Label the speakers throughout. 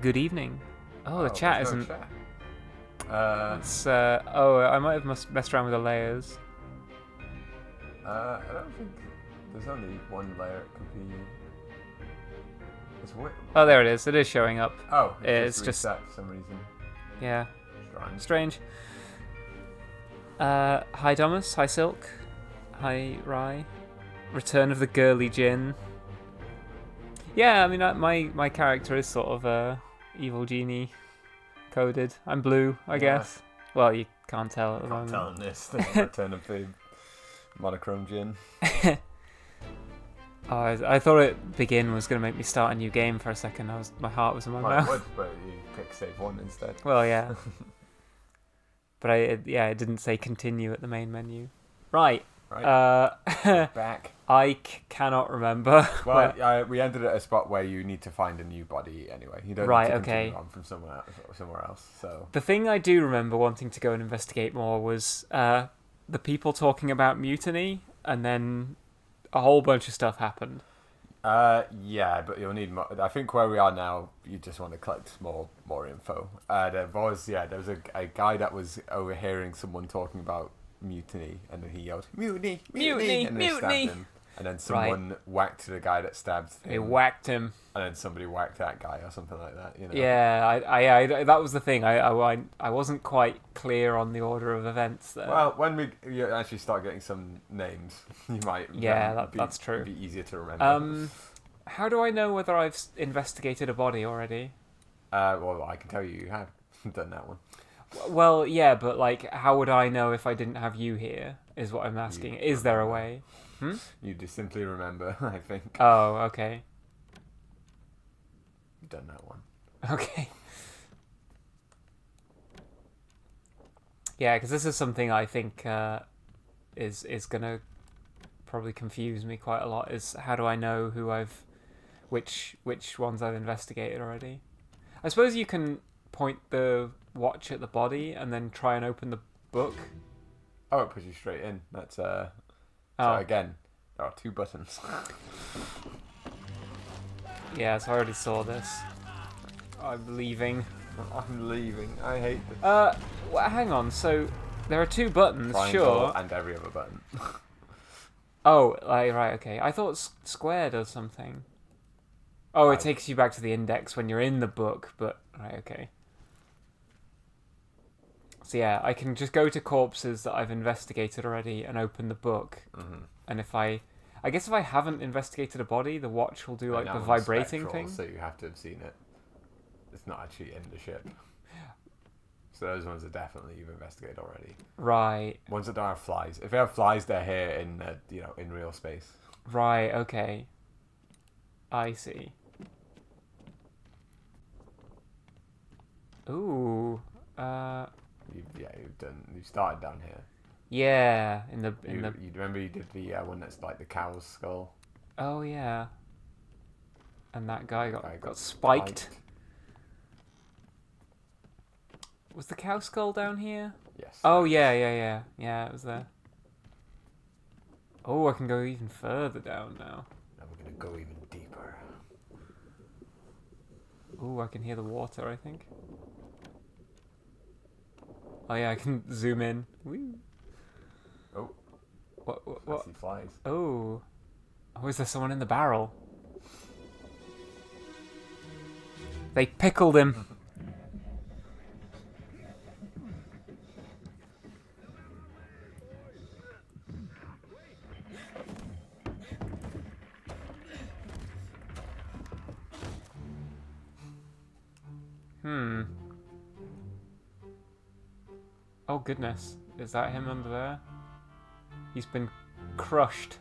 Speaker 1: Good evening. Oh, the chat isn't.
Speaker 2: Chat.
Speaker 1: It's I might have messed around with the layers.
Speaker 2: I don't think there's only one layer it could be. It's weird.
Speaker 1: Oh, there it is. It is showing up.
Speaker 2: Oh,
Speaker 1: it's
Speaker 2: just reset for some reason.
Speaker 1: Yeah.
Speaker 2: Strange.
Speaker 1: Hi Thomas. Hi Silk. Hi Rye. Return of the girly Jinn. Yeah, I mean my character is sort of evil genie coded. I'm blue, I guess. Well, you can't tell at the moment.
Speaker 2: Can't tell in this. The return of the monochrome Jinn.
Speaker 1: Oh, I thought Begin was going to make me start a new game for a second. My heart was in my mouth.
Speaker 2: It would, but you pick save one instead.
Speaker 1: Well, yeah. But it didn't say continue at the main menu. Right.
Speaker 2: Back.
Speaker 1: I cannot remember.
Speaker 2: Well, we ended at a spot where you need to find a new body anyway. You don't need to continue on from somewhere else. So
Speaker 1: the thing I do remember wanting to go and investigate more was the people talking about mutiny, and then a whole bunch of stuff happened.
Speaker 2: Yeah, but you'll need more. I think where we are now, you just want to collect more info. There was a guy that was overhearing someone talking about mutiny, and then he yelled mutiny, and then stabbed him. And then someone whacked the guy that stabbed him.
Speaker 1: They whacked him.
Speaker 2: And then somebody whacked that guy or something like that. You know?
Speaker 1: Yeah, I that was the thing. I wasn't quite clear on the order of events there.
Speaker 2: Well, when you actually start getting some names, you might.
Speaker 1: Yeah, that's true.
Speaker 2: Be easier to remember.
Speaker 1: How do I know whether I've investigated a body already?
Speaker 2: Well, I can tell you have done that one.
Speaker 1: Well, yeah, but like, how would I know if I didn't have you here? Is what I'm asking. Is there a way?
Speaker 2: You just simply remember, I think.
Speaker 1: Oh, okay.
Speaker 2: You've done that one.
Speaker 1: Okay. Yeah, because this is something I think is gonna probably confuse me quite a lot. Is how do I know which ones I've investigated already? I suppose you can point the watch at the body and then try and open the book.
Speaker 2: Oh, it puts you straight in. That's So again, there are two buttons.
Speaker 1: Yeah, so I already saw this. I'm leaving.
Speaker 2: I hate this.
Speaker 1: Well, hang on. So there are two buttons,
Speaker 2: Triangle
Speaker 1: sure.
Speaker 2: and every other button.
Speaker 1: Oh, right, okay. I thought square does something. Oh, it takes you back to the index when you're in the book, but right, okay. So yeah, I can just go to corpses that I've investigated already and open the book.
Speaker 2: Mm-hmm.
Speaker 1: And if I guess if I haven't investigated a body, the watch will do like the vibrating thing.
Speaker 2: So you have to have seen it. It's not actually in the ship. So those ones are definitely you've investigated already.
Speaker 1: Right.
Speaker 2: Ones that don't have flies. If they have flies, they're here in in real space.
Speaker 1: Right. Okay. I see. Ooh.
Speaker 2: You've started down here.
Speaker 1: Yeah.
Speaker 2: You remember you did the one that's like the cow's skull.
Speaker 1: Oh yeah. And that guy got spiked. Was the cow skull down here?
Speaker 2: Yes.
Speaker 1: Oh yeah, it was there. Oh, I can go even further down now.
Speaker 2: Now we're gonna go even deeper.
Speaker 1: Oh, I can hear the water, I think. Oh yeah, I can zoom in. Woo.
Speaker 2: Oh.
Speaker 1: What?
Speaker 2: I see flies.
Speaker 1: Oh. Oh, is there someone in the barrel? They pickled him. Oh goodness, is that him under there? He's been crushed.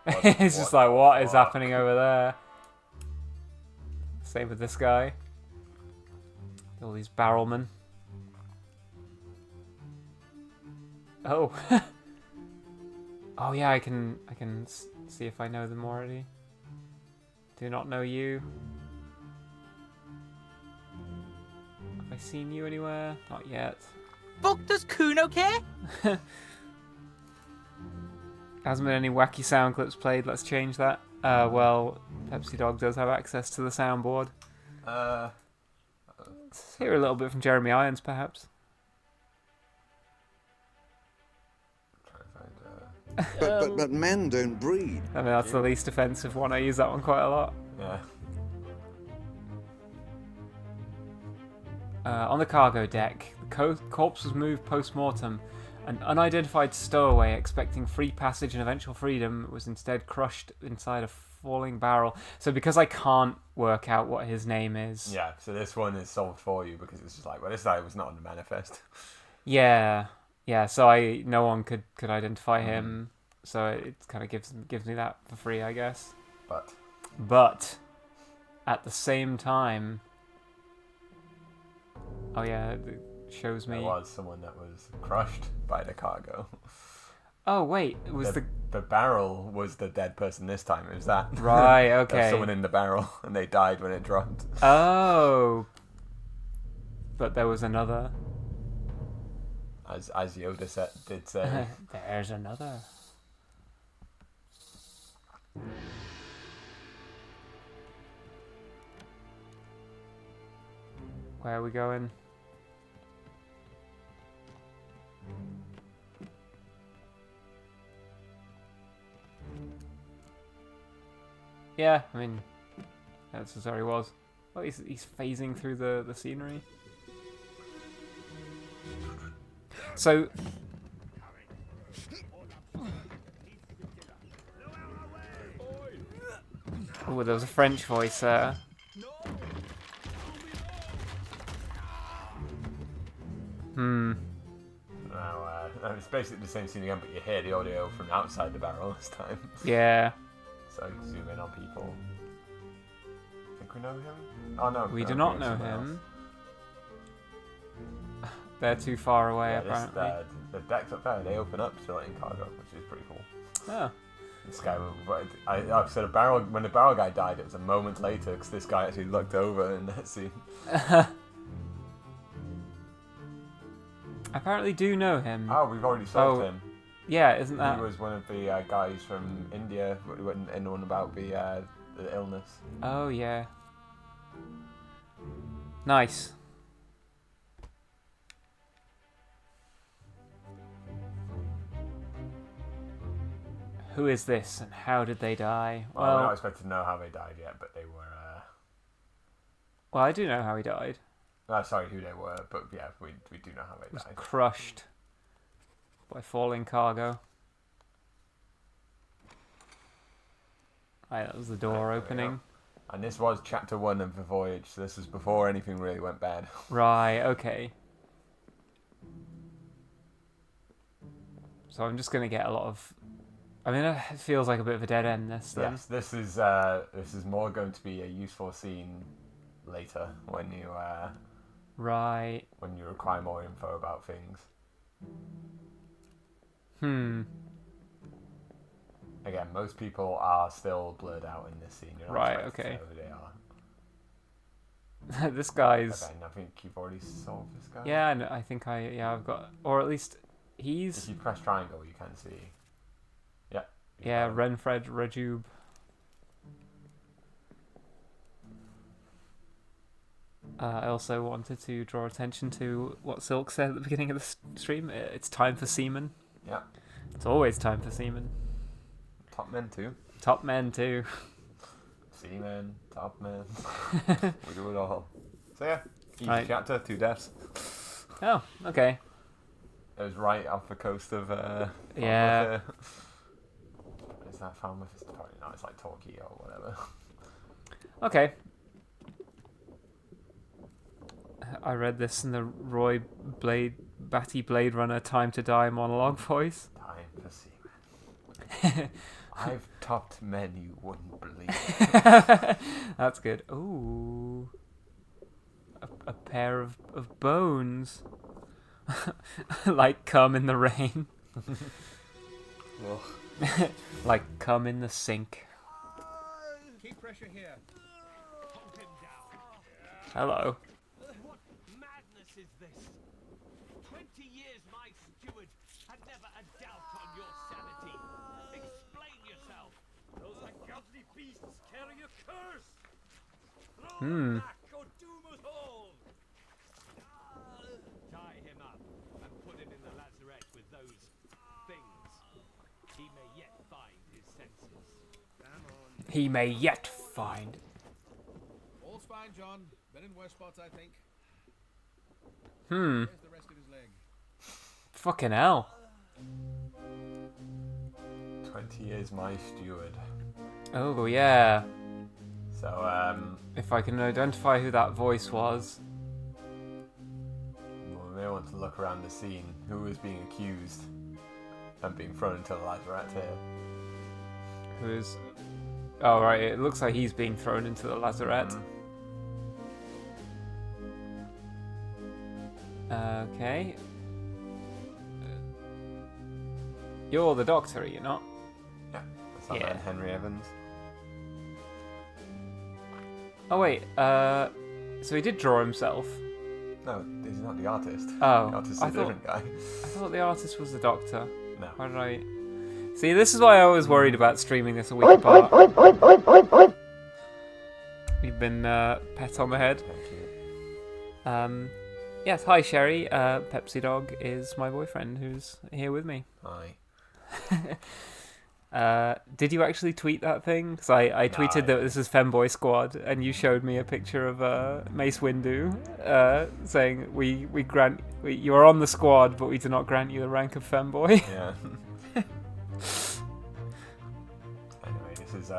Speaker 1: It's just like, what is happening over there? Same with this guy. All these barrelmen. Oh. Oh yeah, I can see if I know them already. Do not know you. Have I seen you anywhere? Not yet.
Speaker 3: Fuck, does Kuno care?
Speaker 1: Hasn't been any wacky sound clips played. Let's change that. Well, Pepsi Dog does have access to the soundboard. Let's hear a little bit from Jeremy Irons, perhaps.
Speaker 3: But men don't breed.
Speaker 1: I mean, that's the least offensive one. I use that one quite a lot.
Speaker 2: Yeah.
Speaker 1: On the cargo deck, the corpse was moved post-mortem. An unidentified stowaway expecting free passage and eventual freedom was instead crushed inside a falling barrel. So because I can't work out what his name is...
Speaker 2: Yeah, so this one is solved for you because it's just like, well, this guy was not on the manifest.
Speaker 1: Yeah, so no one could identify him, so it kind of gives me that for free, I guess. But at the same time... Oh yeah, it shows me...
Speaker 2: There was someone that was crushed by the cargo.
Speaker 1: Oh wait, it was
Speaker 2: the barrel was the dead person this time. It was that.
Speaker 1: Right,
Speaker 2: There
Speaker 1: okay.
Speaker 2: was someone in the barrel and they died when it dropped.
Speaker 1: Oh. But there was another.
Speaker 2: As Yoda did say.
Speaker 1: There's another. Where are we going? Yeah, I mean, that's where he was. Oh, he's phasing through the scenery. So... Oh, there was a French voice there.
Speaker 2: No, it's basically the same scene again, but you hear the audio from outside the barrel this time.
Speaker 1: Yeah.
Speaker 2: So zoom in on people. Think we know him? Oh no,
Speaker 1: We do not know him. They're too far away,
Speaker 2: yeah,
Speaker 1: apparently.
Speaker 2: The decks up there, they open up to let in cargo, which is pretty cool.
Speaker 1: Oh.
Speaker 2: This guy, but I said when the barrel guy died, it was a moment later because this guy actually looked over in that scene.
Speaker 1: Apparently do know him.
Speaker 2: Oh, we've already solved him.
Speaker 1: Yeah, isn't that...
Speaker 2: He was one of the guys from India who went in on about the illness.
Speaker 1: Oh, yeah. Nice. Who is this and how did they die?
Speaker 2: Well, we're not expected to know how they died yet, but they were...
Speaker 1: Well, I do know how he died.
Speaker 2: Sorry, who they were, but yeah, we do know how they
Speaker 1: He was
Speaker 2: died.
Speaker 1: crushed by falling cargo. Right, that was the door opening.
Speaker 2: And this was chapter 1 of the voyage, so this was before anything really went bad.
Speaker 1: Right, okay. So I'm just going to get a lot of... I mean, it feels like a bit of a dead end, this, then.
Speaker 2: Yes, this is more going to be a useful scene later when you
Speaker 1: Right.
Speaker 2: when you require more info about things. Again, most people are still blurred out in this scene. You're not
Speaker 1: Right,
Speaker 2: expected to
Speaker 1: okay.
Speaker 2: know who they are.
Speaker 1: This guy's...
Speaker 2: Okay, I think you've already solved this guy.
Speaker 1: Yeah, no, I think I've got... Or at least
Speaker 2: If
Speaker 1: he's...
Speaker 2: you press triangle, you can see. Yeah.
Speaker 1: Yeah, Renfred Rajub. I also wanted to draw attention to what Silk said at the beginning of the stream. It's time for semen.
Speaker 2: Yeah.
Speaker 1: It's always time for semen.
Speaker 2: Top men too.
Speaker 1: Top men too.
Speaker 2: Seamen, top men. We do it all. So yeah, easy
Speaker 1: Right.
Speaker 2: chapter, 2 deaths.
Speaker 1: Oh, okay.
Speaker 2: It was right off the coast of
Speaker 1: Yeah.
Speaker 2: Is that Falmouth? It's probably not. It's like Torquay or whatever.
Speaker 1: Okay. I read this in the Roy Batty Blade Runner Time to Die monologue voice.
Speaker 2: Time for seamen. I've topped men you wouldn't believe.
Speaker 1: That's good. Ooh. A pair of bones. Like cum in the rain. Like cum in the sink.
Speaker 4: Keep pressure here. Hold him down.
Speaker 1: Hello.
Speaker 4: What madness is this? 20 years my steward had never a doubt on your sanity. beasts carry a curse. Throw
Speaker 1: Hmm.
Speaker 4: back or doom us all. Tie him up and put him in the lazarette with those things. He may yet find his senses. Come on.
Speaker 1: He may yet find.
Speaker 4: All's fine, John. Been in worse spots, I think.
Speaker 1: Hmm.
Speaker 4: Where's the rest of his leg?
Speaker 1: Fucking hell.
Speaker 2: 20 years my steward.
Speaker 1: Oh, yeah.
Speaker 2: So,
Speaker 1: If I can identify who that voice was.
Speaker 2: we may want to look around the scene. Who is being accused and being thrown into the lazarette here?
Speaker 1: Who is... Oh, right. It looks like he's being thrown into the lazarette. Okay. You're the doctor, are you not?
Speaker 2: Yeah. That's that
Speaker 1: Yeah.
Speaker 2: man, Henry Evans.
Speaker 1: Oh, wait. So he did draw himself.
Speaker 2: No, he's not the artist.
Speaker 1: Oh,
Speaker 2: The artist is
Speaker 1: I
Speaker 2: a
Speaker 1: thought-
Speaker 2: different guy.
Speaker 1: I thought the artist was the doctor.
Speaker 2: No.
Speaker 1: Why did I... See, this is why I was worried about streaming this a week apart. You've been pet on the head.
Speaker 2: Thank you.
Speaker 1: Yes, hi Sherry. Pepsi Dog is my boyfriend who's here with me.
Speaker 2: Hi.
Speaker 1: Did you actually tweet that thing? Because I tweeted that this is Femboy Squad, and you showed me a picture of Mace Windu, saying you are on the squad, but we do not grant you the rank of Femboy.
Speaker 2: Yeah. Anyway, this is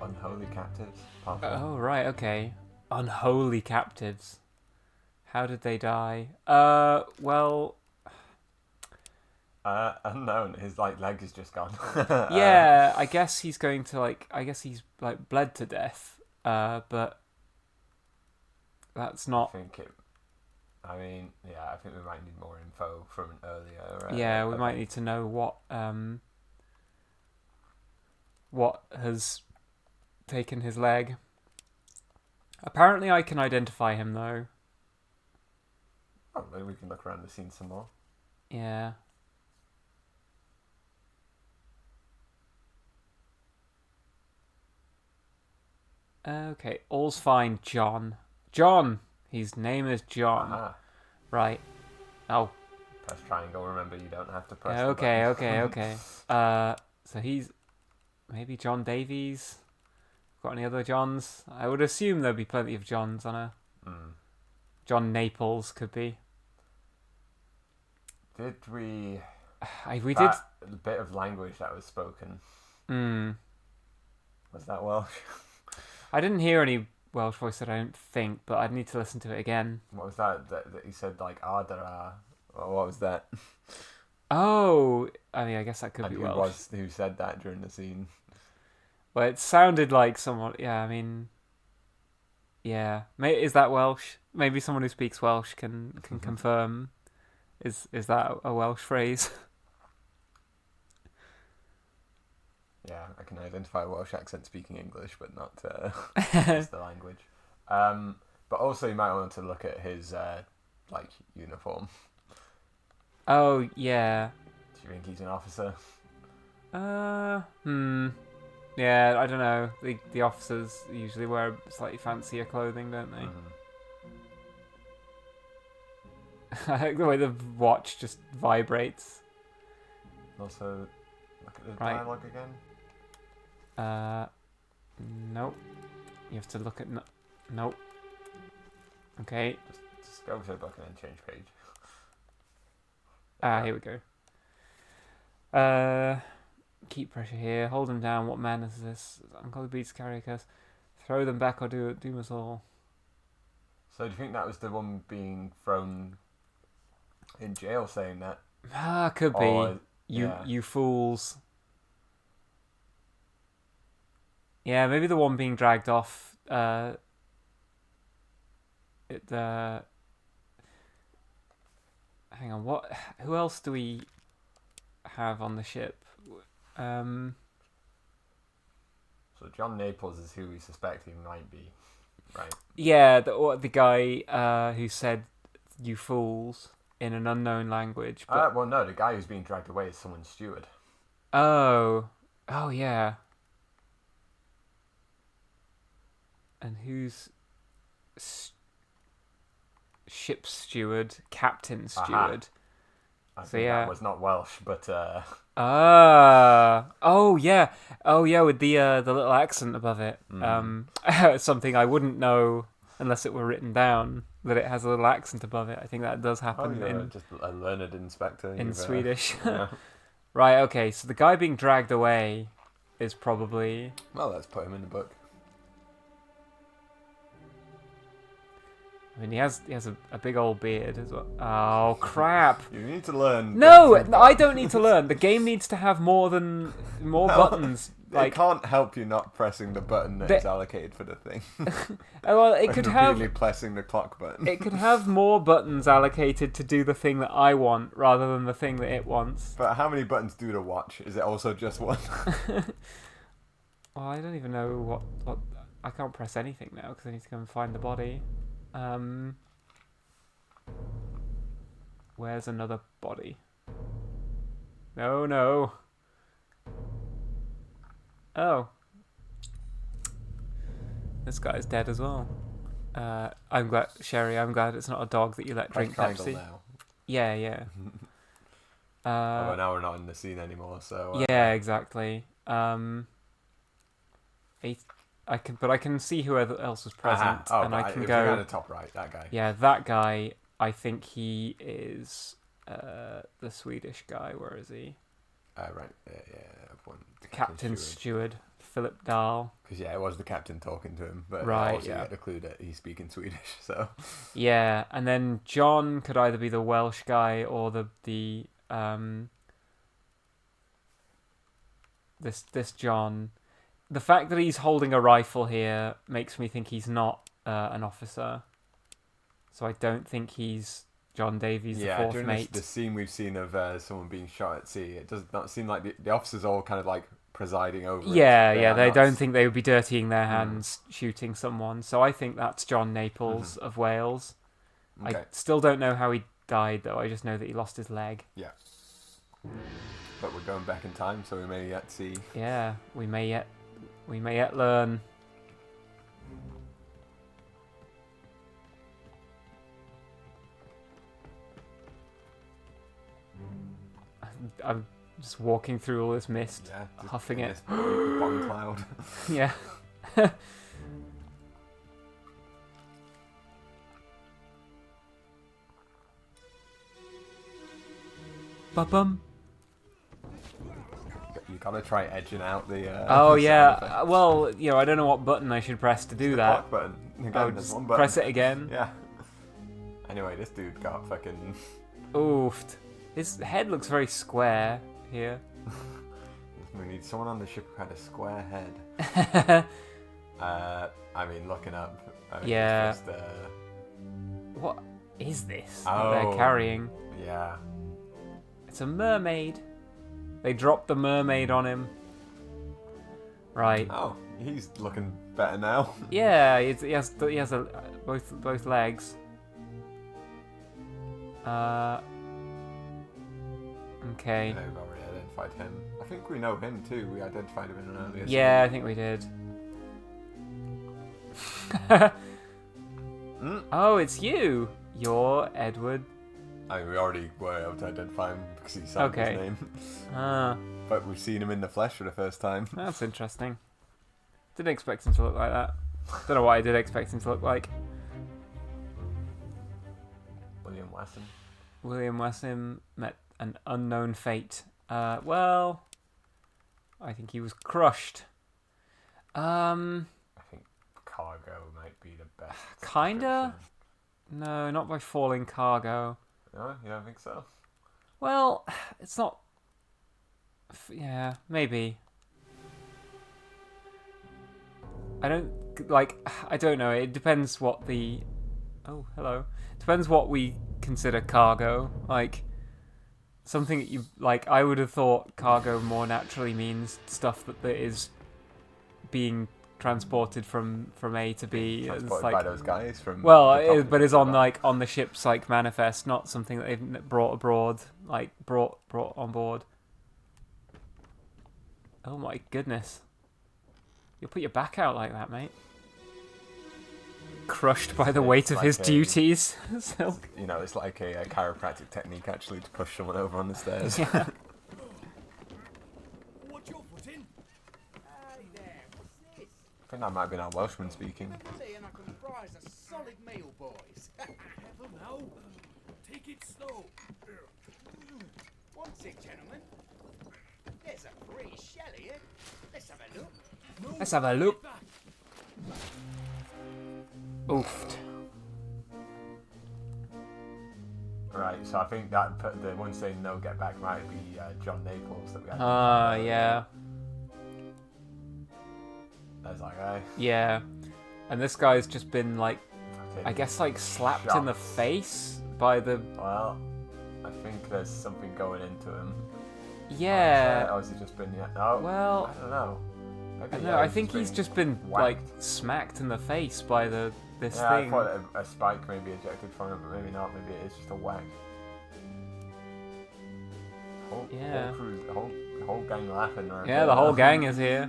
Speaker 2: Unholy Captives, part 4.
Speaker 1: Oh right, okay. Unholy captives. How did they die? Well.
Speaker 2: Unknown. His leg is just gone.
Speaker 1: Yeah, I guess he's going to I guess he's bled to death. But that's not.
Speaker 2: I mean, yeah, I think we might need more info from an earlier.
Speaker 1: Yeah, we might need to know what has taken his leg. Apparently, I can identify him though.
Speaker 2: Oh, maybe we can look around the scene some more.
Speaker 1: Yeah. Okay, all's fine, John. John! His name is John.
Speaker 2: Aha.
Speaker 1: Right. Oh,
Speaker 2: Press triangle. Remember, you don't have to press.
Speaker 1: yeah,
Speaker 2: the
Speaker 1: okay,
Speaker 2: button.
Speaker 1: okay. So he's maybe John Davies. Got any other Johns? I would assume there'd be plenty of Johns on a. John Naples could be.
Speaker 2: Did we?
Speaker 1: We did.
Speaker 2: The bit of language that was spoken.
Speaker 1: Hmm.
Speaker 2: Was that Welsh?
Speaker 1: I didn't hear any Welsh voice, I don't think, but I'd need to listen to it again.
Speaker 2: What was that? That he said like Ardara. Or what was that?
Speaker 1: Oh, I mean, I guess that could
Speaker 2: And
Speaker 1: be
Speaker 2: who
Speaker 1: Welsh.
Speaker 2: who said that during the scene?
Speaker 1: Well, it sounded like someone. Yeah, I mean, yeah. Is that Welsh? Maybe someone who speaks Welsh can confirm. Is that a Welsh phrase?
Speaker 2: Yeah, I can identify a Welsh accent speaking English, but not just the language. But also, you might want to look at his uniform.
Speaker 1: Oh yeah.
Speaker 2: Do you think he's an officer?
Speaker 1: Yeah, I don't know. The officers usually wear slightly fancier clothing, don't they? I like the way the watch just vibrates.
Speaker 2: Also, look at the
Speaker 1: Right.
Speaker 2: dialogue again.
Speaker 1: Nope. You have to look at nope. Okay.
Speaker 2: Just go to the book and then change page.
Speaker 1: Here we go. Keep pressure here. Hold them down. What madness is this? Uncle Beats carry a curse. Throw them back or doom us all.
Speaker 2: So do you think that was the one being thrown in jail saying that?
Speaker 1: Could be.
Speaker 2: Or,
Speaker 1: You fools. Yeah, maybe the one being dragged off. Hang on. What? Who else do we have on the ship?
Speaker 2: So John Naples is who we suspect he might be, right?
Speaker 1: Yeah, the guy who said "you fools" in an unknown language. But...
Speaker 2: Well, no, the guy who's being dragged away is someone's steward.
Speaker 1: Oh, yeah. And who's ship's steward? Captain steward.
Speaker 2: I
Speaker 1: So
Speaker 2: think
Speaker 1: yeah.
Speaker 2: that was not Welsh, but
Speaker 1: Oh yeah, with the little accent above it. Something I wouldn't know unless it were written down, that it has a little accent above it. I think that does happen
Speaker 2: you're just a learned inspector.
Speaker 1: in Swedish.
Speaker 2: Yeah.
Speaker 1: Right. Okay. So the guy being dragged away is probably.
Speaker 2: Well, let's put him in the book.
Speaker 1: I mean, he has a big old beard as well. Oh crap!
Speaker 2: You need to learn.
Speaker 1: No, I don't need to learn. The game needs to have more buttons.
Speaker 2: It can't help you not pressing the button that is allocated for the thing.
Speaker 1: Well, it could have.
Speaker 2: Really pressing the clock button.
Speaker 1: It could have more buttons allocated to do the thing that I want rather than the thing that it wants.
Speaker 2: But how many buttons do the watch? Is it also just one?
Speaker 1: Well, I don't even know what. I can't press anything now because I need to go and find the body. Where's another body? No. Oh. This guy's dead as well. I'm glad, Sherry, I'm glad it's not a dog that you let drink Pepsi.
Speaker 2: Now.
Speaker 1: Yeah.
Speaker 2: Although now we're not in the scene anymore, so...
Speaker 1: Yeah, exactly. I can see who else was present, and I can go.
Speaker 2: If you're the top right, that guy.
Speaker 1: Yeah, that guy. I think he is the Swedish guy. Where is he?
Speaker 2: Right.
Speaker 1: Captain Steward Philip Dahl.
Speaker 2: Because it was the captain talking to him, but
Speaker 1: right,
Speaker 2: also you get the clue that he's speaking Swedish. So.
Speaker 1: Yeah, and then John could either be the Welsh guy or this John. The fact that he's holding a rifle here makes me think he's not an officer. So I don't think he's John Davies, the fourth
Speaker 2: during
Speaker 1: mate.
Speaker 2: the scene we've seen of someone being shot at sea, it does not seem like the officers all kind of like presiding over it.
Speaker 1: They don't think they would be dirtying their hands shooting someone. So I think that's John Naples of Wales.
Speaker 2: Okay.
Speaker 1: I still don't know how he died, though. I just know that he lost his leg.
Speaker 2: Yeah. But we're going back in time, so we may yet see.
Speaker 1: Yeah, we may yet learn. I'm just walking through all this mist, huffing it.
Speaker 2: Bottom cloud.
Speaker 1: Yeah. Ba-bum.
Speaker 2: You gotta try edging out the.
Speaker 1: Oh yeah. Well, I don't know what button I should press to do that.
Speaker 2: Clock button. Again,
Speaker 1: Oh,
Speaker 2: there's
Speaker 1: just
Speaker 2: one button.
Speaker 1: press it again.
Speaker 2: Yeah. Anyway, this dude got fucking.
Speaker 1: Oofed. His head looks very square here.
Speaker 2: We need someone on the ship who had a square head. I mean, looking up.
Speaker 1: Yeah.
Speaker 2: Just,
Speaker 1: What is this that
Speaker 2: Oh.
Speaker 1: they're carrying?
Speaker 2: yeah.
Speaker 1: It's a mermaid. They dropped the mermaid on him. Right.
Speaker 2: Oh, he's looking better now.
Speaker 1: Yeah, he has both legs. Okay.
Speaker 2: We've already identified him. I think we know him too. We identified him in an earlier
Speaker 1: Yeah, I think we did. Oh, it's you. You're Edward.
Speaker 2: I mean, we already were able to identify him because he signed his name. But we've seen him in the flesh for the first time.
Speaker 1: That's interesting. Didn't expect him to look like that. Don't know what I did expect him to look like. William Wesson met an unknown fate. Well, I think he was crushed.
Speaker 2: I think cargo might be the best.
Speaker 1: Kinda? No, not by falling cargo.
Speaker 2: No, you don't think so?
Speaker 1: Well, it's not... Yeah, maybe. I don't know. It depends what the... Oh, hello. Depends what we consider cargo. Like, something that you... Like, I would have thought cargo more naturally means stuff that is being transported from A to B.
Speaker 2: Transported
Speaker 1: like,
Speaker 2: by those guys from...
Speaker 1: but is on on the ship's manifest, not something that they've brought abroad, brought on board. Oh my goodness! You'll put your back out like that, mate. crushed by the
Speaker 2: Yeah,
Speaker 1: weight
Speaker 2: it's
Speaker 1: of
Speaker 2: like
Speaker 1: his
Speaker 2: a-
Speaker 1: duties. Silk.
Speaker 2: You know, it's like a chiropractic technique actually to push someone over on the stairs.
Speaker 1: Yeah.
Speaker 4: What your foot in?
Speaker 5: Hey there, what's this?
Speaker 2: I think that might have been our Welshman speaking.
Speaker 5: Lovely, and I can fry us a solid meal, boys.
Speaker 4: Careful now. Take it slow.
Speaker 5: What's it, gentlemen? There's a free shell here. Let's have a look.
Speaker 4: No,
Speaker 1: Let's have a look.
Speaker 4: get back.
Speaker 1: Oofed.
Speaker 2: Right, so I think that the one saying no get back might be John Naples that we had.
Speaker 1: Ah, yeah.
Speaker 2: There's that guy.
Speaker 1: Yeah. And this guy's just been, like,
Speaker 2: Fucking
Speaker 1: I guess, like, slapped in the
Speaker 2: shots.
Speaker 1: face by the...
Speaker 2: Well, I think there's something going into him.
Speaker 1: Yeah.
Speaker 2: Or has he just been... No,
Speaker 1: Well,
Speaker 2: I don't know. Maybe,
Speaker 1: I don't
Speaker 2: yeah,
Speaker 1: know. I think he's
Speaker 2: been
Speaker 1: just been, like,
Speaker 2: whacked.
Speaker 1: smacked in the face by this
Speaker 2: Yeah, I
Speaker 1: thing.
Speaker 2: thought a spike may be ejected from him, but maybe not. Maybe it is just a whack.
Speaker 1: Yeah.
Speaker 2: Whole crew, the whole gang laughing right
Speaker 1: Yeah, the whole gang is here.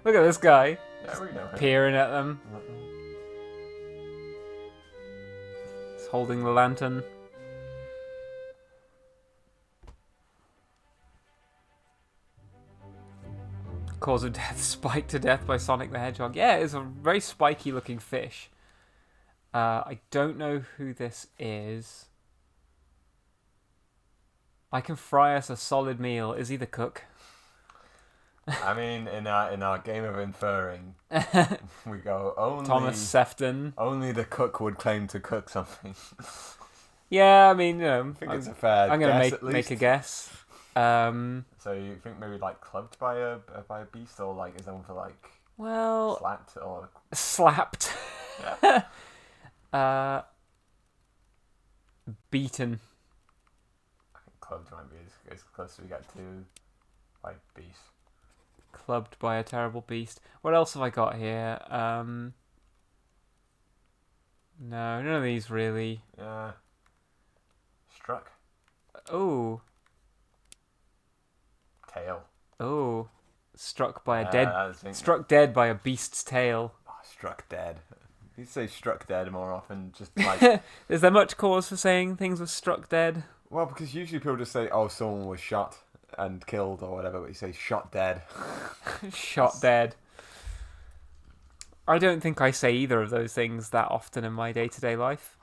Speaker 1: Look at this guy
Speaker 2: Yeah, we know him.
Speaker 1: peering at them. He's holding the lantern. Cause of death, spiked to death by Sonic the Hedgehog. Yeah, it's a very spiky looking fish. I don't know who this is. I can fry us a solid meal. Is he the cook?
Speaker 2: I mean, in our game of inferring, we go only
Speaker 1: Thomas Sefton.
Speaker 2: only the cook would claim to cook something.
Speaker 1: Yeah, I mean, you know,
Speaker 2: I think it's a fair
Speaker 1: I'm gonna
Speaker 2: guess, at
Speaker 1: make a
Speaker 2: least.
Speaker 1: guess.
Speaker 2: So you think maybe like clubbed by a beast, or like is someone for like
Speaker 1: Well,
Speaker 2: slapped or
Speaker 1: slapped.
Speaker 2: yeah?
Speaker 1: Beaten.
Speaker 2: I think clubbed might be as close as we get to like beast.
Speaker 1: Clubbed by a terrible beast. What else have I got here? No, none of these really.
Speaker 2: Yeah. Struck.
Speaker 1: Oh,
Speaker 2: Tail.
Speaker 1: oh, struck by a
Speaker 2: Yeah,
Speaker 1: dead.
Speaker 2: I was thinking-
Speaker 1: Struck dead by a beast's tail.
Speaker 2: Oh, struck dead. You say struck dead more often, just like
Speaker 1: Is there much cause for saying things were struck dead?
Speaker 2: well, because usually people just say, "Oh, someone was shot and killed" or whatever, but you say "shot dead."
Speaker 1: Shot dead. I don't think I say either of those things that often in my day-to-day life.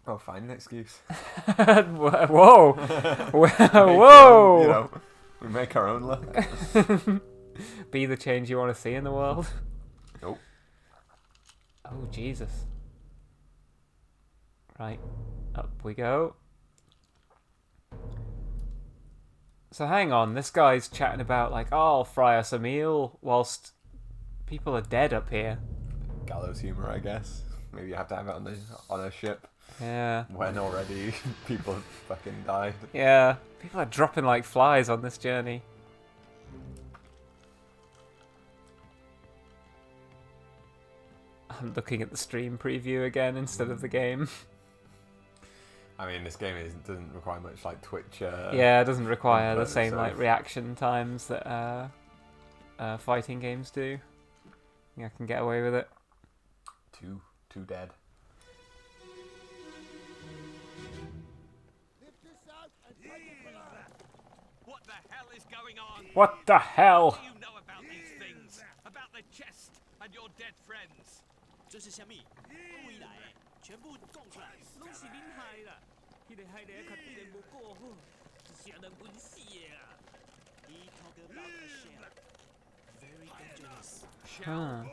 Speaker 2: Oh, find an excuse.
Speaker 1: Whoa!
Speaker 2: Make
Speaker 1: Whoa!
Speaker 2: you know, we make our own luck.
Speaker 1: Be the change you want to see in the world.
Speaker 2: Nope.
Speaker 1: Oh, Jesus. Right. Up we go. So hang on, this guy's chatting about like, oh, I'll fry us a meal whilst people are dead up here.
Speaker 2: Gallows humor, I guess. Maybe you have to have it on a ship
Speaker 1: Yeah.
Speaker 2: when already people have fucking died.
Speaker 1: Yeah. People are dropping like flies on this journey. I'm looking at the stream preview again instead of the game.
Speaker 2: I mean, this game doesn't require much like Twitch.
Speaker 1: Yeah, it doesn't require the
Speaker 2: input,
Speaker 1: same
Speaker 2: so-
Speaker 1: like reaction times that fighting games do. I think I can get away with it.
Speaker 2: Two dead.
Speaker 4: What the hell is going on?
Speaker 1: What the hell?
Speaker 4: What do you know about these things? About the chest and your dead friends?
Speaker 6: 这是虾米？未来全部供出来，拢是恁害啦！迄个害的较对人无顾好，是让人晕死的啦！He talk about the shell, very dangerous.
Speaker 4: Shell?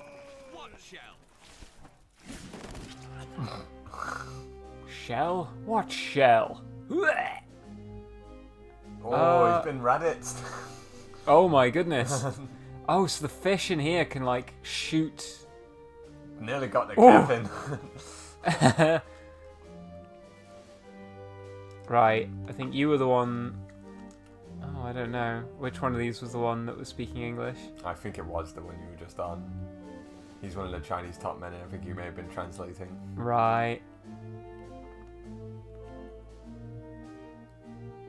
Speaker 4: What shell?
Speaker 1: Shell? What shell?
Speaker 2: Oh, he's been Reddit.
Speaker 1: Oh my goodness. Oh, so the fish in here can like shoot.
Speaker 2: Nearly got the
Speaker 1: Oh.
Speaker 2: cabin.
Speaker 1: Right, I think you were the one. Oh, I don't know. Which one of these was the one that was speaking English?
Speaker 2: I think it was the one you were just on. He's one of the Chinese top men, and I think you may have been translating.
Speaker 1: Right.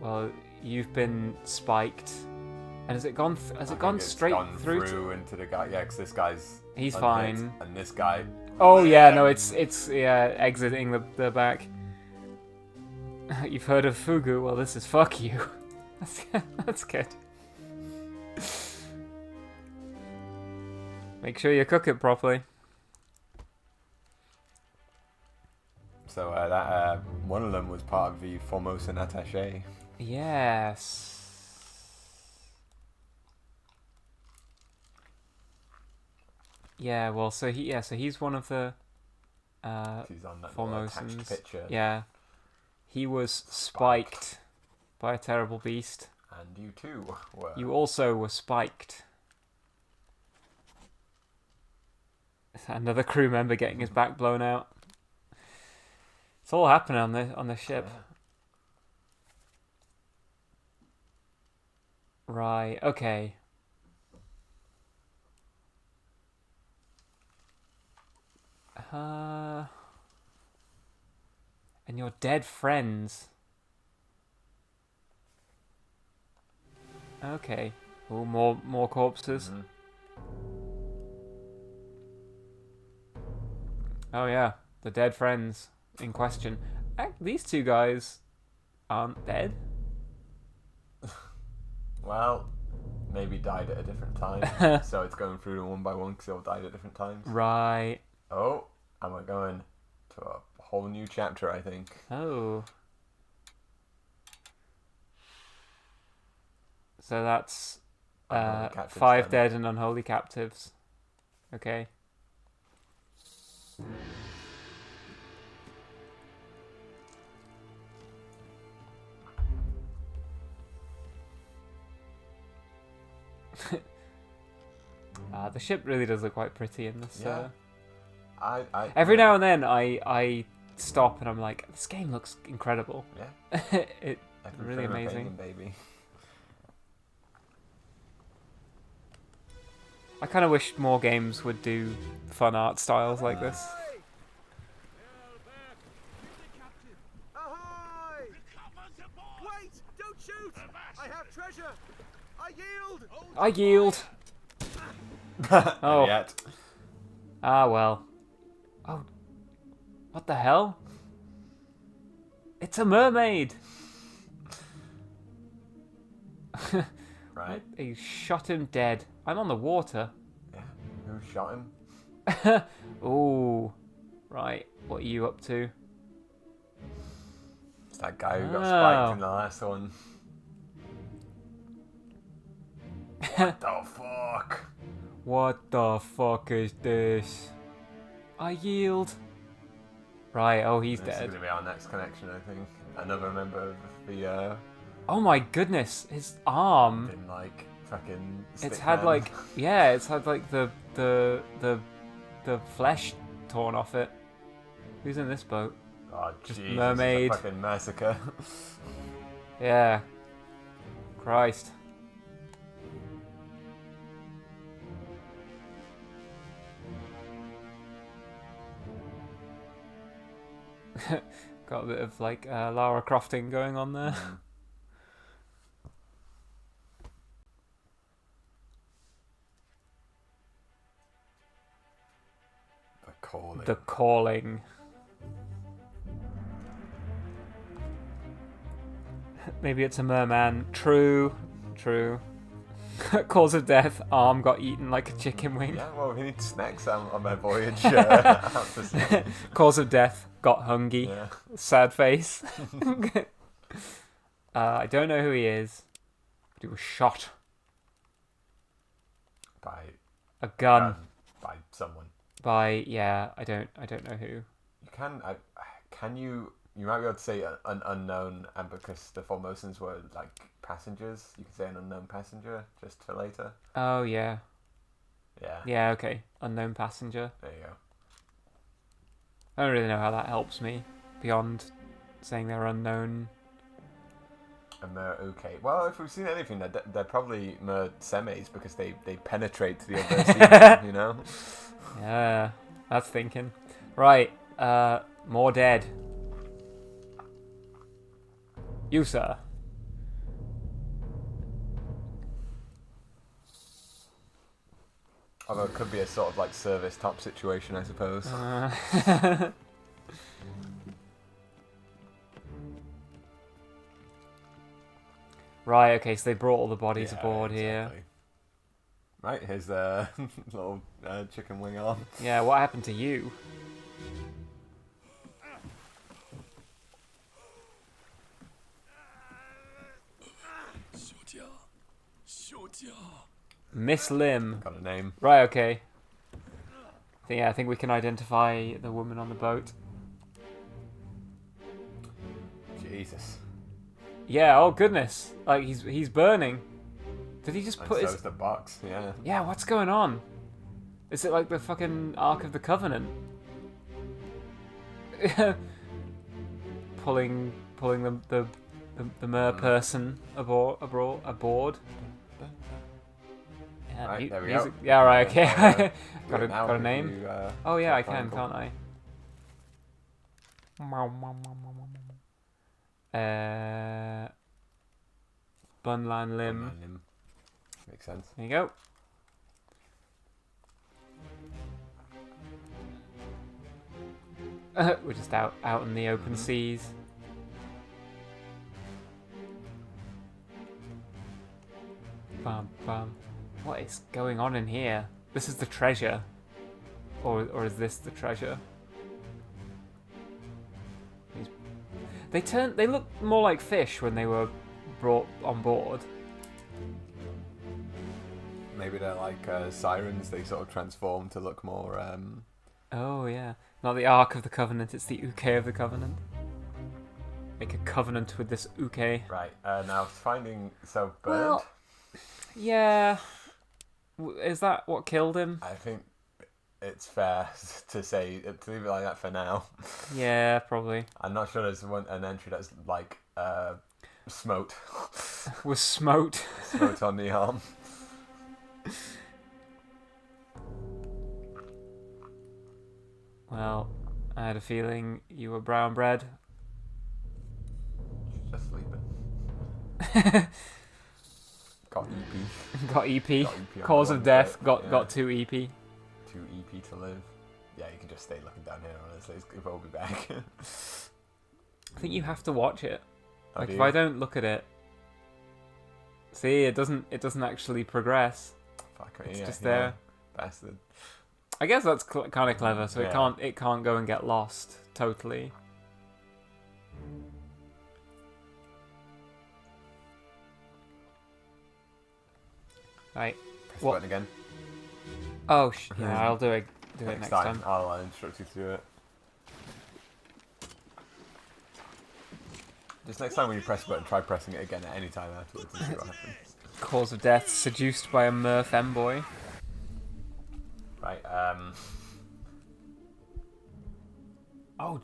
Speaker 1: Well, you've been spiked. And has it gone? Has
Speaker 2: I
Speaker 1: it gone
Speaker 2: think it's
Speaker 1: straight
Speaker 2: gone
Speaker 1: through?
Speaker 2: into the guy? Yeah, because this guy's
Speaker 1: He's
Speaker 2: unhit,
Speaker 1: fine.
Speaker 2: and this guy.
Speaker 1: Oh yeah, no, it's exiting the back. You've heard of fugu? Well, this is fuck you. That's good. Make sure you cook it properly.
Speaker 2: So that one of them was part of the Formosan attaché.
Speaker 1: Yes. Yeah, well, so he's one of the
Speaker 2: He's on that little attached
Speaker 1: Formosans.
Speaker 2: picture.
Speaker 1: Yeah, he was spiked by a terrible beast.
Speaker 2: And you too were.
Speaker 1: You also were spiked. Another crew member getting his back blown out. It's all happening on the ship.
Speaker 2: Yeah.
Speaker 1: Right. Okay. And your dead friends. Okay. Oh, more corpses.
Speaker 2: Mhm.
Speaker 1: Oh yeah, the dead friends in question. These two guys aren't dead.
Speaker 2: Well, maybe died at a different time. So it's going through them one by one because they all died at different times.
Speaker 1: Right.
Speaker 2: Oh, and we're going to a whole new chapter, I think.
Speaker 1: Oh. So that's
Speaker 2: Unholy captives
Speaker 1: 5
Speaker 2: then.
Speaker 1: dead and unholy captives. Okay. The ship really does look quite pretty in this.
Speaker 2: Yeah.
Speaker 1: Every now and then I stop and I'm like, this game looks incredible.
Speaker 2: Yeah.
Speaker 1: It's
Speaker 2: Every
Speaker 1: really
Speaker 2: frame of
Speaker 1: amazing.
Speaker 2: painting, baby.
Speaker 1: I kind of wish more games would do fun art styles like this.
Speaker 5: Ahoy! Wait! Don't shoot! I have treasure! I yield!
Speaker 1: I yield. Oh.
Speaker 2: Yet.
Speaker 1: Ah, well. Oh. What the hell? It's a mermaid!
Speaker 2: Right.
Speaker 1: He shot him dead. I'm on the water.
Speaker 2: Yeah. Who shot him?
Speaker 1: Ooh. Right. What are you up to?
Speaker 2: It's that guy who got
Speaker 1: Oh.
Speaker 2: spiked in the last one. What the fuck?
Speaker 1: What the fuck is this? I yield. Right, oh, he's
Speaker 2: This is
Speaker 1: dead.
Speaker 2: going to be our next connection, I think. Another member of the,
Speaker 1: Oh my goodness, his arm.
Speaker 2: been like, fucking
Speaker 1: It's
Speaker 2: stickman.
Speaker 1: had like, yeah, it's had like the flesh torn off it. Who's in this boat?
Speaker 2: Oh,
Speaker 1: just
Speaker 2: Jesus,
Speaker 1: mermaid.
Speaker 2: It's a fucking massacre.
Speaker 1: Yeah. Christ. Got a bit of like Lara Crofting going on there.
Speaker 2: The calling.
Speaker 1: The Calling. Maybe it's a merman. True. True. Cause of death, arm got eaten like a chicken wing.
Speaker 2: Yeah, well, we need snacks on my voyage. Out to sea.
Speaker 1: Cause of death, got hungry.
Speaker 2: Yeah.
Speaker 1: Sad face. I don't know who he is, but he was shot.
Speaker 2: By
Speaker 1: A gun.
Speaker 2: by someone.
Speaker 1: By, yeah, I don't know who.
Speaker 2: You can you might be able to say an unknown, and because the Formosans were like passengers, you can say an unknown passenger just for later.
Speaker 1: Oh, yeah.
Speaker 2: Yeah.
Speaker 1: Yeah, okay. Unknown passenger.
Speaker 2: There you go.
Speaker 1: I don't really know how that helps me, beyond saying they're unknown.
Speaker 2: And they're okay. Well, if we've seen anything, they're probably semis because they penetrate to the other season, you know?
Speaker 1: Yeah, that's thinking. Right, more dead. You, sir.
Speaker 2: Although it could be a sort of like service top situation, I suppose.
Speaker 1: Right, okay, so they brought all the bodies
Speaker 2: Yeah,
Speaker 1: aboard here.
Speaker 2: exactly. Right, here's the little chicken wing arm.
Speaker 1: Yeah, what happened to you? Miss Lim.
Speaker 2: Got a name.
Speaker 1: Right, okay. I think we can identify the woman on the boat.
Speaker 2: Jesus.
Speaker 1: Yeah, oh goodness. Like, he's burning. Did he just
Speaker 2: And
Speaker 1: put
Speaker 2: so's
Speaker 1: his...
Speaker 2: the box, yeah.
Speaker 1: Yeah, what's going on? Is it like the fucking Ark of the Covenant? pulling the mer person aboard. Yeah,
Speaker 2: Right, there we
Speaker 1: music.
Speaker 2: go.
Speaker 1: Yeah, right, okay. got
Speaker 2: Now
Speaker 1: a
Speaker 2: if
Speaker 1: name?
Speaker 2: you,
Speaker 1: Oh yeah, I
Speaker 2: click
Speaker 1: can,
Speaker 2: triangle.
Speaker 1: can't I? Bunlan Lim.
Speaker 2: Lim. Makes sense.
Speaker 1: There you go. We're just out in the open seas. Bum bum. What is going on in here? This is the treasure, or is this the treasure? They look more like fish when they were brought on board.
Speaker 2: Maybe they're like sirens. They sort of transform to look more.
Speaker 1: Oh yeah, not the Ark of the Covenant. It's the Uke of the Covenant. Make a covenant with this Uke.
Speaker 2: Right. Now finding bird.
Speaker 1: Well, yeah. Is that what killed him?
Speaker 2: I think it's fair to say to leave it like that for now.
Speaker 1: Yeah, probably.
Speaker 2: I'm not sure there's an entry that's like smote.
Speaker 1: Was smote.
Speaker 2: Smote on the arm.
Speaker 1: Well, I had a feeling you were brown bread.
Speaker 2: Just sleeping. Got EP.
Speaker 1: Got EP.
Speaker 2: Got EP on
Speaker 1: Cause
Speaker 2: one
Speaker 1: of death.
Speaker 2: foot,
Speaker 1: Got
Speaker 2: yeah.
Speaker 1: got 2 EP.
Speaker 2: 2 EP to live. Yeah, you can just stay looking down here. Honestly, it will be back.
Speaker 1: I think you have to watch it.
Speaker 2: Oh,
Speaker 1: Like
Speaker 2: do
Speaker 1: if
Speaker 2: you?
Speaker 1: I don't look at it, see, it doesn't actually progress.
Speaker 2: Fuck,
Speaker 1: It's
Speaker 2: yeah,
Speaker 1: just
Speaker 2: yeah.
Speaker 1: there.
Speaker 2: Bastard.
Speaker 1: I guess that's kind of clever. So
Speaker 2: Yeah.
Speaker 1: it can't go and get lost totally. Right.
Speaker 2: Press
Speaker 1: What?
Speaker 2: button again.
Speaker 1: Oh, yeah, I'll do it next time.
Speaker 2: I'll instruct you through it. Just next time when you press the button, try pressing it again at any time afterwards and see what happens.
Speaker 1: Cause of death, seduced by a mer femboy.
Speaker 2: Right,
Speaker 1: Oh,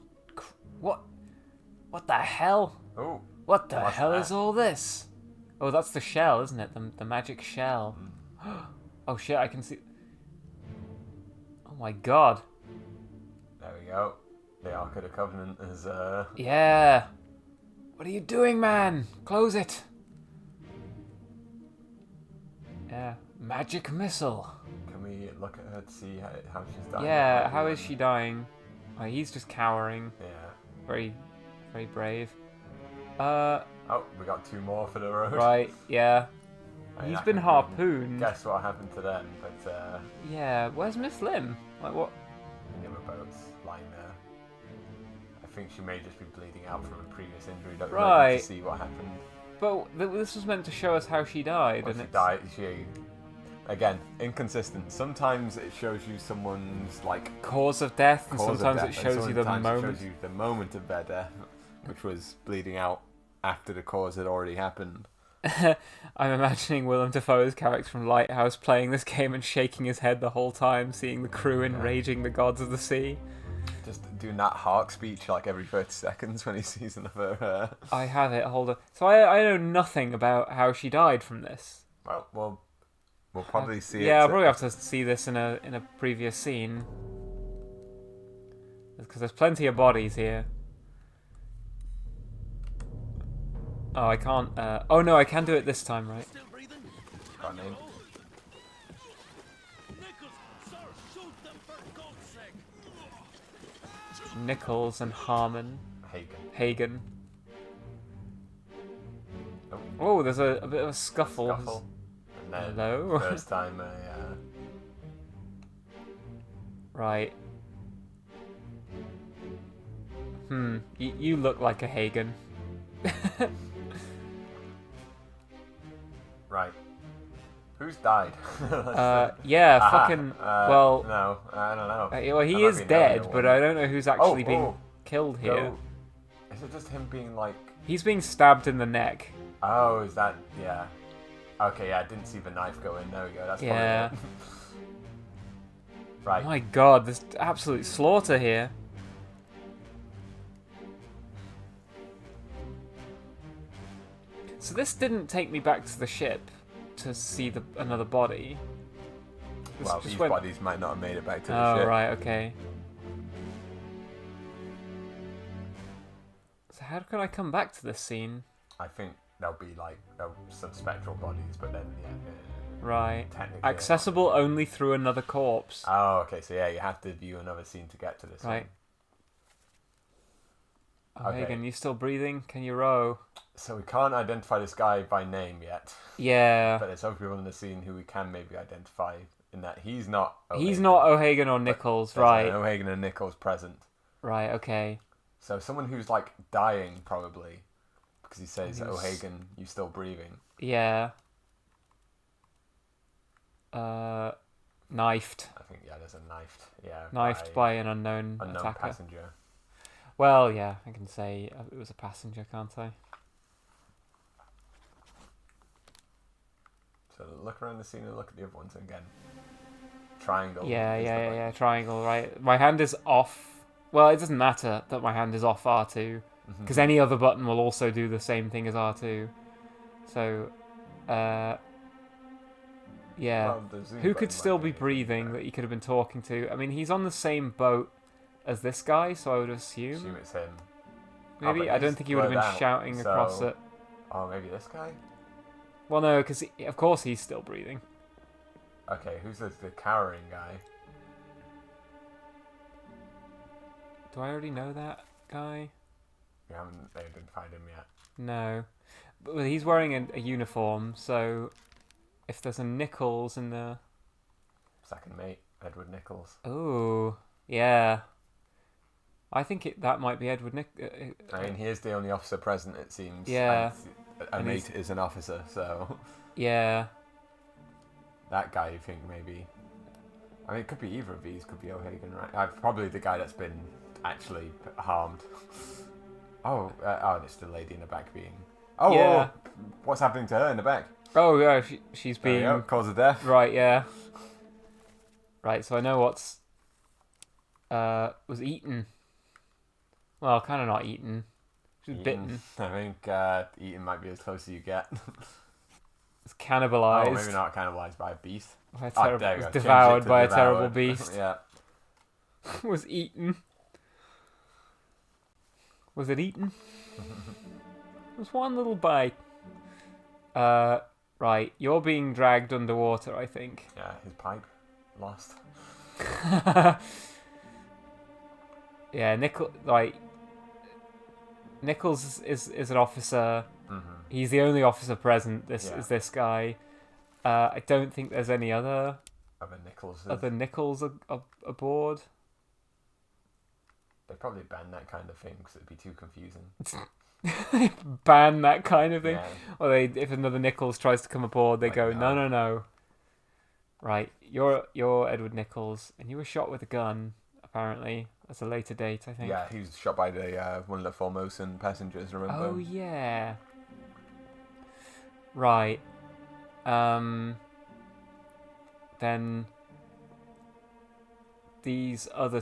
Speaker 1: what? What the hell?
Speaker 2: oh,
Speaker 1: What the
Speaker 2: What's
Speaker 1: hell
Speaker 2: that?
Speaker 1: is all this? Oh, that's the shell, isn't it? The magic shell.
Speaker 2: Mm.
Speaker 1: Oh shit, I can see... Oh my god.
Speaker 2: there we go. The Ark of the Covenant is,
Speaker 1: Yeah. What are you doing, man? Close it. Yeah. Magic missile.
Speaker 2: can we look at her to see how she's dying?
Speaker 1: Yeah, how is she dying? Oh, he's just cowering.
Speaker 2: Yeah.
Speaker 1: Very, very brave.
Speaker 2: Oh, we got 2 more for the road.
Speaker 1: Right, yeah.
Speaker 2: I mean,
Speaker 1: He's
Speaker 2: I
Speaker 1: been
Speaker 2: can
Speaker 1: harpooned.
Speaker 2: Guess what happened to them, but,
Speaker 1: Yeah, where's Miss Lim? Like, what?
Speaker 2: the other boat's lying there. I think she may just be bleeding out from a previous injury. Don't really
Speaker 1: Right.
Speaker 2: need to see what happened.
Speaker 1: But this was meant to show us how she died,
Speaker 2: Well,
Speaker 1: and
Speaker 2: she
Speaker 1: it's...
Speaker 2: died. She, again, inconsistent. Sometimes it shows you someone's like
Speaker 1: Cause of death, and
Speaker 2: cause of
Speaker 1: sometimes
Speaker 2: death,
Speaker 1: it shows you the
Speaker 2: sometimes
Speaker 1: moment.
Speaker 2: It shows you the moment of their death, which was bleeding out after the cause had already happened.
Speaker 1: I'm imagining Willem Dafoe's character from Lighthouse playing this game and shaking his head the whole time, seeing the crew enraging the gods of the sea.
Speaker 2: Just doing that Hark speech like every 30 seconds when he sees another.
Speaker 1: I have it, hold on. So I know nothing about how she died from this.
Speaker 2: Well, we'll probably see it.
Speaker 1: Yeah, I'll probably have to see this in a previous scene. Because there's plenty of bodies here. Oh, I can't... oh no, I can do it this time, right?
Speaker 6: Still breathing?
Speaker 2: Got a name.
Speaker 6: Nichols
Speaker 1: Nichols and Harmon. Hagen. Oh, there's a bit of a scuffle.
Speaker 2: And then
Speaker 1: Hello?
Speaker 2: first time
Speaker 1: Right. You look like a Hagen.
Speaker 2: Right. Who's died?
Speaker 1: Yeah,
Speaker 2: Aha.
Speaker 1: fucking... well...
Speaker 2: No, I don't know.
Speaker 1: well, he is dead, but I don't know who's actually being killed here.
Speaker 2: No. Is it just him being like...
Speaker 1: He's being stabbed in the neck.
Speaker 2: Oh, is that... Yeah. Okay, yeah, I didn't see the knife go in. There we go, that's
Speaker 1: Yeah.
Speaker 2: probably it. Right.
Speaker 1: My god, there's absolute slaughter here. So this didn't take me back to the ship to see another body. This
Speaker 2: Well,
Speaker 1: just
Speaker 2: these
Speaker 1: went-
Speaker 2: bodies might not have made it back to the
Speaker 1: Oh,
Speaker 2: ship.
Speaker 1: right, okay. So how can I come back to this scene?
Speaker 2: I think there'll be like some spectral bodies, but then
Speaker 1: Right.
Speaker 2: technically
Speaker 1: Accessible only through another corpse.
Speaker 2: Oh, okay. So yeah, you have to view another scene to get to this.
Speaker 1: Right.
Speaker 2: One.
Speaker 1: Oh,
Speaker 2: Okay.
Speaker 1: Hagen, you still breathing? Can you row?
Speaker 2: So we can't identify this guy by name yet,
Speaker 1: Yeah.
Speaker 2: but there's other people in the scene who we can maybe identify. In that he's not.
Speaker 1: He's
Speaker 2: O'Hagan,
Speaker 1: not O'Hagan or Nichols,
Speaker 2: there's
Speaker 1: right?
Speaker 2: an O'Hagan and Nichols present.
Speaker 1: Right, okay.
Speaker 2: So someone who's like dying probably, because he says,
Speaker 1: Who's-
Speaker 2: "O'Hagan, you still breathing?"
Speaker 1: Yeah. Knifed.
Speaker 2: I think there's a knifed. Yeah.
Speaker 1: Knifed by an unknown attacker.
Speaker 2: passenger.
Speaker 1: Well, yeah, I can say it was a passenger, can't I?
Speaker 2: So look around the scene and look at the other ones again. Triangle.
Speaker 1: Yeah,
Speaker 2: is the button.
Speaker 1: yeah. Triangle, right. My hand is off. Well, it doesn't matter that my hand is off R2, because any other button will also do the same thing as R2. So, yeah.
Speaker 2: Well, the zoom
Speaker 1: Who
Speaker 2: button
Speaker 1: could
Speaker 2: might
Speaker 1: still be
Speaker 2: be-
Speaker 1: breathing that you could have been talking to? I mean, he's on the same boat as this guy, so I would assume.
Speaker 2: Assume it's him.
Speaker 1: Maybe.
Speaker 2: but
Speaker 1: I don't
Speaker 2: he's
Speaker 1: think he would have been
Speaker 2: blurred out,
Speaker 1: shouting across
Speaker 2: so-
Speaker 1: it.
Speaker 2: Oh, maybe this guy?
Speaker 1: Well, no, because of course he's still breathing.
Speaker 2: Okay, who's the cowering guy?
Speaker 1: Do I already know that guy?
Speaker 2: We haven't identified him yet.
Speaker 1: No. But he's wearing a uniform, so if there's a Nichols in the...
Speaker 2: Second mate, Edward Nichols.
Speaker 1: Oh, yeah. I think that might be Edward
Speaker 2: I mean, he is the only officer present, it seems.
Speaker 1: Yeah.
Speaker 2: And a
Speaker 1: And
Speaker 2: mate is an officer, so...
Speaker 1: Yeah.
Speaker 2: That guy, you think, maybe... I mean, it could be either of these. Could be O'Hagan, right? Probably the guy that's been actually harmed. Oh, it's the lady in the back being... Oh,
Speaker 1: Yeah.
Speaker 2: oh, what's happening to her in the back?
Speaker 1: Oh, yeah, she's
Speaker 2: There we
Speaker 1: being...
Speaker 2: go, cause of death.
Speaker 1: Right, yeah. Right, so I know what's... was eaten. Well, kind of not eaten. She was bitten.
Speaker 2: I think eating might be as close as you get.
Speaker 1: It's cannibalized.
Speaker 2: Oh, maybe not cannibalized by a beast.
Speaker 1: By a
Speaker 2: Oh,
Speaker 1: terrible,
Speaker 2: there you
Speaker 1: was
Speaker 2: go. Change it
Speaker 1: devoured
Speaker 2: to
Speaker 1: by a
Speaker 2: devoured.
Speaker 1: terrible beast.
Speaker 2: Yeah.
Speaker 1: Was eaten. Was it eaten? It was one little bite. Right, you're being dragged underwater, I think.
Speaker 2: Yeah, his pipe lost.
Speaker 1: Yeah, Nichols is an officer.
Speaker 2: Mm-hmm.
Speaker 1: He's the only officer present.
Speaker 2: Yeah.
Speaker 1: Is this guy. I don't think there's any other
Speaker 2: Other Nichols.
Speaker 1: aboard.
Speaker 2: They probably ban that kind of thing because it'd be too confusing.
Speaker 1: Ban that kind of thing.
Speaker 2: Yeah.
Speaker 1: Or if another Nichols tries to come aboard, they
Speaker 2: Like,
Speaker 1: go,
Speaker 2: no.
Speaker 1: no. Right, you're Edward Nichols, and you were shot with a gun. Apparently, that's a later date, I think.
Speaker 2: Yeah, he was shot by the one of the Formosan passengers. Remember?
Speaker 1: Oh yeah. Right. Then these other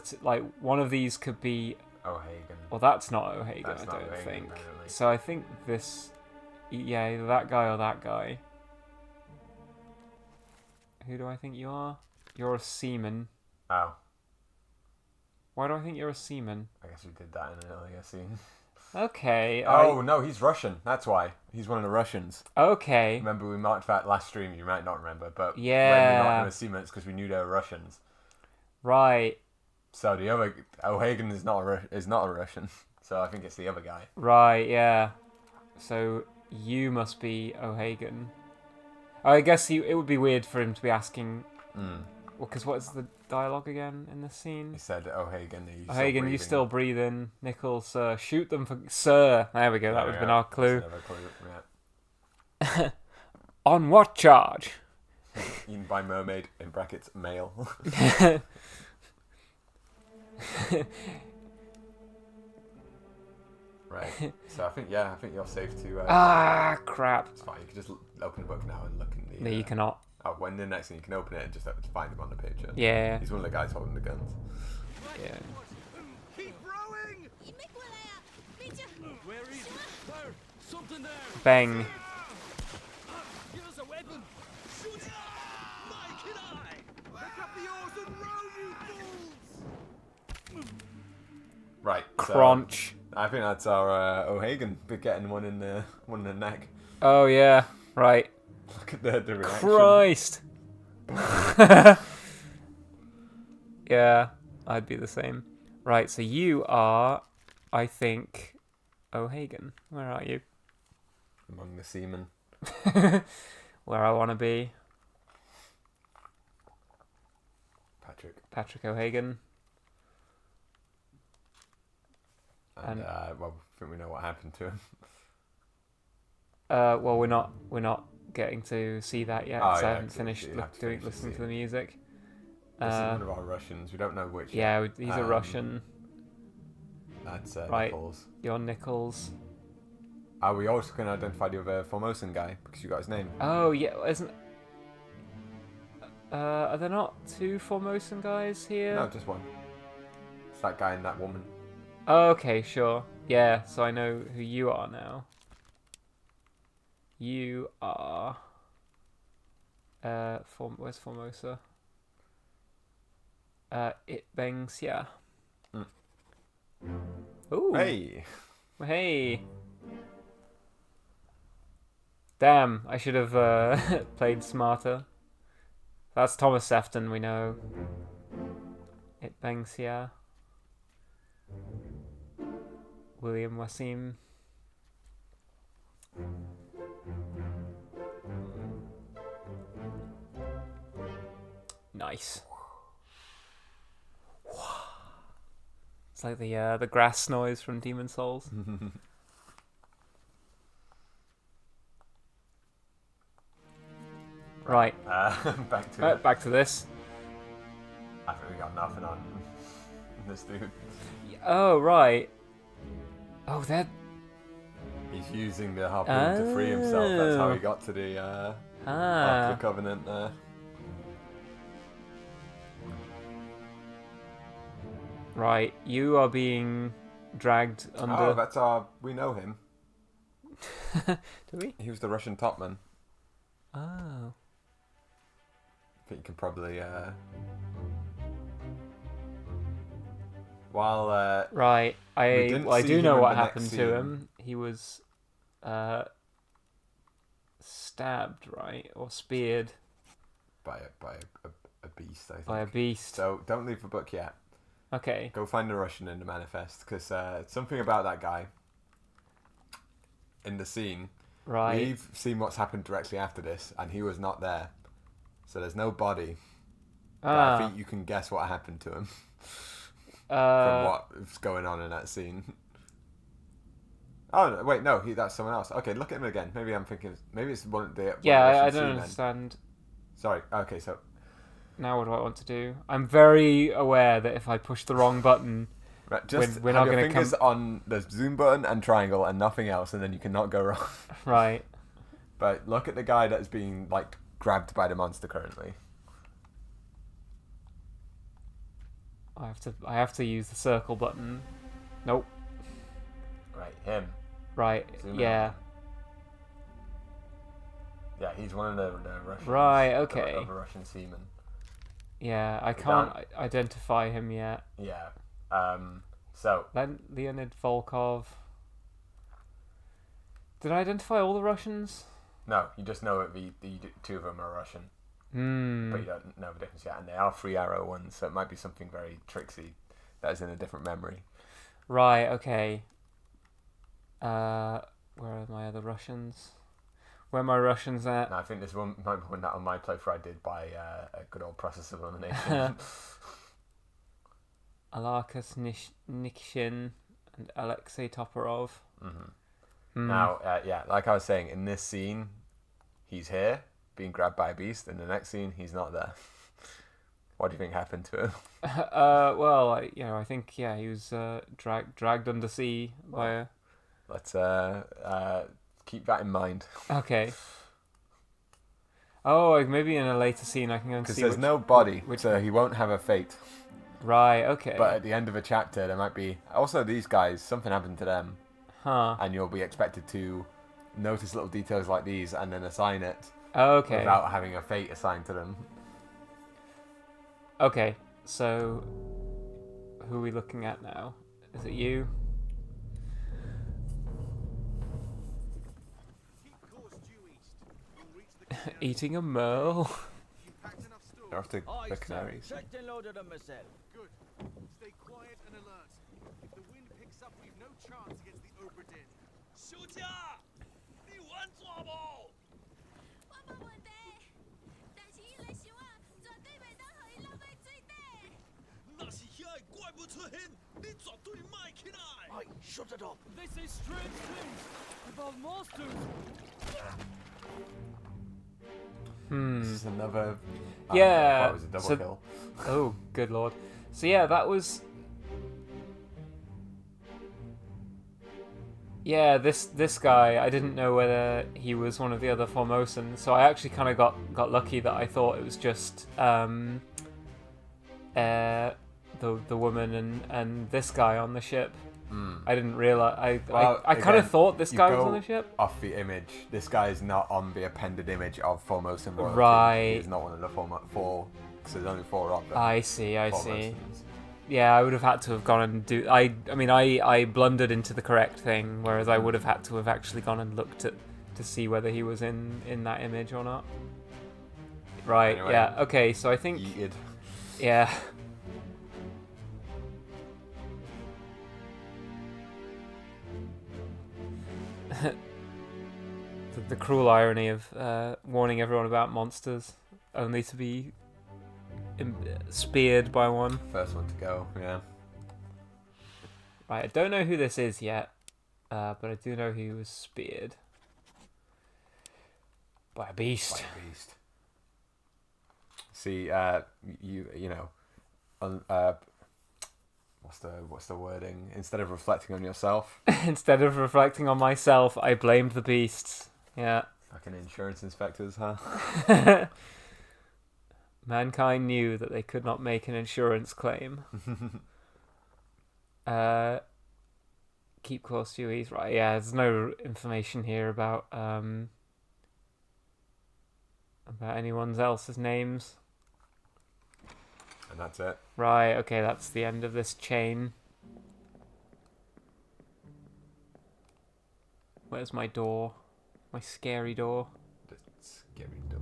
Speaker 1: one of these could be.
Speaker 2: O'Hagan.
Speaker 1: Well, that's not O'Hagan.
Speaker 2: That's
Speaker 1: I
Speaker 2: not
Speaker 1: don't
Speaker 2: O'Hagan,
Speaker 1: think.
Speaker 2: apparently.
Speaker 1: So I think this. Yeah, either that guy or that guy. Who do I think you are? You're a seaman.
Speaker 2: Oh,
Speaker 1: Why do I think you're a seaman?
Speaker 2: I guess we did that in an earlier scene.
Speaker 1: Okay.
Speaker 2: Oh no, he's Russian. That's why he's one of the Russians.
Speaker 1: Okay.
Speaker 2: Remember, we marked that last stream. You might not remember, but when we
Speaker 1: Yeah.
Speaker 2: marked them as Seamen, it's because we knew they were Russians.
Speaker 1: Right.
Speaker 2: So the other O'Hagan is not a Russian. So I think it's the other guy.
Speaker 1: Right, yeah. So you must be O'Hagan. I guess it would be weird for him to be asking. Well, because what's the dialogue again in this scene?
Speaker 2: He said, "O'Hagan,
Speaker 1: O'Hagan, you still breathing? Nichols, sir, shoot them for sir." There we go. That would have been our clue.
Speaker 2: That's another clue. Yeah.
Speaker 1: On what charge?
Speaker 2: Eaten by mermaid in brackets male. Right. So I think you're safe to.
Speaker 1: Crap.
Speaker 2: It's fine. You can just open the book now and look in the.
Speaker 1: No, you cannot.
Speaker 2: Oh, when the next thing you can open it and just find him on the picture.
Speaker 1: Yeah.
Speaker 2: He's one of the guys holding the guns.
Speaker 1: Yeah.
Speaker 5: Keep rowing!
Speaker 6: Where is it? There! Something there!
Speaker 1: Bang.
Speaker 6: Here's a weapon! Shoot it! My kid eye!
Speaker 5: Pick up the oars and row, you fools!
Speaker 2: Right.
Speaker 1: Crunch.
Speaker 2: So I think that's our O'Hagan getting one in the neck.
Speaker 1: Oh yeah. Right.
Speaker 2: Look at the reaction.
Speaker 1: Christ. Yeah, I'd be the same. Right, so you are, I think, O'Hagan. Where are you?
Speaker 2: Among the seamen.
Speaker 1: Where I want to be.
Speaker 2: Patrick.
Speaker 1: O'Hagan.
Speaker 2: And well, I think we know what happened to him.
Speaker 1: Well, we're not getting to see that yet.
Speaker 2: Oh,
Speaker 1: So I
Speaker 2: yeah,
Speaker 1: haven't finished
Speaker 2: you have to finish the
Speaker 1: listening to
Speaker 2: scene.
Speaker 1: the music.
Speaker 2: This is one of our Russians. We don't know which.
Speaker 1: Yeah, he's a Russian.
Speaker 2: That's
Speaker 1: Right.
Speaker 2: Nichols.
Speaker 1: You're Nichols.
Speaker 2: Are we also going to identify the other Formosan guy because you got his name?
Speaker 1: Oh yeah, isn't? Are there not two Formosan guys here?
Speaker 2: No, just one. It's that guy and that woman.
Speaker 1: Oh, okay, sure. Yeah, so I know who you are now. You are. Where's Formosa? It bangs, yeah. Ooh.
Speaker 2: Hey.
Speaker 1: Hey. Damn, I should have played smarter. That's Thomas Sefton, we know. It bangs, yeah. William Wasim. Nice. It's like the grass noise from Demon Souls. Right. Back to this.
Speaker 2: I think we got nothing on this dude.
Speaker 1: Oh right. Oh, that.
Speaker 2: He's using the harpoon to free himself. That's how he got to the Ark of the Covenant there.
Speaker 1: Right, you are being dragged under.
Speaker 2: Oh, that's we know him.
Speaker 1: Do we?
Speaker 2: He was the Russian topman.
Speaker 1: Oh.
Speaker 2: I think you can probably while
Speaker 1: Right, I
Speaker 2: see
Speaker 1: do
Speaker 2: him
Speaker 1: know
Speaker 2: in
Speaker 1: what
Speaker 2: the next
Speaker 1: happened to
Speaker 2: scene.
Speaker 1: him. He was stabbed, right, or speared
Speaker 2: by a beast, I think.
Speaker 1: by a beast.
Speaker 2: So don't leave the book yet.
Speaker 1: Okay.
Speaker 2: Go find the Russian in the manifest, because something about that guy in the scene.
Speaker 1: Right.
Speaker 2: We've seen what's happened directly after this, and he was not there. So there's no body. But I think you can guess what happened to him from what's going on in that scene. Oh, no, wait, no, that's someone else. Okay, look at him again. Maybe I'm thinking, maybe it's one of the
Speaker 1: Yeah, I
Speaker 2: Russian
Speaker 1: don't
Speaker 2: seamen.
Speaker 1: understand.
Speaker 2: Sorry, okay, so...
Speaker 1: Now what do I want to do? I'm very aware that if I push the wrong button,
Speaker 2: Right, just
Speaker 1: we're
Speaker 2: have
Speaker 1: not
Speaker 2: your
Speaker 1: going to
Speaker 2: fingers on the zoom button and triangle and nothing else, and then you cannot go wrong.
Speaker 1: Right.
Speaker 2: But look at the guy that's being, like, grabbed by the monster currently.
Speaker 1: I have to use the circle button. Nope.
Speaker 2: Right, him.
Speaker 1: Right.
Speaker 2: Zoom in
Speaker 1: Yeah.
Speaker 2: on. Yeah, he's one of the Russians.
Speaker 1: Right, okay.
Speaker 2: The Russian seamen.
Speaker 1: Yeah, I can't identify him yet.
Speaker 2: Yeah. So...
Speaker 1: Leonid Volkov. Did I identify all the Russians?
Speaker 2: No, you just know that the two of them are Russian.
Speaker 1: Hmm.
Speaker 2: But you don't know the difference yet. And they are 3 arrow ones, so it might be something very tricksy. that is in a different memory.
Speaker 1: Right. Okay. Where are my other Russians? Where are my Russians at?
Speaker 2: And I think this one might be one that on my playthrough I did by a good old process of elimination.
Speaker 1: Alarkas Nikshin and Alexei Toporov.
Speaker 2: Now, like I was saying, in this scene, he's here, being grabbed by a beast. In the next scene, he's not there. What do you think happened to him?
Speaker 1: Well, I think he was dragged undersea by a.
Speaker 2: Let's keep that in mind.
Speaker 1: Okay. Oh, maybe in a later scene I can go and see.
Speaker 2: Because there's no body, so he won't have a fate.
Speaker 1: Right. Okay.
Speaker 2: But at the end of a chapter, there might be also these guys. Something happened to them, and you'll be expected to notice little details like these and then assign it.
Speaker 1: Okay.
Speaker 2: Without having a fate assigned to them.
Speaker 1: Okay. So, who are we looking at now? Is it you?
Speaker 5: Keep course due east. You'll reach the canal.
Speaker 1: Eating a merle.
Speaker 5: You packed enough stores.
Speaker 2: They're off to
Speaker 6: Aye,
Speaker 2: the
Speaker 6: sir.
Speaker 2: Canaries.
Speaker 6: Checked and loaded them myself.
Speaker 5: Good. Stay quiet and alert. If the wind picks up, we've no chance against the Obra Dinn.
Speaker 6: 休假，你玩抓不？
Speaker 7: 我冇问题，但是伊来想啊，绝对袂当互伊落去水底。
Speaker 6: 那是遐个怪物出现，你绝对卖起来。Aye, shut it up.
Speaker 8: They say strange things about monsters.
Speaker 2: This is another.
Speaker 1: Yeah,
Speaker 2: I thought it was a double
Speaker 1: so-
Speaker 2: kill.
Speaker 1: Oh, good lord. So yeah, that was. Yeah, this guy, I didn't know whether he was one of the other Formosans, so I actually kind of got lucky that I thought it was just the woman and this guy on the ship. I didn't realize. I kind of
Speaker 2: again,
Speaker 1: thought this
Speaker 2: you
Speaker 1: guy was
Speaker 2: go
Speaker 1: on the ship.
Speaker 2: Off the image, this guy is not on the appended image of Formosan royalty.
Speaker 1: Right.
Speaker 2: He's not one of the four, because there's only 4 of them.
Speaker 1: I see.
Speaker 2: Formosans.
Speaker 1: Yeah, I would have had to have gone and do. I blundered into the correct thing, whereas I would have had to have actually gone and looked at to see whether he was in that image or not. Right.
Speaker 2: Anyway,
Speaker 1: yeah. Okay. So I think.
Speaker 2: Yeeted.
Speaker 1: Yeah. the cruel irony of warning everyone about monsters, only to be speared by one.
Speaker 2: First one to go, yeah.
Speaker 1: Right, I don't know who this is yet, but I do know he was speared by a beast.
Speaker 2: By a beast. See, you know, what's the wording? Instead of reflecting on yourself,
Speaker 1: Instead of reflecting on myself, I blamed the beasts. Yeah.
Speaker 2: fucking insurance inspectors, huh?
Speaker 1: Mankind knew that they could not make an insurance claim. Keep course due east. Right, yeah, there's no information here about anyone else's names.
Speaker 2: And that's it.
Speaker 1: Right, okay, that's the end of this chain. Where's my door? My scary door.
Speaker 2: The scary door.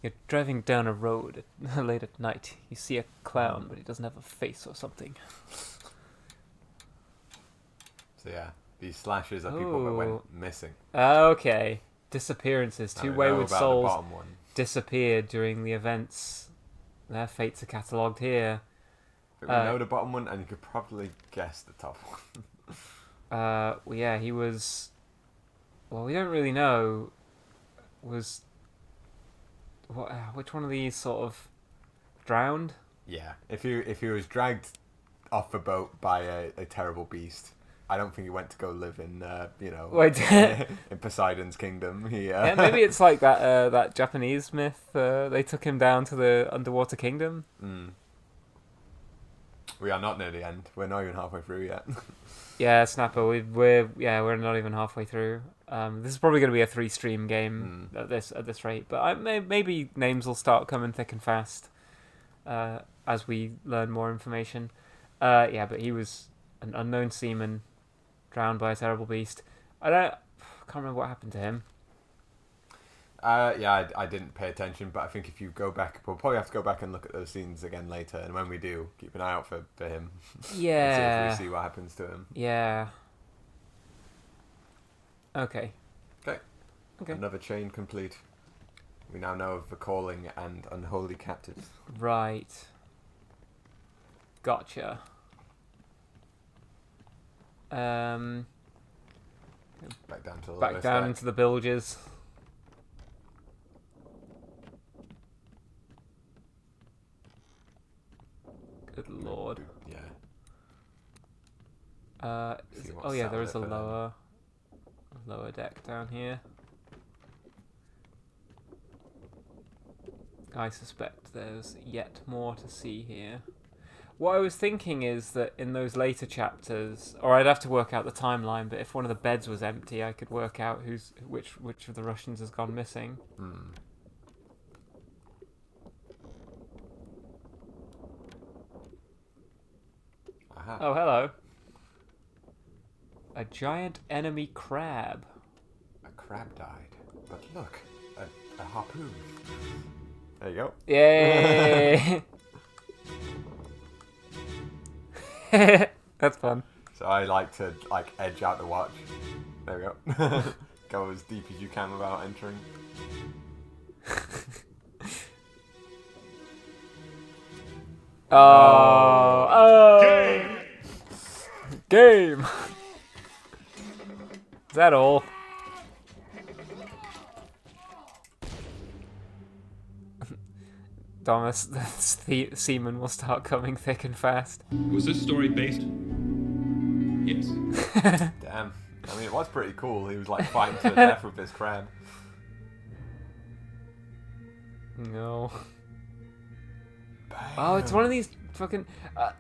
Speaker 1: You're driving down a road late at night. You see a clown, but he doesn't have a face or something.
Speaker 2: So yeah, these slashes are people that
Speaker 1: Ooh.
Speaker 2: went missing.
Speaker 1: Okay. Disappearances.
Speaker 2: Now
Speaker 1: Two
Speaker 2: we know
Speaker 1: wayward
Speaker 2: about the
Speaker 1: souls
Speaker 2: bottom one.
Speaker 1: disappeared during the events. Their fates are catalogued here.
Speaker 2: But we know the bottom one, and you could probably guess the top one.
Speaker 1: Well, yeah, he was. Well, we don't really know. Was. Which one of these sort of drowned?
Speaker 2: Yeah, if he was dragged off the boat by a terrible beast, I don't think he went to go live in
Speaker 1: Wait.
Speaker 2: in Poseidon's kingdom.
Speaker 1: Yeah, maybe it's like that Japanese myth. They took him down to the underwater kingdom.
Speaker 2: We are not near the end. We're not even halfway through yet.
Speaker 1: Yeah, Snapper. We're not even halfway through. This is probably going to be a 3-stream game at this rate, but maybe names will start coming thick and fast as we learn more information. Yeah, but he was an unknown seaman drowned by a terrible beast. I can't remember what happened to him.
Speaker 2: Yeah, I didn't pay attention, but I think if you go back, we'll probably have to go back and look at those scenes again later, and when we do, keep an eye out for him.
Speaker 1: Yeah.
Speaker 2: And see if we see what happens to him.
Speaker 1: Yeah. Okay.
Speaker 2: Okay.
Speaker 1: Okay.
Speaker 2: Another chain complete. We now know of the calling and unholy captives.
Speaker 1: Right. Gotcha.
Speaker 2: Back down to the
Speaker 1: Back
Speaker 2: lowest
Speaker 1: down
Speaker 2: deck.
Speaker 1: into the bilges. Good lord.
Speaker 2: Yeah. See what's
Speaker 1: Oh yeah,
Speaker 2: sat
Speaker 1: there
Speaker 2: on
Speaker 1: is
Speaker 2: it
Speaker 1: a
Speaker 2: for them.
Speaker 1: lower deck down here. I suspect there's yet more to see here. What I was thinking is that in those later chapters, or I'd have to work out the timeline, but if one of the beds was empty, I could work out which of the Russians has gone missing.
Speaker 2: Aha.
Speaker 1: Oh, hello. A giant enemy crab.
Speaker 2: A crab died. But look, a harpoon. There you go.
Speaker 1: Yay! That's fun.
Speaker 2: So I like to edge out the watch. There we go. Go as deep as you can without entering.
Speaker 1: Oh! Game! Is that all? Thomas, the semen will start coming thick and fast.
Speaker 9: Was this story based? Yes.
Speaker 2: Damn. I mean, it was pretty cool. He was like fighting to the death with this crab.
Speaker 1: No. Oh, it's one of these fucking...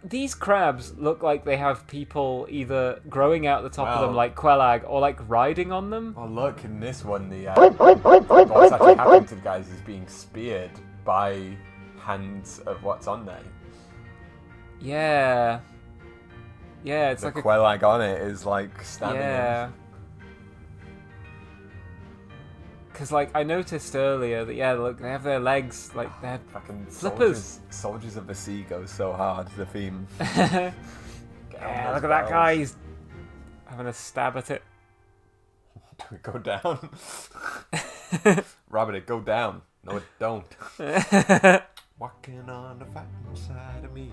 Speaker 1: these crabs look like they have people either growing out the top of them
Speaker 2: Well-
Speaker 1: like Quelag or like riding on them.
Speaker 2: Oh look, in this one, what's actually happening to the guys is being speared by hands of what's on there.
Speaker 1: Yeah. Yeah, it's
Speaker 2: The
Speaker 1: like a...
Speaker 2: Quelag on it is like stabbing
Speaker 1: Yeah.
Speaker 2: him.
Speaker 1: Because, like, I noticed earlier that, yeah, look, they have their legs, like, they have
Speaker 2: Fucking
Speaker 1: flippers.
Speaker 2: Soldiers of the Sea goes so hard, the theme.
Speaker 1: Yeah, look at that guy, he's having a stab at it.
Speaker 2: Go down. Rabbit, it go down. No, it don't. Walking on the fighting side of me.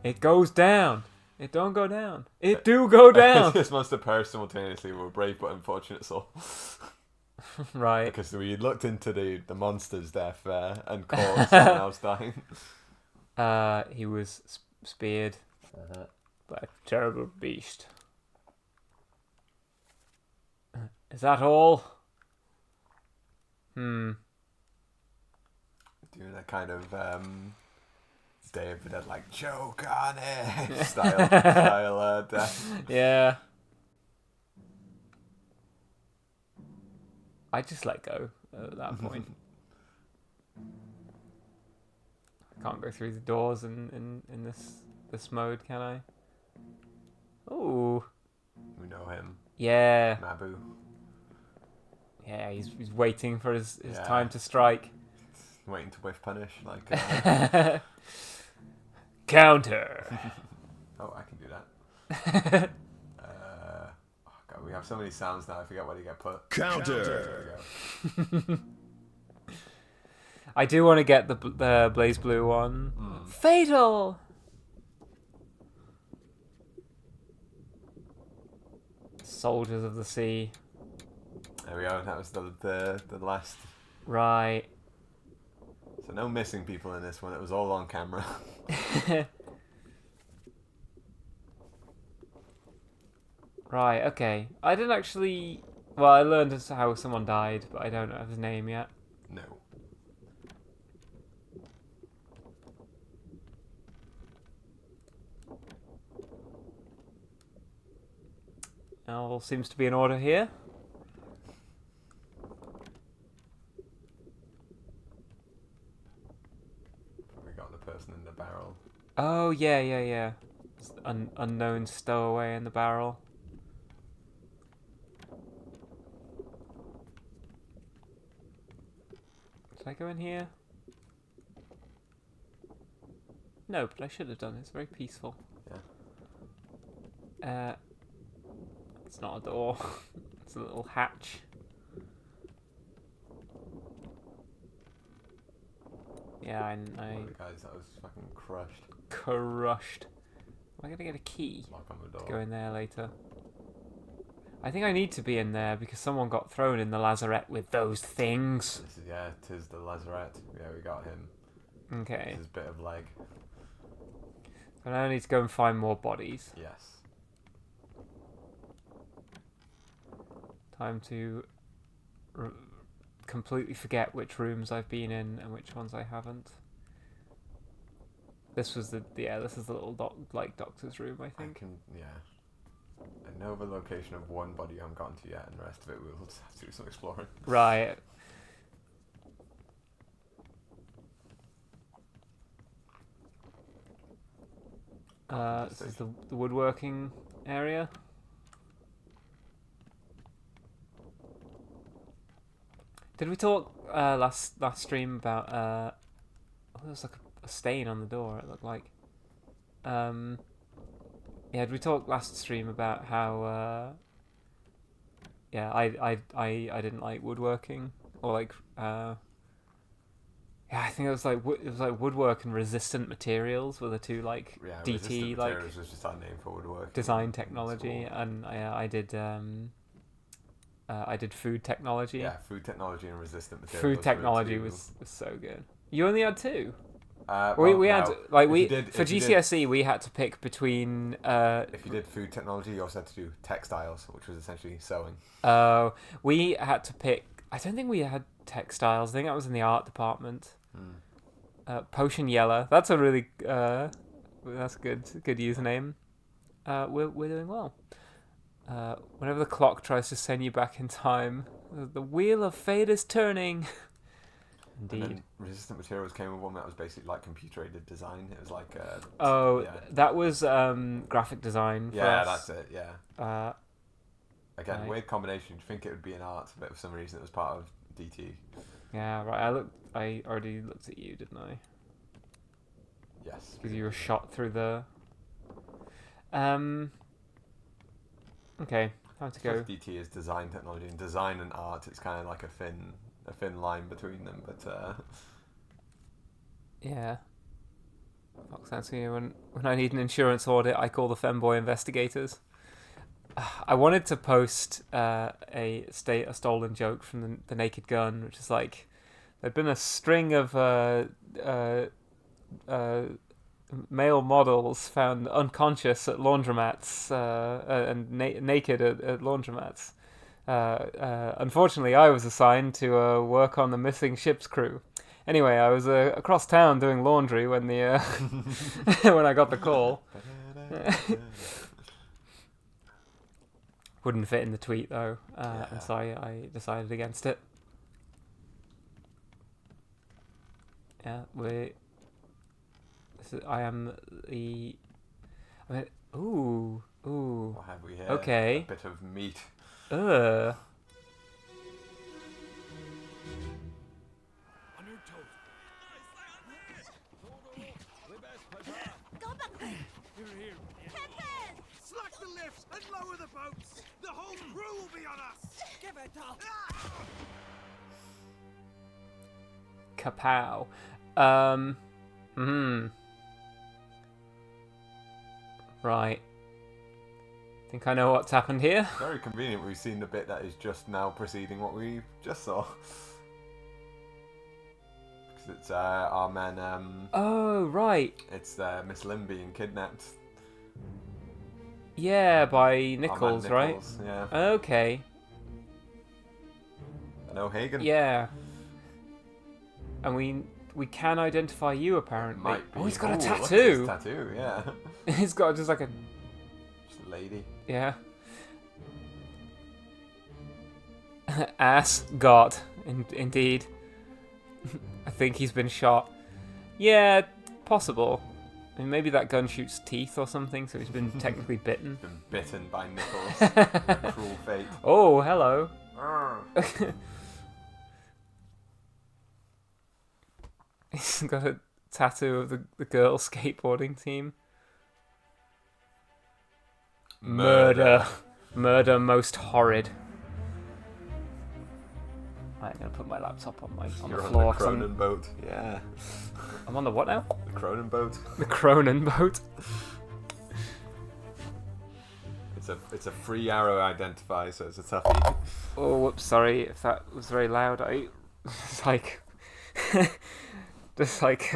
Speaker 1: It goes down. It don't go down. It do go down.
Speaker 2: This must have perished simultaneously with a brave but unfortunate soul.
Speaker 1: Right.
Speaker 2: Because we looked into the monster's death there and caught someone else dying.
Speaker 1: He was speared by a terrible beast. Is that all?
Speaker 2: Doing that kind of Day of the Dead, like, choke on it style death.
Speaker 1: Yeah. I just let go at that point. I can't go through the doors in this mode, can I? Oh.
Speaker 2: We know him.
Speaker 1: Yeah.
Speaker 2: Mabu.
Speaker 1: Yeah, he's waiting for his
Speaker 2: Yeah.
Speaker 1: time to strike.
Speaker 2: Waiting to whiff punish, like...
Speaker 1: Counter.
Speaker 2: Oh, I can do that. Oh God, we have so many sounds now, I forget where to get put.
Speaker 3: Counter.
Speaker 2: There we go.
Speaker 1: I do want to get the Blaze Blue one. Fatal. Soldiers of the Sea.
Speaker 2: There we go, that was the last.
Speaker 1: Right.
Speaker 2: So no missing people in this one, it was all on camera.
Speaker 1: Right, okay. I didn't actually... Well, I learned how someone died, but I don't know his name yet.
Speaker 2: No.
Speaker 1: All seems to be in order here.
Speaker 2: We got the person in the barrel.
Speaker 1: Oh, yeah. Unknown stowaway in the barrel. Did I go in here? No, but I should have done. It's very peaceful.
Speaker 2: Yeah.
Speaker 1: It's not a door. It's a little hatch. Yeah, I
Speaker 2: Oh, guys, that was fucking crushed.
Speaker 1: crushed. Am I gonna get a key
Speaker 2: Lock on the
Speaker 1: to
Speaker 2: door.
Speaker 1: go in there later? I think I need to be in there because someone got thrown in the lazarette with those things.
Speaker 2: This is, yeah, 'tis the lazarette. Yeah, we got him.
Speaker 1: Okay.
Speaker 2: This is a bit of leg.
Speaker 1: So now I need to go and find more bodies.
Speaker 2: Yes.
Speaker 1: Time to completely forget which rooms I've been in and which ones I haven't. This was the this is the little doctor's room, I think.
Speaker 2: I know the location of one body I haven't gotten to yet, and the rest of it we'll just have to do some exploring.
Speaker 1: Right. This is the woodworking area. Did we talk last stream about oh, there was like a stain on the door, it looked like. Yeah, did we talk last stream about how yeah, I didn't like woodworking, or like yeah, I think it was like woodwork and resistant materials were the two like DT like
Speaker 2: was just our name for woodwork.
Speaker 1: Design technology, and I did food technology.
Speaker 2: Yeah, food technology and resistant materials.
Speaker 1: Food technology was so good. You only had two.
Speaker 2: We
Speaker 1: We had like for
Speaker 2: if you
Speaker 1: GCSE we had to pick between.
Speaker 2: If you did food technology, you also had to do textiles, which was essentially sewing.
Speaker 1: We had to pick. I don't think we had textiles. I think that was in the art department. Potion Yellow. That's a really that's good username. We're doing well. Whenever the clock tries to send you back in time, the wheel of fate is turning. Indeed.
Speaker 2: And then resistant materials came with one that was basically like computer-aided design. It was like
Speaker 1: that was graphic design. For us.
Speaker 2: That's it. Yeah. Again,
Speaker 1: right.
Speaker 2: weird combination. You'd think it would be an art, but for some reason it was part of DT.
Speaker 1: Yeah, right. I already looked at you, didn't I?
Speaker 2: Yes.
Speaker 1: Because you were shot through the. Okay, time to go.
Speaker 2: DT is design technology, and design and art. It's kind of like a thin line between them, but
Speaker 1: yeah. Fox answering when I need an insurance audit, I call the femboy investigators. I wanted to post a stolen joke from the Naked Gun, which is like there'd been a string of male models found unconscious at laundromats and naked at laundromats. Unfortunately, I was assigned to work on the missing ship's crew. Anyway, I was across town doing laundry when the when I got the call. Wouldn't fit in the tweet though, and so I decided against it. Yeah, I am the. I mean, ooh.
Speaker 2: what have we here?
Speaker 1: Okay.
Speaker 2: A bit of meat.
Speaker 7: On your toes. Go back there.
Speaker 5: Here.
Speaker 7: Captain!
Speaker 5: Slack the lifts and lower the boats. The whole crew will be on us.
Speaker 6: Give it up.
Speaker 1: Kapow. Right. Think I know what's happened here.
Speaker 2: Very convenient. We've seen the bit that is just now preceding what we just saw. Because it's our man.
Speaker 1: Oh right.
Speaker 2: It's Miss Lim being kidnapped.
Speaker 1: Yeah, by
Speaker 2: Our man
Speaker 1: Nichols, right?
Speaker 2: Nichols, yeah.
Speaker 1: Okay.
Speaker 2: No Hagen.
Speaker 1: Yeah. And we can identify you apparently.
Speaker 2: Might be.
Speaker 1: Oh, he's got a
Speaker 2: Ooh, look at
Speaker 1: tattoo.
Speaker 2: his tattoo, yeah.
Speaker 1: He's got just like a
Speaker 2: Just a lady.
Speaker 1: yeah. Ass got indeed. I think he's been shot. Yeah, possible. I mean, maybe that gun shoots teeth or something, so he's been technically bitten.
Speaker 2: Been bitten by Nichols. Cruel fate.
Speaker 1: Oh, hello. He's got a tattoo of the girl skateboarding team. Murder most horrid. Right, I'm gonna put my laptop on
Speaker 2: You're
Speaker 1: the floor.
Speaker 2: on the Cronin boat. Yeah.
Speaker 1: I'm on the what now?
Speaker 2: The Cronin boat.
Speaker 1: The Cronin boat.
Speaker 2: It's a free arrow identify, so it's a toughie.
Speaker 1: Oh, whoops, sorry if that was very loud. I it's like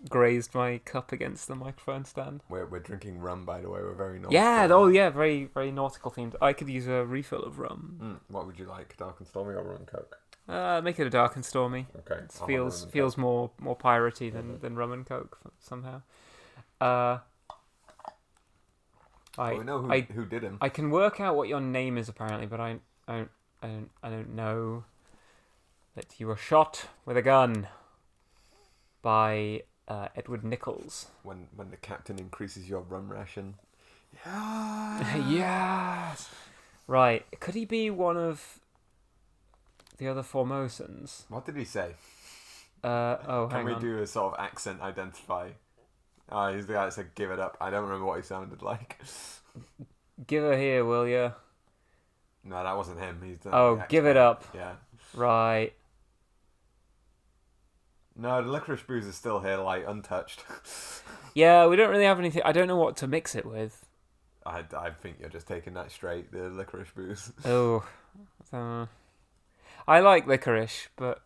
Speaker 1: grazed my cup against the microphone stand.
Speaker 2: We're drinking rum, by the way. We're very nautical.
Speaker 1: Yeah, very very nautical themed. I could use a refill of rum.
Speaker 2: What would you like, dark and stormy or rum and coke?
Speaker 1: Make it a dark and stormy.
Speaker 2: Okay.
Speaker 1: It feels more piratey than rum and coke somehow.
Speaker 2: We know who did him.
Speaker 1: I can work out what your name is apparently, but I don't know that you were shot with a gun by Edward Nichols.
Speaker 2: When the captain increases your rum ration.
Speaker 1: Yes. Right. Could he be one of the other Formosans?
Speaker 2: What did he say?
Speaker 1: Can
Speaker 2: we do a sort of accent identify? He's the guy that said "give it up." I don't remember what he sounded like.
Speaker 1: Give her here, will ya?
Speaker 2: No, that wasn't him. He's done
Speaker 1: give it up.
Speaker 2: Yeah.
Speaker 1: Right.
Speaker 2: No, the licorice booze is still here, like untouched.
Speaker 1: Yeah, we don't really have anything. I don't know what to mix it with.
Speaker 2: I think you're just taking that straight. The licorice booze.
Speaker 1: Oh, I like licorice, but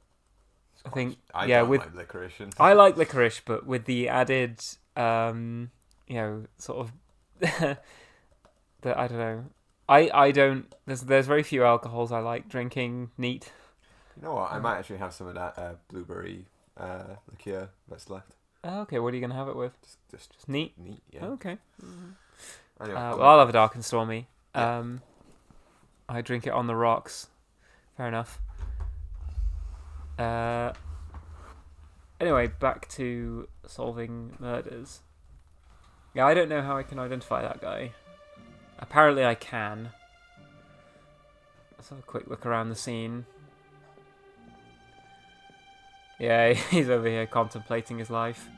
Speaker 1: I think
Speaker 2: I don't like licorice.
Speaker 1: I like licorice, but with the added, sort of. That I don't know. I don't. There's very few alcohols I like drinking neat.
Speaker 2: You know what? I might actually have some of that blueberry liqueur that's left.
Speaker 1: Okay, what are you gonna have it with? Just neat.
Speaker 2: Neat, yeah.
Speaker 1: Okay.
Speaker 2: Anyway,
Speaker 1: I'll have a dark and stormy.
Speaker 2: Yeah.
Speaker 1: I drink it on the rocks. Fair enough. Anyway, back to solving murders. Yeah, I don't know how I can identify that guy. Apparently I can. Let's have a quick look around the scene. Yeah, he's over here contemplating his life.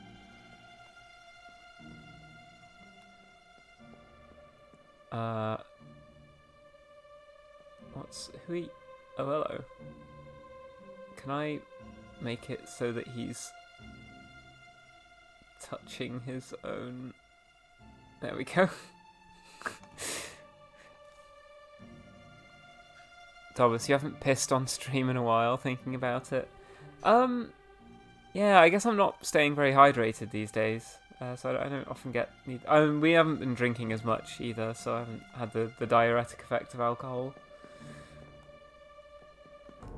Speaker 1: Oh, hello. Can I make it so that he's touching his own... There we go. Thomas, you haven't pissed on stream in a while, thinking about it. Yeah, I guess I'm not staying very hydrated these days, so I don't often get... we haven't been drinking as much either, so I haven't had the diuretic effect of alcohol.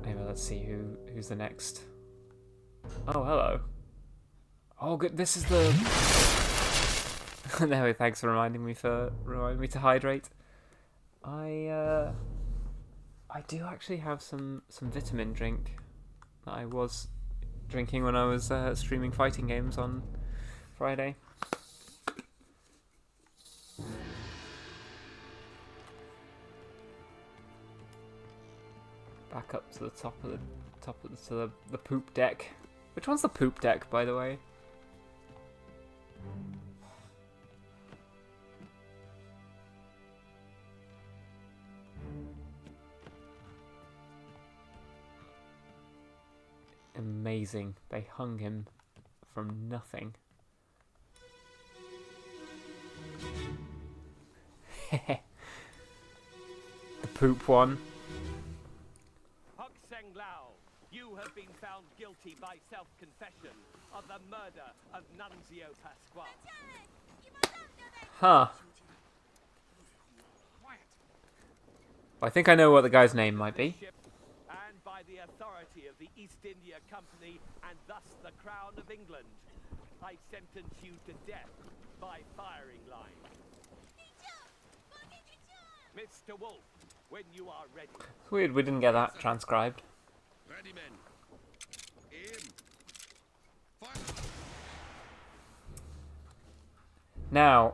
Speaker 1: Anyway, let's see who's the next. Oh, hello. Oh, good. This is the... No, thanks for reminding me to hydrate. I do actually have some vitamin drink that I was drinking when I was streaming fighting games on Friday. Back up to the top of the poop deck. Which one's the poop deck, by the way? Amazing. They hung him from nothing. The poop one.
Speaker 4: Hok Seng Lao, you have been found guilty by self-confession of the murder of Nunzio Pasquale.
Speaker 1: Huh. I think I know what the guy's name might be.
Speaker 4: And by the authority of the East India Company and thus the Crown of England, I sentence you to death by firing line. Mr. Wolf, when you are ready.
Speaker 1: It's weird we didn't get that transcribed.
Speaker 5: Ready, men. Aim. Fire.
Speaker 1: Now,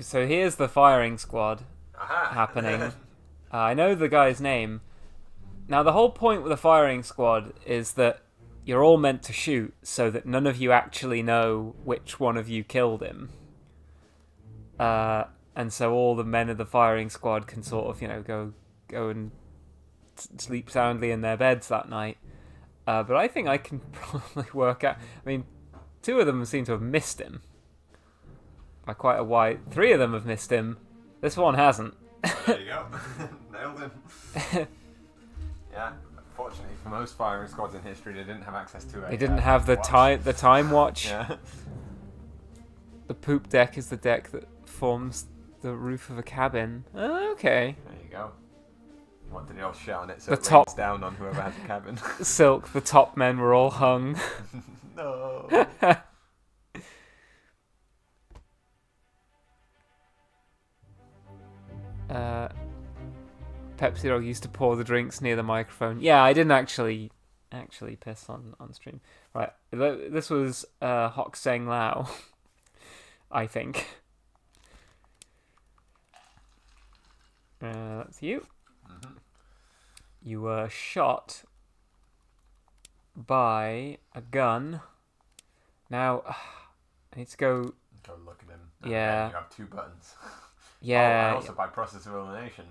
Speaker 1: so here's the firing squad happening. I know the guy's name. Now, the whole point with the firing squad is that you're all meant to shoot so that none of you actually know which one of you killed him. And so all the men of the firing squad can sort of, go and sleep soundly in their beds that night. But I think I can probably work out... I mean, 2 of them seem to have missed him. By quite a wide... 3 of them have missed him. This one hasn't.
Speaker 2: There you go. Nailed him. Yeah. Fortunately, for most firing squads in history, they didn't have access to it.
Speaker 1: They didn't have the time watch.
Speaker 2: Yeah.
Speaker 1: The poop deck is the deck that forms the roof of a cabin. Oh, okay.
Speaker 2: There you go. Want the old shit on it so
Speaker 1: The
Speaker 2: it
Speaker 1: top-
Speaker 2: rains down on whoever has a cabin.
Speaker 1: Silk, the top men were all hung.
Speaker 2: No.
Speaker 1: Pepsi Dog used to pour the drinks near the microphone. Yeah, I didn't actually piss on stream. Right, this was Hock Seng Lao, I think. That's you.
Speaker 2: Mm-hmm.
Speaker 1: You were shot by a gun. Now, I need to go...
Speaker 2: Go look at him.
Speaker 1: Yeah.
Speaker 2: And you have 2 buttons.
Speaker 1: Yeah.
Speaker 2: And also by process of elimination.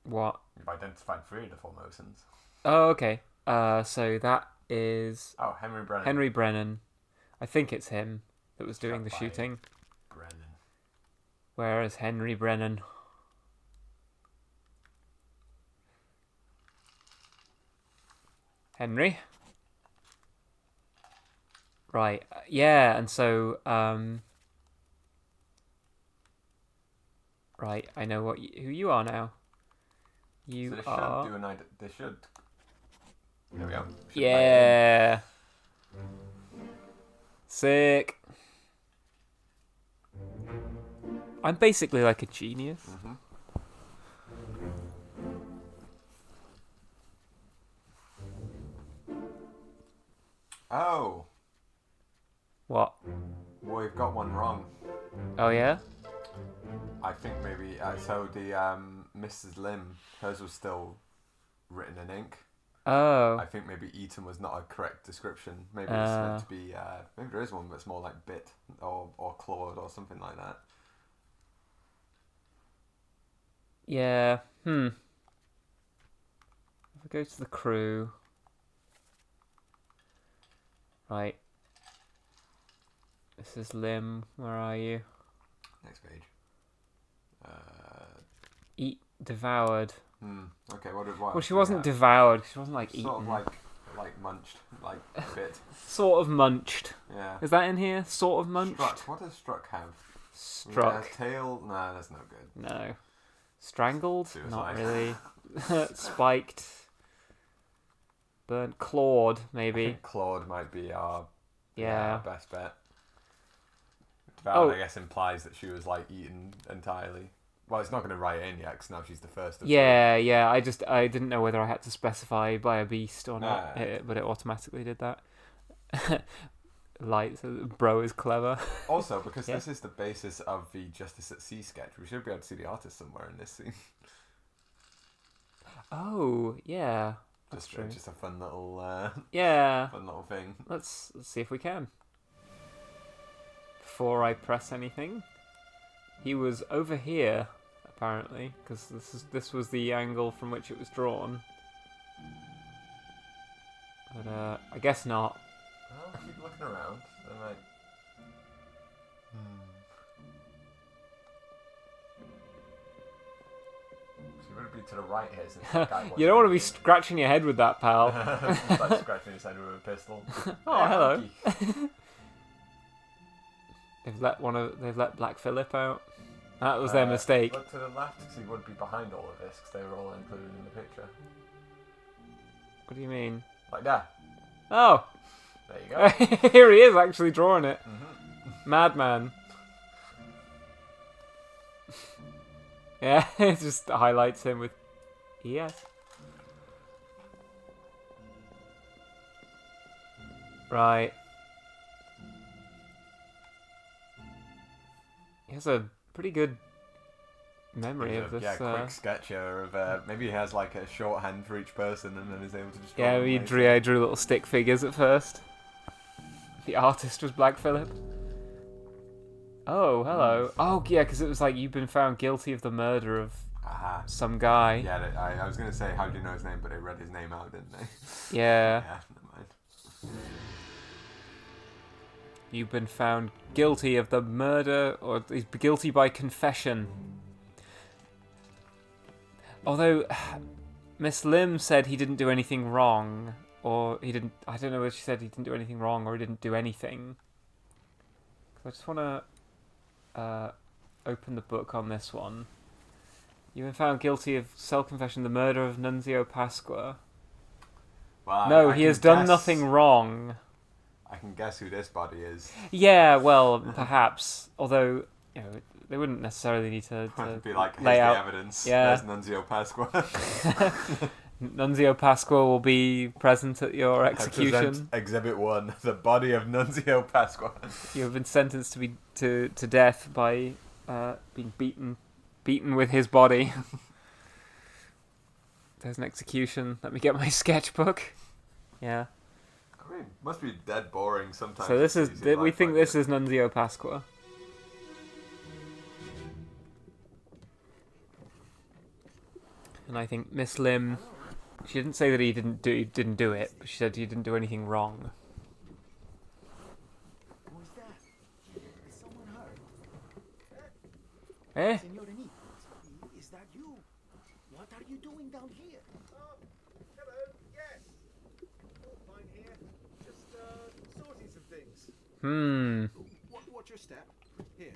Speaker 1: What?
Speaker 2: You've identified 3 of the Formosans.
Speaker 1: Oh, okay. So that is...
Speaker 2: Oh, Henry Brennan.
Speaker 1: Henry Brennan. I think it's him that was doing the
Speaker 2: Shot by
Speaker 1: shooting.
Speaker 2: Brennan.
Speaker 1: Where is Henry Brennan? Henry? Right. Yeah, and so... Right, I know who you are now. You
Speaker 2: So they
Speaker 1: are...
Speaker 2: should do they should... There we go. Should
Speaker 1: Yeah. Sick. I'm basically like a genius.
Speaker 2: Mm-hmm. Oh,
Speaker 1: What?
Speaker 2: well, we've got one wrong.
Speaker 1: Oh, yeah?
Speaker 2: I think maybe so. The Mrs. Lim, hers was still written in ink.
Speaker 1: Oh.
Speaker 2: I think maybe Eaton was not a correct description. Maybe it's meant to be. Maybe there is one that's more like bit or clawed or something like that.
Speaker 1: Yeah. If I go to the crew. Right. This is Lim. Where are you?
Speaker 2: Next page.
Speaker 1: Eat devoured.
Speaker 2: Okay. What?
Speaker 1: Well, she wasn't devoured. She wasn't like
Speaker 2: Sort
Speaker 1: eaten.
Speaker 2: of like munched, like bit.
Speaker 1: Sort of munched.
Speaker 2: Yeah.
Speaker 1: Is that in here? Sort of munched.
Speaker 2: Struck. What does struck have?
Speaker 1: Struck.
Speaker 2: Tail. Nah, that's no good.
Speaker 1: No. Strangled?
Speaker 2: Suicide.
Speaker 1: Not really. Spiked. Burnt. Clawed,
Speaker 2: I
Speaker 1: maybe.
Speaker 2: think clawed might be our
Speaker 1: Yeah.
Speaker 2: best bet. Devoured,
Speaker 1: Oh.
Speaker 2: I guess, implies that she was like eaten entirely. Well, it's not going to write it in yet because now she's the first of
Speaker 1: Yeah. I didn't know whether I had to specify by a beast or not,
Speaker 2: Nah.
Speaker 1: but it automatically did that. Light, so bro is clever.
Speaker 2: Also, because
Speaker 1: Yeah.
Speaker 2: this is the basis of the Justice at Sea sketch, we should be able to see the artist somewhere in this scene.
Speaker 1: Oh, yeah. That's true.
Speaker 2: Just a fun little,
Speaker 1: Yeah.
Speaker 2: fun little thing.
Speaker 1: Let's see if we can. Before I press anything, he was over here apparently, because this was the angle from which it was drawn. But I guess not.
Speaker 2: Well, keep looking around. And like, So you would be to the right here since the guy
Speaker 1: You don't want to be scratching your head with that, pal.
Speaker 2: like scratching his head with a pistol.
Speaker 1: Oh, hello.
Speaker 2: Monkey.
Speaker 1: They've let Black Phillip out. That was their mistake.
Speaker 2: Look to the left because he would be behind all of this because they were all included in the picture.
Speaker 1: What do you mean?
Speaker 2: Like that.
Speaker 1: Oh,
Speaker 2: There you go.
Speaker 1: here he is actually drawing it.
Speaker 2: Mm-hmm.
Speaker 1: Madman. Yeah, it just highlights him with ES. Right. He has a pretty good memory of this.
Speaker 2: Quick sketch here of maybe he has like a shorthand for each person, and then is able to just.
Speaker 1: Yeah, I drew little stick figures at first. The artist was Black Phillip. Oh, hello. Oh, yeah, because it was like you've been found guilty of the murder of some guy.
Speaker 2: Yeah, I was gonna say how do you know his name, but they read his name out, didn't they?
Speaker 1: Yeah.
Speaker 2: Yeah, never mind.
Speaker 1: You've been found guilty of the murder, or he's guilty by confession. Although, Miss Lim said he didn't do anything wrong, or he didn't. I don't know whether she said he didn't do anything wrong or he didn't do anything. I just want to open the book on this one. You've been found guilty of self-confession, the murder of Nunzio Pasqua.
Speaker 2: Well,
Speaker 1: No,
Speaker 2: I
Speaker 1: he
Speaker 2: can
Speaker 1: has done
Speaker 2: guess-
Speaker 1: nothing wrong.
Speaker 2: I can guess who this body is.
Speaker 1: Yeah, well, perhaps. Although, you know, they wouldn't necessarily need to
Speaker 2: Be like, here's
Speaker 1: lay
Speaker 2: the
Speaker 1: out.
Speaker 2: evidence.
Speaker 1: Yeah.
Speaker 2: There's Nunzio Pasqua.
Speaker 1: Nunzio Pasqua will be present at your
Speaker 2: I
Speaker 1: execution.
Speaker 2: present Exhibit 1, the body of Nunzio Pasqua.
Speaker 1: You have been sentenced to be to death by being beaten with his body. There's an execution. Let me get my sketchbook. Yeah.
Speaker 2: I mean, must be dead boring sometimes.
Speaker 1: So this is
Speaker 2: It's easy
Speaker 1: we
Speaker 2: life
Speaker 1: think
Speaker 2: like
Speaker 1: this is Nunzio Pasqua. And I think Miss Lim, she didn't say that he didn't do it, but she said he didn't do anything wrong.
Speaker 5: Who's that? Is someone hurt?
Speaker 1: Eh?
Speaker 5: Signorini, is that you? What are you doing down here? Hello, yes. All fine here. Just, sorting some things. Watch your step. Here,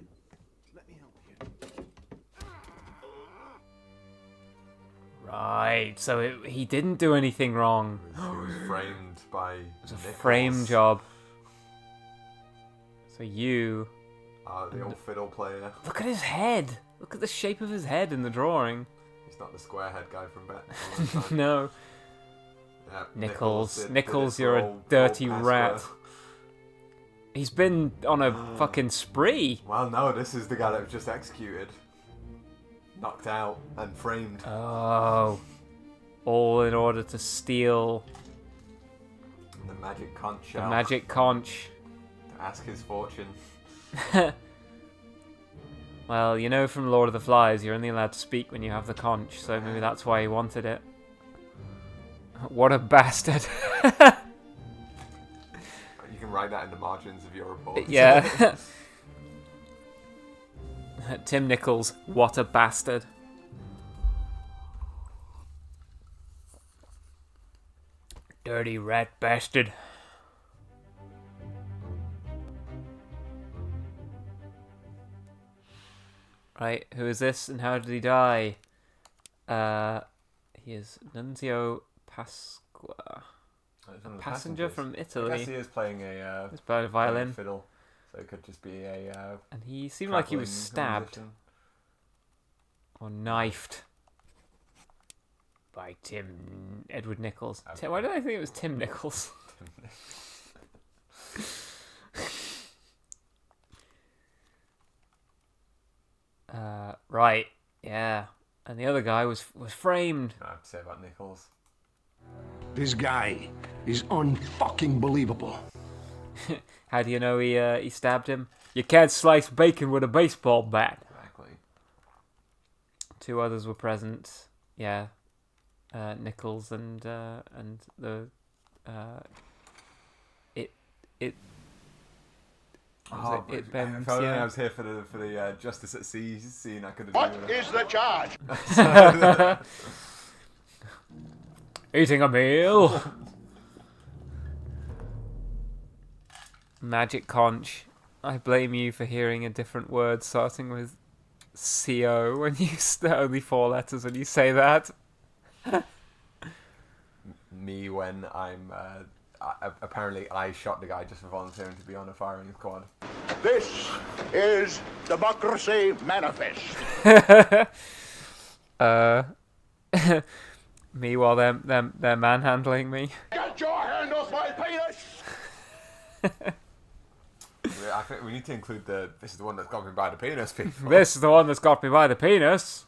Speaker 5: let me help you.
Speaker 1: Right, so he didn't do anything wrong.
Speaker 2: He was framed by
Speaker 1: It's a frame job. So you...
Speaker 2: the old fiddle player.
Speaker 1: Look at his head! Look at the shape of his head in the drawing.
Speaker 2: He's not the square-head guy from Batman.
Speaker 1: No.
Speaker 2: Yeah,
Speaker 1: Nichols,
Speaker 2: did
Speaker 1: Nichols,
Speaker 2: it for
Speaker 1: you're a
Speaker 2: old
Speaker 1: dirty
Speaker 2: Pasqua.
Speaker 1: rat. He's been on a fucking spree.
Speaker 2: Well, no, this is the guy that was just executed. Knocked out and framed.
Speaker 1: Oh. All in order to steal
Speaker 2: The magic conch
Speaker 1: the
Speaker 2: shell.
Speaker 1: magic conch.
Speaker 2: To ask his fortune.
Speaker 1: Well, you know from Lord of the Flies, you're only allowed to speak when you have the conch, so maybe that's why he wanted it. What a bastard.
Speaker 2: You can write that in the margins of your report.
Speaker 1: Yeah. Tim Nichols, what a bastard. Dirty rat bastard. Right, who is this and how did he die? He is Nunzio Pasqua. A passenger from
Speaker 2: I guess
Speaker 1: Italy.
Speaker 2: he is playing a
Speaker 1: He's playing a violin.
Speaker 2: fiddle, so it could just be a.
Speaker 1: And he seemed like he was
Speaker 2: travelling
Speaker 1: stabbed
Speaker 2: musician.
Speaker 1: or knifed by Edward Nichols. Why did I think it was Tim Nichols? Right, yeah. And the other guy was framed.
Speaker 2: I have to say about Nichols.
Speaker 10: This guy is unfucking believable.
Speaker 1: How do you know he stabbed him? You can't slice bacon with a baseball bat.
Speaker 2: Exactly.
Speaker 1: Two others were present. Yeah, Nichols and the it.
Speaker 2: Oh,
Speaker 1: it
Speaker 2: if
Speaker 1: bends,
Speaker 2: only
Speaker 1: yeah.
Speaker 2: I was here for the Justice at Sea scene, I could have.
Speaker 10: What is the charge?
Speaker 1: Eating a meal. Magic conch. I blame you for hearing a different word starting with CO when you only 4 letters when you say that.
Speaker 2: Me when I'm. Apparently, I shot the guy just for volunteering to be on a firing squad.
Speaker 10: This is Democracy Manifest.
Speaker 1: Me while they're manhandling me.
Speaker 10: Get your hand off my penis!
Speaker 2: I think we need to include this is the one that's got me by the penis, people.
Speaker 1: This is the one that's got me by the penis.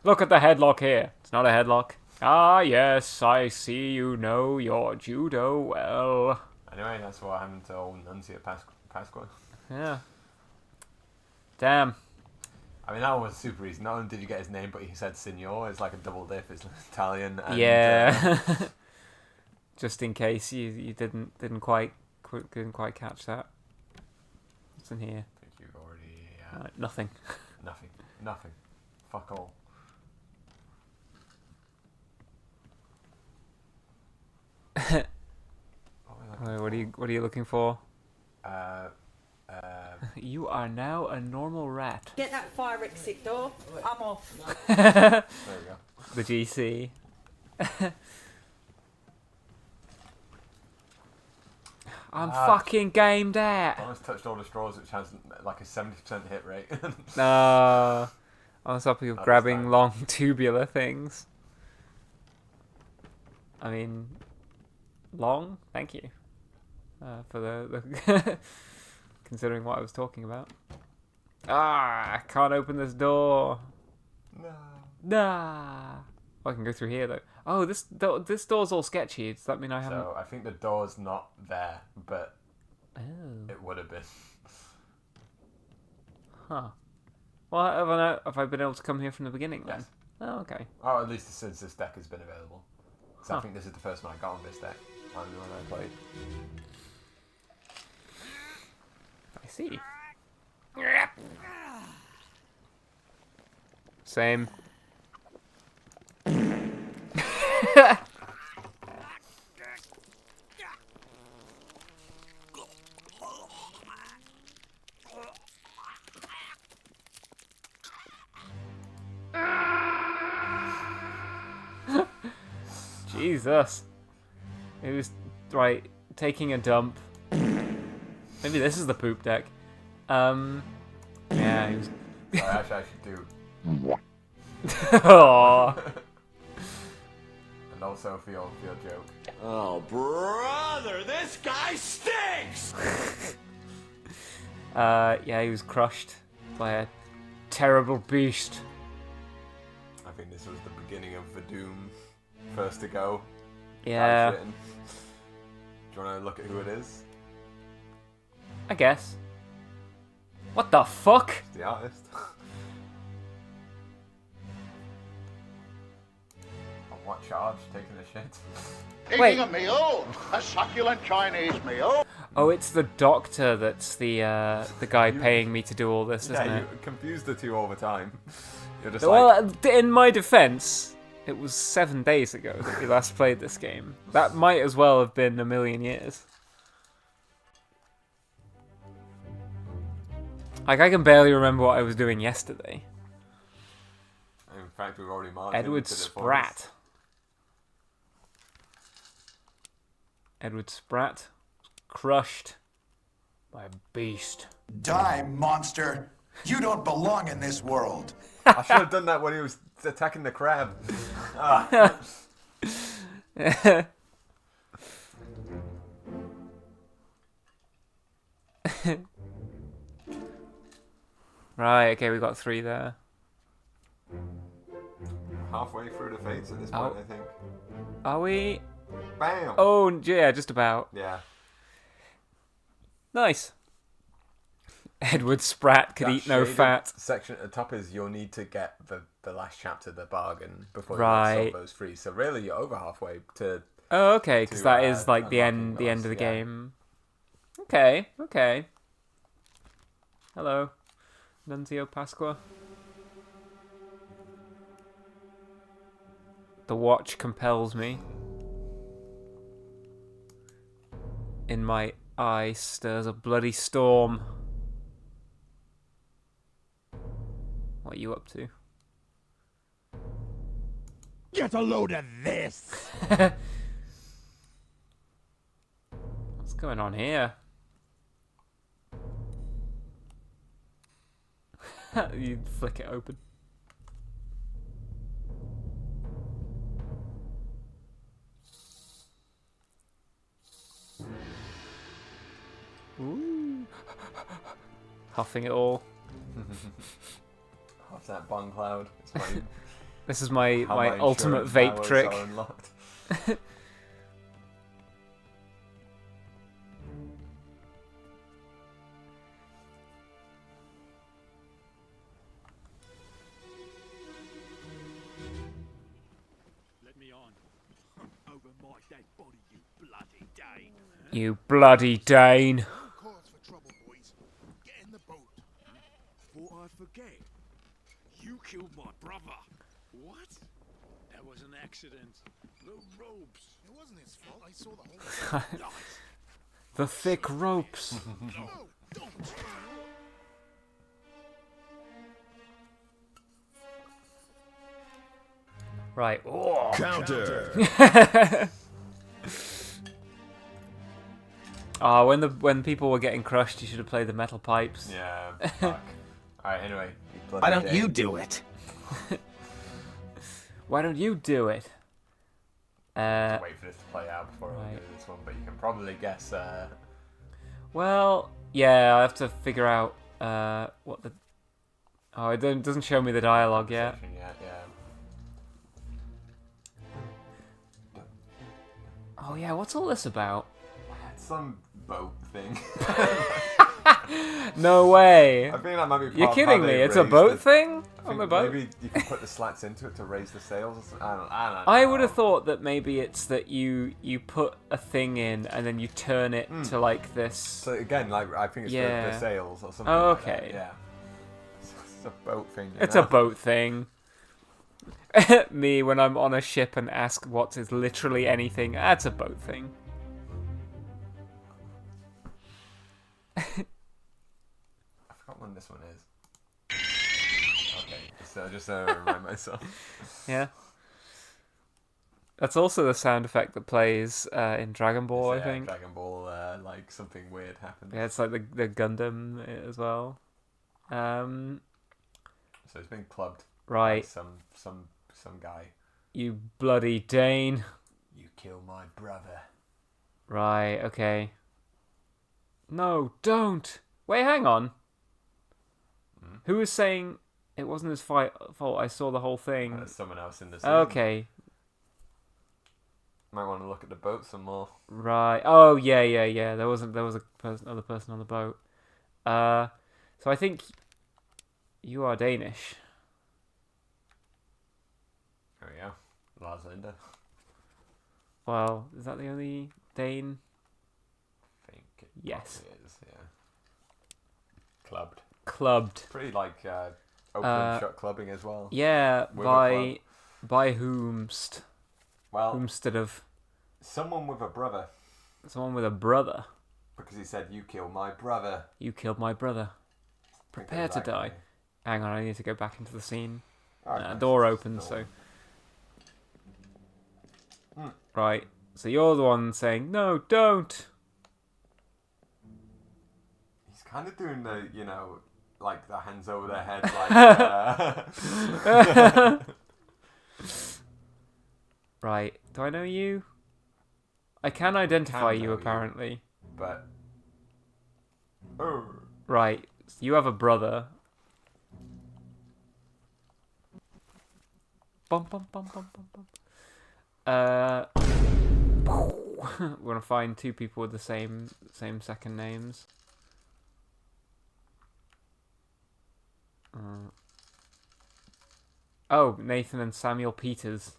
Speaker 1: Look at the headlock here. It's not a headlock. Ah, yes, I see you know your judo well.
Speaker 2: Anyway, that's what happened to old Nuncio Pasqua.
Speaker 1: Yeah. Damn.
Speaker 2: I mean, that one was super easy. Not only did you get his name, but he said Signor. It's like a double dip. It's Italian. And,
Speaker 1: yeah. Just in case you didn't quite catch that. What's in here?
Speaker 2: I think you've already...
Speaker 1: Nothing.
Speaker 2: Nothing. Fuck all.
Speaker 1: What are you looking for?
Speaker 2: Uh,
Speaker 1: You are now a normal rat.
Speaker 11: Get that fire exit door. I'm off.
Speaker 2: There we go.
Speaker 1: The GC. I'm fucking gamed out.
Speaker 2: I almost touched all the straws, which has like a 70% hit rate.
Speaker 1: I was hoping of grabbing long tubular things. I mean, long? Thank you. For the considering what I was talking about. I can't open this door.
Speaker 2: No.
Speaker 1: Nah. Oh, I can go through here though. Oh, this door's all sketchy. Does that mean I haven't?
Speaker 2: So I think the door's not there, but
Speaker 1: it
Speaker 2: would have been.
Speaker 1: Huh. Well, have I been able to come here from the beginning then?
Speaker 2: Yes.
Speaker 1: Oh, okay.
Speaker 2: Oh, at least since this deck has been available. So I think this is the first one I got on this deck. I don't know when I played.
Speaker 1: I see. Same. Jesus. It was right taking a dump. Maybe this is the poop deck. Yeah, he was.
Speaker 2: Actually, I should do.
Speaker 1: Aww.
Speaker 2: And also for your joke.
Speaker 10: Oh, brother, this guy stinks!
Speaker 1: Yeah, he was crushed by a terrible beast.
Speaker 2: I think this was the beginning of the Doom. First to go.
Speaker 1: Yeah.
Speaker 2: Do you want to look at who it is?
Speaker 1: I guess. What the fuck?
Speaker 2: It's the artist. On what charge? Taking a shit?
Speaker 10: Eating a meal? A succulent Chinese meal?
Speaker 1: Oh, it's the doctor that's the guy paying me to do all this, isn't
Speaker 2: Yeah,
Speaker 1: it?
Speaker 2: you confuse the two all the time. You're just
Speaker 1: Well, in my defense, it was 7 days ago that we last played this game. That might as well have been a million years. Like, I can barely remember what I was doing yesterday.
Speaker 2: In fact, we've already marked
Speaker 1: Edward
Speaker 2: it for us.
Speaker 1: Spratt. Edward Spratt crushed by a beast.
Speaker 12: Die, monster! You don't belong in this world.
Speaker 2: I should have done that when he was attacking the crab. Ah.
Speaker 1: Right, okay, we got 3 there.
Speaker 2: Halfway through the fates at this point, I think.
Speaker 1: Are we?
Speaker 2: Bam!
Speaker 1: Oh, yeah, just about.
Speaker 2: Yeah.
Speaker 1: Nice. Edward Spratt could eat no fat.
Speaker 2: Section at the top is you'll need to get the last chapter, the bargain, before you
Speaker 1: Right.
Speaker 2: sell those free. So really, you're over halfway to.
Speaker 1: Oh, okay, because that is like the end of the game. Okay. Hello, Nunzio Pasqua. The watch compels me. In my eye stirs a bloody storm. What are you up to?
Speaker 10: Get a load of this!
Speaker 1: What's going on here? You flick it open. Ooh. Huffing it all.
Speaker 2: Off that bong cloud. It's funny.
Speaker 1: This is my
Speaker 2: How
Speaker 1: my ultimate
Speaker 2: insurance
Speaker 1: vape
Speaker 2: powers
Speaker 1: trick.
Speaker 2: are unlocked.
Speaker 6: Let me on. Over my dead body, you bloody Dane.
Speaker 1: You bloody Dane.
Speaker 13: Cause for trouble, boys. Get in the boat.
Speaker 6: Thought I'd forget. You killed my brother. What? That was an accident. The ropes.
Speaker 13: It wasn't his fault. I saw the whole thing.
Speaker 1: The thick ropes.
Speaker 13: No, don't.
Speaker 1: Right. Oh.
Speaker 14: Counter.
Speaker 1: Oh, when people were getting crushed, you should have played the metal pipes.
Speaker 2: Yeah. Fuck. Alright, anyway.
Speaker 12: Why don't you do it?
Speaker 1: Why don't you do it?
Speaker 2: Wait for this to play out before I
Speaker 1: right.
Speaker 2: do this one, but you can probably guess.
Speaker 1: Well, yeah, I have to figure out what the. Oh, it doesn't show me the dialogue yet.
Speaker 2: Yeah.
Speaker 1: Oh yeah, what's all this about?
Speaker 2: It's some boat thing.
Speaker 1: No way.
Speaker 2: I think that might be part
Speaker 1: You're
Speaker 2: of
Speaker 1: kidding
Speaker 2: how
Speaker 1: me?
Speaker 2: they
Speaker 1: It's a
Speaker 2: raise
Speaker 1: boat
Speaker 2: the-
Speaker 1: thing
Speaker 2: I
Speaker 1: on the
Speaker 2: think
Speaker 1: boat.
Speaker 2: Maybe you can put the slats into it to raise the sails. Or something. I don't know.
Speaker 1: I would have thought that maybe it's that you put a thing in and then you turn it to like this.
Speaker 2: So again, like I think it's
Speaker 1: Yeah.
Speaker 2: the sails or something.
Speaker 1: Oh,
Speaker 2: like that,
Speaker 1: okay.
Speaker 2: Yeah. It's a boat thing.
Speaker 1: It's a boat thing. Me when I'm on a ship and ask what is literally anything. That's a boat thing.
Speaker 2: I forgot when this one is. Okay, so just remind myself.
Speaker 1: Yeah. That's also the sound effect that plays in Dragon Ball, I think.
Speaker 2: Dragon Ball, like something weird happened.
Speaker 1: Yeah, it's like the Gundam as well.
Speaker 2: So it's been clubbed.
Speaker 1: Right.
Speaker 2: By some guy.
Speaker 1: You bloody Dane.
Speaker 2: You kill my brother.
Speaker 1: Right, okay. No, don't. Wait, hang on. Who was saying it wasn't his fault? I saw the whole thing.
Speaker 2: There's someone else in the scene.
Speaker 1: Okay.
Speaker 2: Might want to look at the boat some more.
Speaker 1: Right. Oh, yeah. There was a other person on the boat. So I think you are Danish.
Speaker 2: There we go. Lars Linda.
Speaker 1: Well, is that the only Dane?
Speaker 2: I think it
Speaker 1: Yes.
Speaker 2: probably is, yeah.
Speaker 1: Clubbed.
Speaker 2: Pretty like open and shut clubbing as well.
Speaker 1: Yeah,
Speaker 2: With a
Speaker 1: by whomst.
Speaker 2: Well,
Speaker 1: Whomstead of
Speaker 2: someone with a brother.
Speaker 1: someone with a brother.
Speaker 2: Because he said, "You killed my brother."
Speaker 1: You killed my brother. Prepare to die. Hang on, I need to go back into the scene. Door open, so. Right, so you're the one saying, no, don't!
Speaker 2: He's kind of doing the, like the hands over their head, like...
Speaker 1: Right, do I know you? I can identify you, apparently.
Speaker 2: But...
Speaker 1: Right, so you have a brother. Bum, bum, bum, bum, bum, bum. We're gonna find two people with the same second names. Oh, Nathan and Samuel Peters.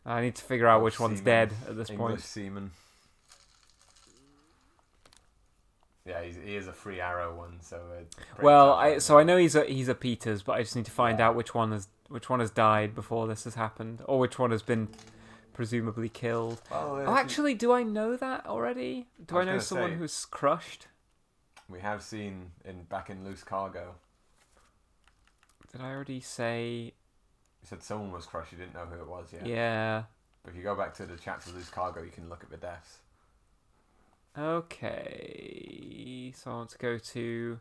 Speaker 1: I need to figure out which one's dead at this point.
Speaker 2: English seaman. Yeah, he is a free arrow one, so.
Speaker 1: Well, I know he's a Peters, but I just need to find out which one has died before this has happened, or which one has been presumably killed.
Speaker 2: Well,
Speaker 1: actually, do I know that already? Do I know someone who's crushed?
Speaker 2: We have seen back in Loose Cargo.
Speaker 1: Did I already say?
Speaker 2: You said someone was crushed. You didn't know who it was yet.
Speaker 1: Yeah.
Speaker 2: But if you go back to the chapter Loose Cargo, you can look at the deaths.
Speaker 1: Okay, so I want to go to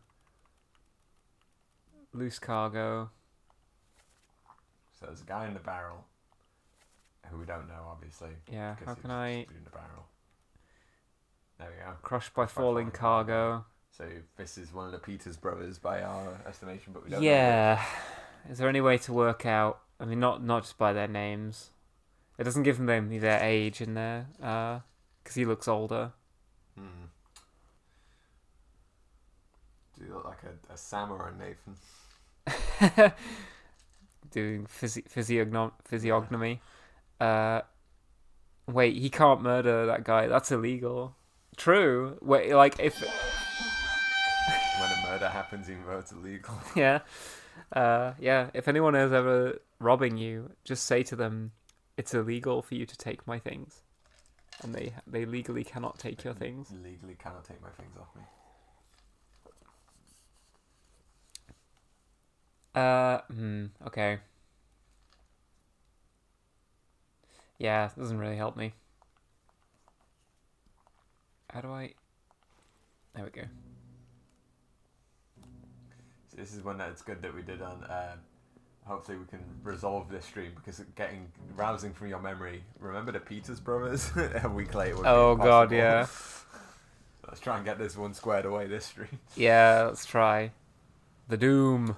Speaker 1: Loose Cargo.
Speaker 2: So there's a guy in the barrel, who we don't know, obviously.
Speaker 1: Yeah, how can I...
Speaker 2: In the barrel. There we go.
Speaker 1: Crushed by falling cargo.
Speaker 2: So this is one of the Peters brothers by our estimation, but we don't know.
Speaker 1: Yeah. Is there any way to work out I mean, not just by their names. It doesn't give them their age in there, because he looks older.
Speaker 2: Do you look like a Sam or a Nathan?
Speaker 1: Doing physiognomy. Wait, he can't murder that guy. That's illegal. True. Wait, like if
Speaker 2: when a murder happens, even though it's illegal.
Speaker 1: Yeah. Yeah. If anyone is ever robbing you, just say to them, "It's illegal for you to take my things," and they legally cannot take your things.
Speaker 2: Legally cannot take my things off me.
Speaker 1: Okay. Yeah, doesn't really help me. How do I... There we go.
Speaker 2: So this is one that it's good that we did on... hopefully we can resolve this stream, because getting rousing from your memory. Remember the Peters brothers? A week later would be
Speaker 1: Oh
Speaker 2: impossible.
Speaker 1: god, yeah.
Speaker 2: Let's try and get this one squared away this stream.
Speaker 1: Yeah, let's try. The Doom.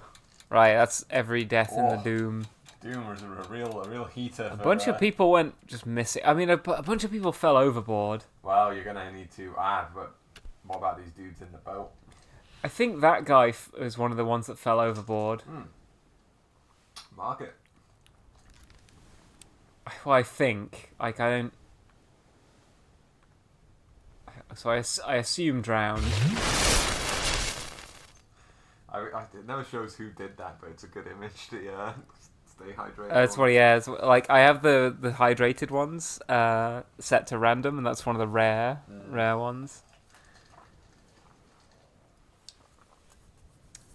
Speaker 1: Right, that's every death in the Doom.
Speaker 2: Doom was a real heater.
Speaker 1: A bunch of people went just missing. I mean, a bunch of people fell overboard.
Speaker 2: Well, you're gonna need to but what about these dudes in the boat?
Speaker 1: I think that guy is one of the ones that fell overboard.
Speaker 2: Mark it.
Speaker 1: Well, I think. Like, I don't... So I assume drowned.
Speaker 2: It never shows who did that, but it's a good image to stay hydrated.
Speaker 1: That's what he has. Like, I have the hydrated ones set to random, and that's one of the rare ones.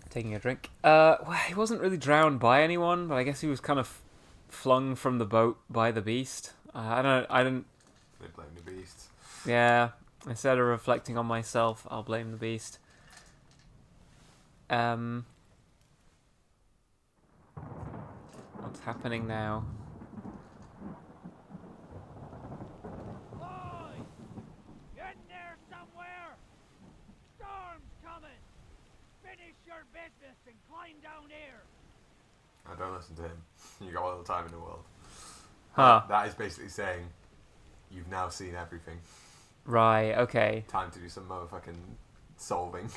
Speaker 1: Taking a drink. Well, he wasn't really drowned by anyone, but I guess he was kind of flung from the boat by the beast. I don't.
Speaker 2: They blame the beast.
Speaker 1: Yeah. Instead of reflecting on myself, I'll blame the beast. What's happening now?
Speaker 4: Boy! In there somewhere! Storm's coming! Finish your business and climb down here!
Speaker 2: I don't listen to him. You got all the time in the world.
Speaker 1: Huh.
Speaker 2: That is basically saying, you've now seen everything.
Speaker 1: Right, okay.
Speaker 2: Time to do some motherfucking solving.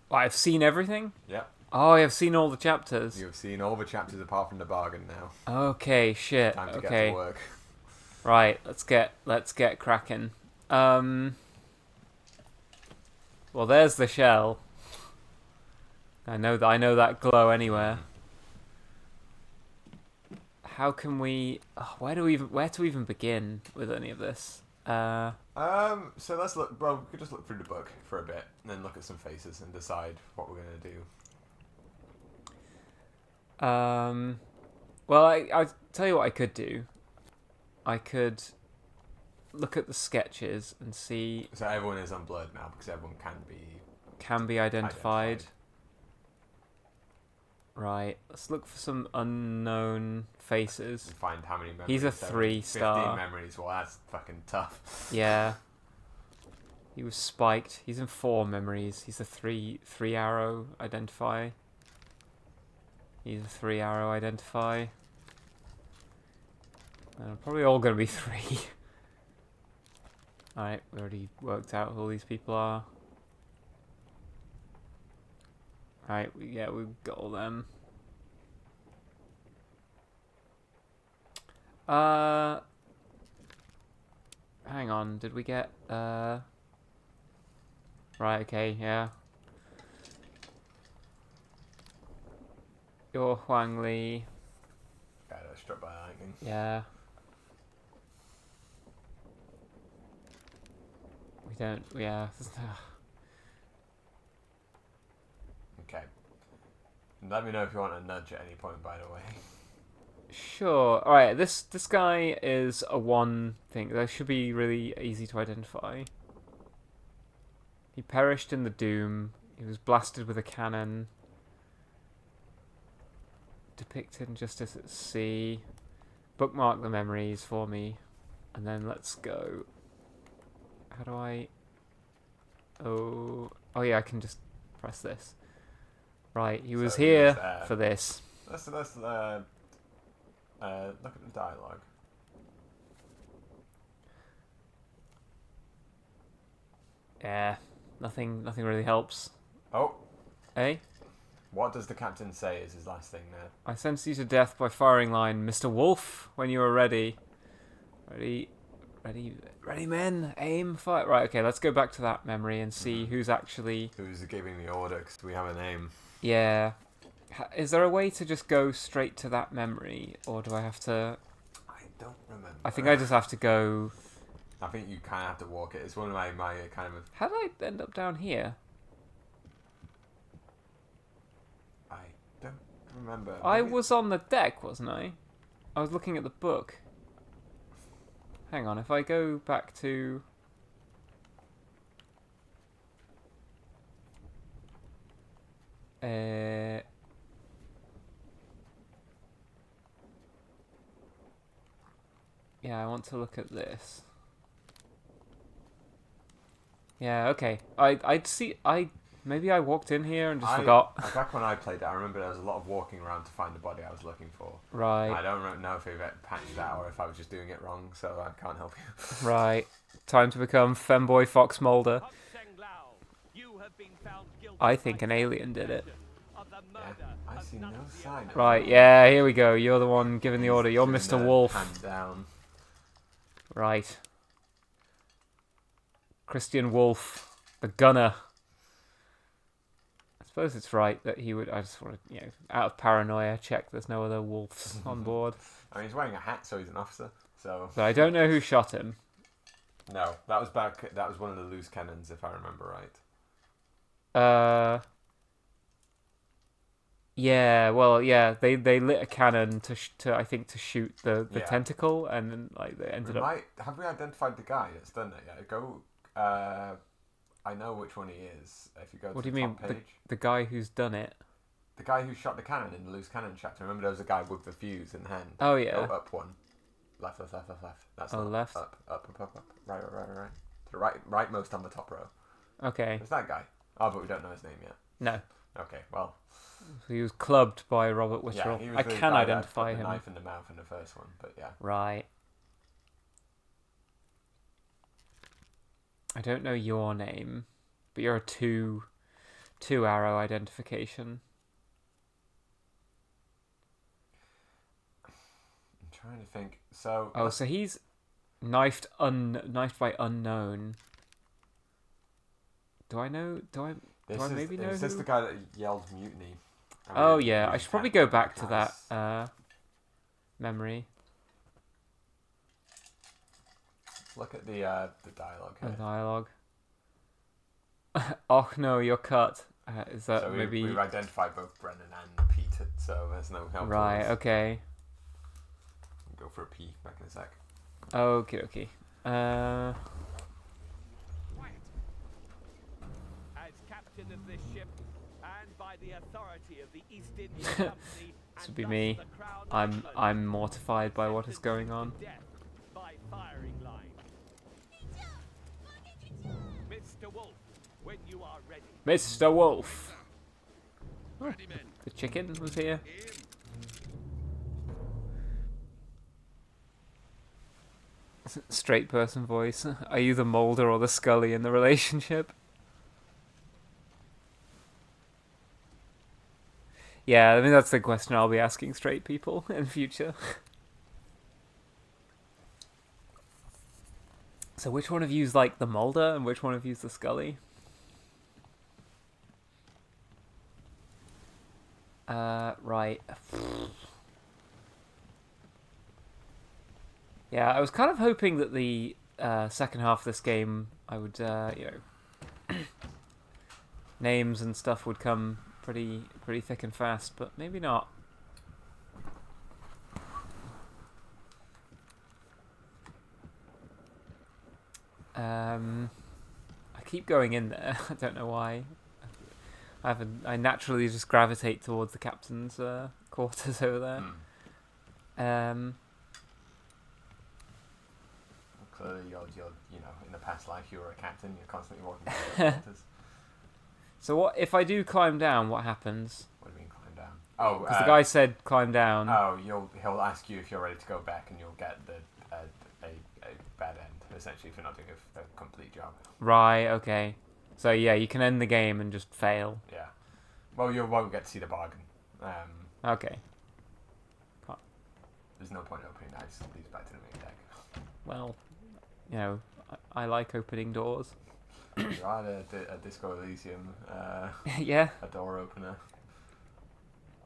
Speaker 1: I've seen everything?
Speaker 2: Yeah.
Speaker 1: Oh, I've seen all the chapters.
Speaker 2: You've seen all the chapters apart from the bargain now.
Speaker 1: Okay, shit.
Speaker 2: Time to
Speaker 1: okay.
Speaker 2: get to work.
Speaker 1: Right, let's get cracking. Well, there's the shell. I know that glow anywhere. How can we? Where to even begin with any of this?
Speaker 2: So let's look. Well, we could just look through the book for a bit, and then look at some faces and decide what we're gonna do.
Speaker 1: Well, I'll tell you what I could do. I could look at the sketches and see.
Speaker 2: So everyone is unblurred now because everyone
Speaker 1: can be identified. Right. Let's look for some unknown faces.
Speaker 2: And find how many memories.
Speaker 1: He's a 3-star.
Speaker 2: 15 memories. Well, that's fucking tough.
Speaker 1: Yeah. He was spiked. He's in 4 memories. He's a 3 arrow identify. He's a 3 arrow identify. And they're probably all going to be 3. Alright, we already worked out who all these people are. Alright, we've got all them. Hang on, did we get, Right, okay, yeah. You're Huang Li.
Speaker 2: Yeah, they're struck by lightning.
Speaker 1: Yeah. We don't, yeah.
Speaker 2: Okay. Let me know if you want a nudge at any point, by the way.
Speaker 1: Sure. Alright, this guy is a 1 thing. That should be really easy to identify. He perished in the Doom. He was blasted with a cannon. Depicted in Justice at Sea. Bookmark the memories for me. And then let's go. How do I... Oh yeah, I can just press this. Right, he was
Speaker 2: So
Speaker 1: here
Speaker 2: there.
Speaker 1: for this.
Speaker 2: Let's look at the dialogue.
Speaker 1: Yeah, nothing really helps.
Speaker 2: Oh.
Speaker 1: Eh?
Speaker 2: What does the captain say is his last thing there?
Speaker 1: I sentenced you to death by firing line, Mr. Wolf, when you are ready. Ready, men, aim, fire. Right, okay, let's go back to that memory and see who's actually...
Speaker 2: Who's giving the order, because we have a name.
Speaker 1: Yeah. Is there a way to just go straight to that memory, or do I have to...
Speaker 2: I don't remember.
Speaker 1: I think I just have to go...
Speaker 2: I think you kind of have to walk it. It's one of my kind of...
Speaker 1: How did I end up down here?
Speaker 2: I don't remember.
Speaker 1: I was on the deck, wasn't I? I was looking at the book. Hang on, if I go back to... Yeah, I want to look at this. Yeah, okay. Maybe I walked in here and just forgot.
Speaker 2: Back when I played it, I remember there was a lot of walking around to find the body I was looking for.
Speaker 1: Right.
Speaker 2: I don't know if it patched that or if I was just doing it wrong, so I can't help you.
Speaker 1: Right. Time to become femboy Fox Mulder. I think an alien did it.
Speaker 2: Yeah, I see no sign.
Speaker 1: Right, yeah, here we go. You're the one giving the order. You're Mr. Wolf.
Speaker 2: Hand down.
Speaker 1: Right. Christian Wolf, the gunner. I suppose it's right that he would... I just want to, out of paranoia, check there's no other wolves on board.
Speaker 2: I mean, he's wearing a hat, so he's an officer. So
Speaker 1: I don't know who shot him.
Speaker 2: No, that was one of the loose cannons, if I remember right.
Speaker 1: Yeah, well, yeah, they lit a cannon to I think to shoot the tentacle, and then they ended up.
Speaker 2: Have we identified the guy that's done it yet? I know which one he is. If you go
Speaker 1: What
Speaker 2: to
Speaker 1: do you mean?
Speaker 2: page.
Speaker 1: The guy who's done it?
Speaker 2: The guy who shot the cannon in the loose cannon chapter. Remember, there was a guy with the fuse in hand.
Speaker 1: Oh yeah.
Speaker 2: Go up one. Left. That's
Speaker 1: left.
Speaker 2: Up. Right. To the rightmost on the top row.
Speaker 1: Okay.
Speaker 2: It's that guy. Oh, but we don't know his name yet.
Speaker 1: No.
Speaker 2: Okay, well.
Speaker 1: So he was clubbed by Robert Witcherell.
Speaker 2: Yeah,
Speaker 1: I can identify him.
Speaker 2: The knife in the mouth in the first one, but yeah.
Speaker 1: Right. I don't know your name, but you're a two arrow identification.
Speaker 2: I'm trying to think. So.
Speaker 1: Oh, so he's knifed by unknown. Do I maybe know?
Speaker 2: Is this the guy that yelled mutiny?
Speaker 1: Oh yeah, I should probably go back to that memory.
Speaker 2: Look at the dialogue here.
Speaker 1: The dialogue. Oh no, you're cut. Is that
Speaker 2: so
Speaker 1: maybe?
Speaker 2: We've identified both Brennan and Peter, so there's no help.
Speaker 1: Right. Okay.
Speaker 2: Go for a P back in a sec.
Speaker 1: Okay.
Speaker 4: As captain of this ship, and by the authority of the East India Company,
Speaker 1: This would be me. I'm mortified by what is going on.
Speaker 4: By firing line. Mr. Wolf, when you are ready.
Speaker 1: Mr. Wolf. The chicken was here. Straight person voice. Are you the Mulder or the Scully in the relationship? Yeah, I mean that's the question I'll be asking straight people in future. So which one of you's like the Mulder and which one of you's the Scully? Right. Yeah, I was kind of hoping that the second half of this game I would, names and stuff would come pretty thick and fast, but maybe not. I keep going in there. I don't know why. I naturally just gravitate towards the captain's quarters over there.
Speaker 2: Clearly, you're in the past life you were a captain. You're constantly walking to the quarters.
Speaker 1: So what if I do climb down? What happens?
Speaker 2: What do you mean climb down? Oh,
Speaker 1: because the guy said climb down.
Speaker 2: Oh, he'll ask you if you're ready to go back, and you'll get a bad end essentially for not doing a complete job.
Speaker 1: Right. Okay. So yeah, you can end the game and just fail.
Speaker 2: Yeah. Well, you won't get to see the bargain.
Speaker 1: Okay.
Speaker 2: There's no point opening that. It leads back to the main deck.
Speaker 1: Well, you know, I like opening doors.
Speaker 2: You are a Disco Elysium.
Speaker 1: Yeah.
Speaker 2: A door opener.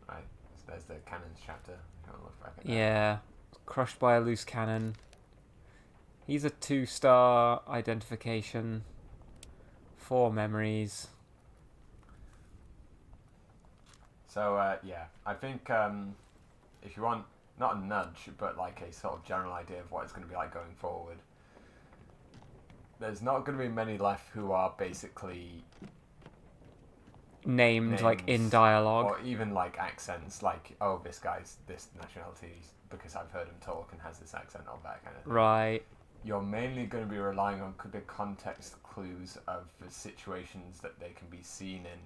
Speaker 2: Right. So there's the cannons chapter. If you want to look back at that.
Speaker 1: Yeah. Crushed by a loose cannon. He's a 2-star identification. 4 memories.
Speaker 2: So yeah, I think if you want not a nudge, but like a sort of general idea of what it's going to be like going forward, there's not going to be many left who are basically
Speaker 1: named like in dialogue,
Speaker 2: or even like accents, like, oh, this guy's this nationality because I've heard him talk and has this accent, or that kind of thing.
Speaker 1: Right.
Speaker 2: You're mainly going to be relying on the context clues of the situations that they can be seen in.